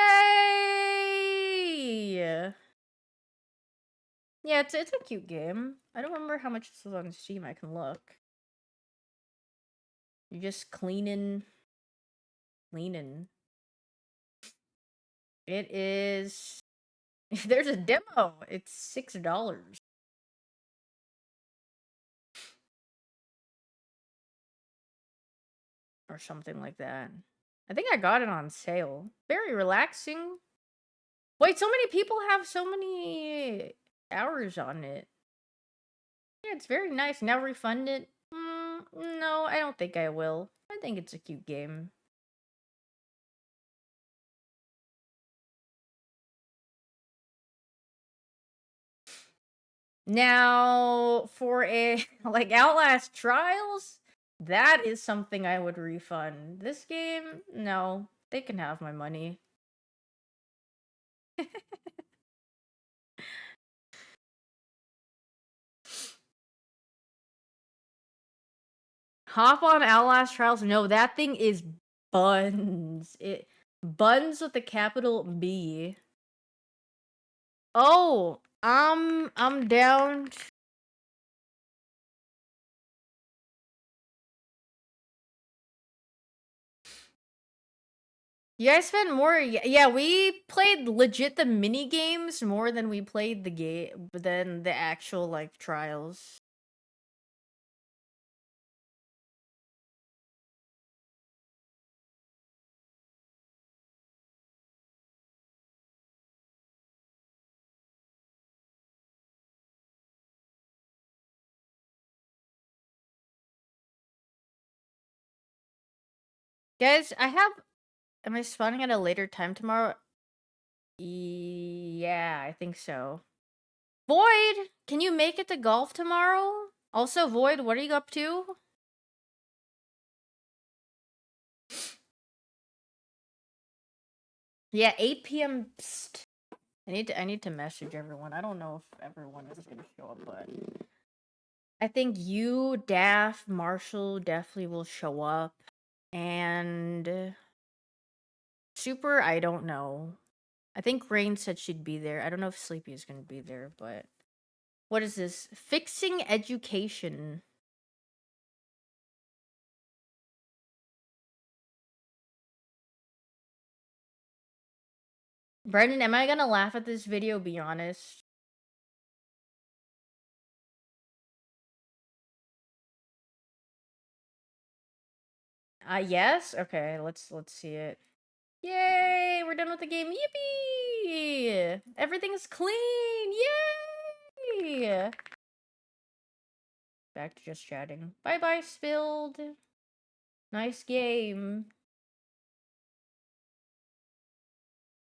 Speaker 1: Yeah, it's a cute game. I don't remember how much this is on Steam. I can look. You're just cleaning. It is. There's a demo. It's $6 or something like that. I think I got it on sale. Very relaxing. Wait, so many people have so many hours on it. Yeah, it's very nice. Now refund it? No, I don't think I will. I think it's a cute game. Now, for a like Outlast Trials, that is something I would refund. This game, no, they can have my money. Hop on Outlast Trials. No, that thing is buns. It buns with a capital B. Oh, I'm down. You guys spent more. Yeah, we played legit the mini games more than we played the game than the actual like trials. Guys, I have. Am I spawning at a later time tomorrow? Yeah, I think so. Void, can you make it to golf tomorrow? Also, Void, what are you up to? Yeah, 8 p.m. Psst. I need to message everyone. I don't know if everyone is gonna show up, but I think you, Daff, Marshall definitely will show up. And Super, I don't know. I think Rain said she'd be there. I don't know if Sleepy is gonna be there, but what is this? Fixing education. Brendan, am I gonna laugh at this video? Be honest. Yes. Okay, let's see it. Yay! We're done with the game. Yippee! Everything's clean. Yay! Back to just chatting. Bye bye, Spilled. Nice game.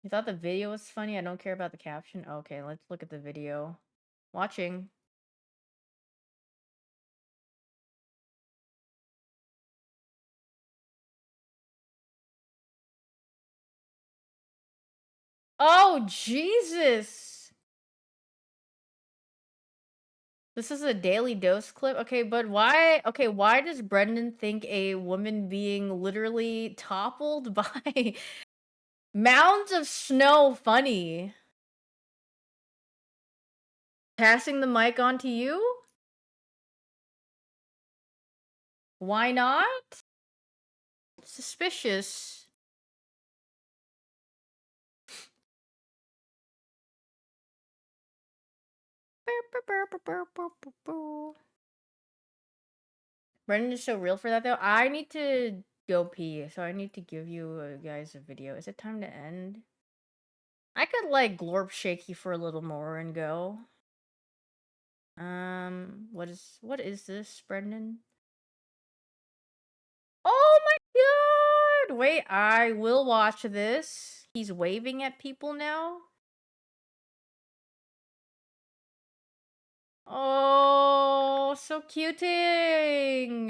Speaker 1: You thought the video was funny? I don't care about the caption. Okay, let's look at the video. Watching. Oh, Jesus! This is a daily dose clip? Okay, but why? Okay, why does Brendan think a woman being literally toppled by mounds of snow funny? Passing the mic on to you? Why not? Suspicious. Brendan is so real for that though. I need to go pee, so I need to give you guys a video. Is it time to end? I could like glorp shaky for a little more and go. What is this, Brendan? Oh my god! Wait, I will watch this. He's waving at people now. Oh, so cuting.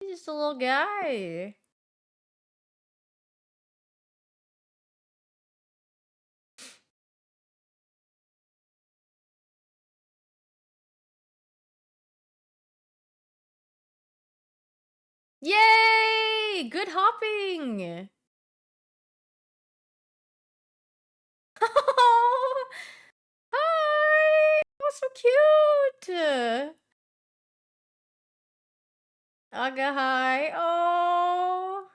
Speaker 1: He's just a little guy. Yay! Good hopping. Oh, hi! Oh, so cute! Aga, hi. Oh!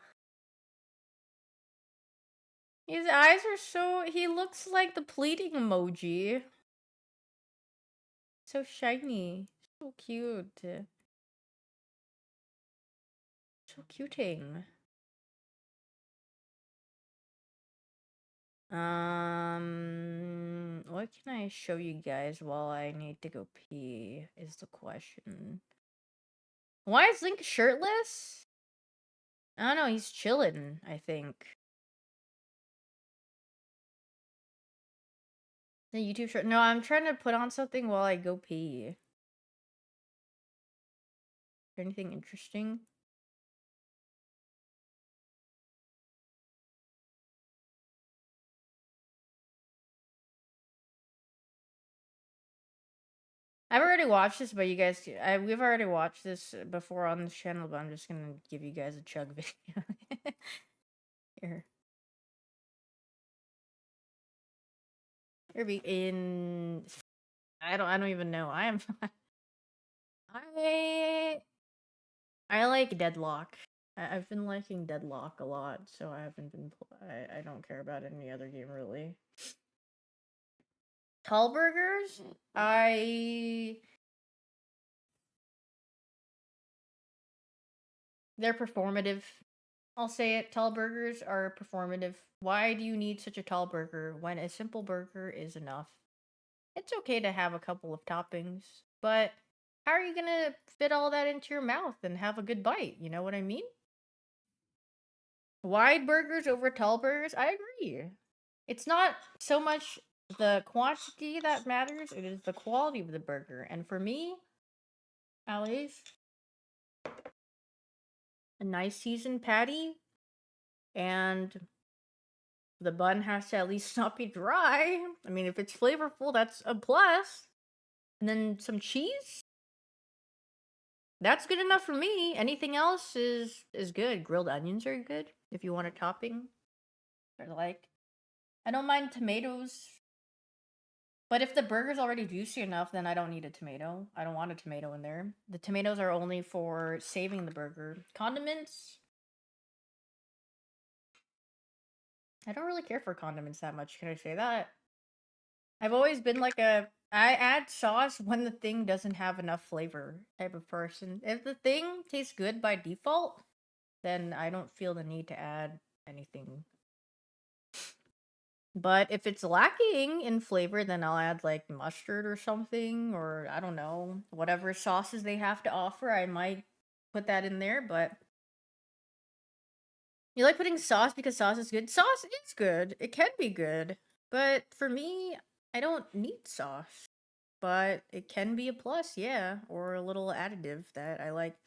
Speaker 1: His eyes are so... He looks like the pleading emoji. So shiny. So cute. So cuting. What can I show you guys while I need to go pee is the question. Why is Link shirtless? I don't know, he's chilling, I think. The YouTube shirt. No, I'm trying to put on something while I go pee. Is there anything interesting? I've already watched this, but you guys, we've already watched this before on this channel, but I'm just gonna give you guys a chug video. Here. Here be in. I don't even know. I am. I like Deadlock. I've been liking Deadlock a lot, so I haven't been. I don't care about any other game really. Tallburgers? They're performative. I'll say it. Tall burgers are performative. Why do you need such a tall burger when a simple burger is enough? It's okay to have a couple of toppings, but how are you gonna fit all that into your mouth and have a good bite? You know what I mean? Wide burgers over tall burgers? I agree. It's not so much the quantity that matters, it is the quality of the burger. And for me, at least, a nice seasoned patty and the bun has to at least not be dry. I mean, if it's flavorful, that's a plus. And then some cheese? That's good enough for me. Anything else is good. Grilled onions are good if you want a topping. Or like, I don't mind tomatoes. But if the burger's already juicy enough, then I don't need a tomato. I don't want a tomato in there. The tomatoes are only for saving the burger. Condiments? I don't really care for condiments that much. Can I say that? I've always been like I add sauce when the thing doesn't have enough flavor type of person. If the thing tastes good by default, then I don't feel the need to add anything But if it's lacking in flavor, then I'll add like mustard or something, or I don't know, whatever sauces they have to offer. I might put that in there. But you like putting sauce because sauce is good? Sauce is good. It can be good. But for me, I don't need sauce. But it can be a plus, yeah, or a little additive that I like.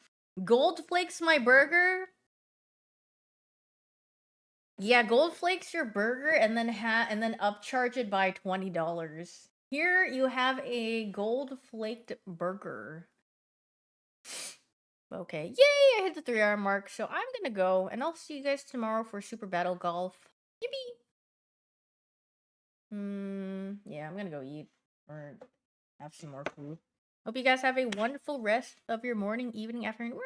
Speaker 1: Gold flakes my burger. Yeah, gold flakes your burger and then upcharge it by $20. Here you have a gold flaked burger. Okay, yay! I hit the 3 hour mark, so I'm gonna go, and I'll see you guys tomorrow for Super Battle Golf. Yippee! Yeah, I'm gonna go eat or have some more food. Hope you guys have a wonderful rest of your morning, evening, afternoon, or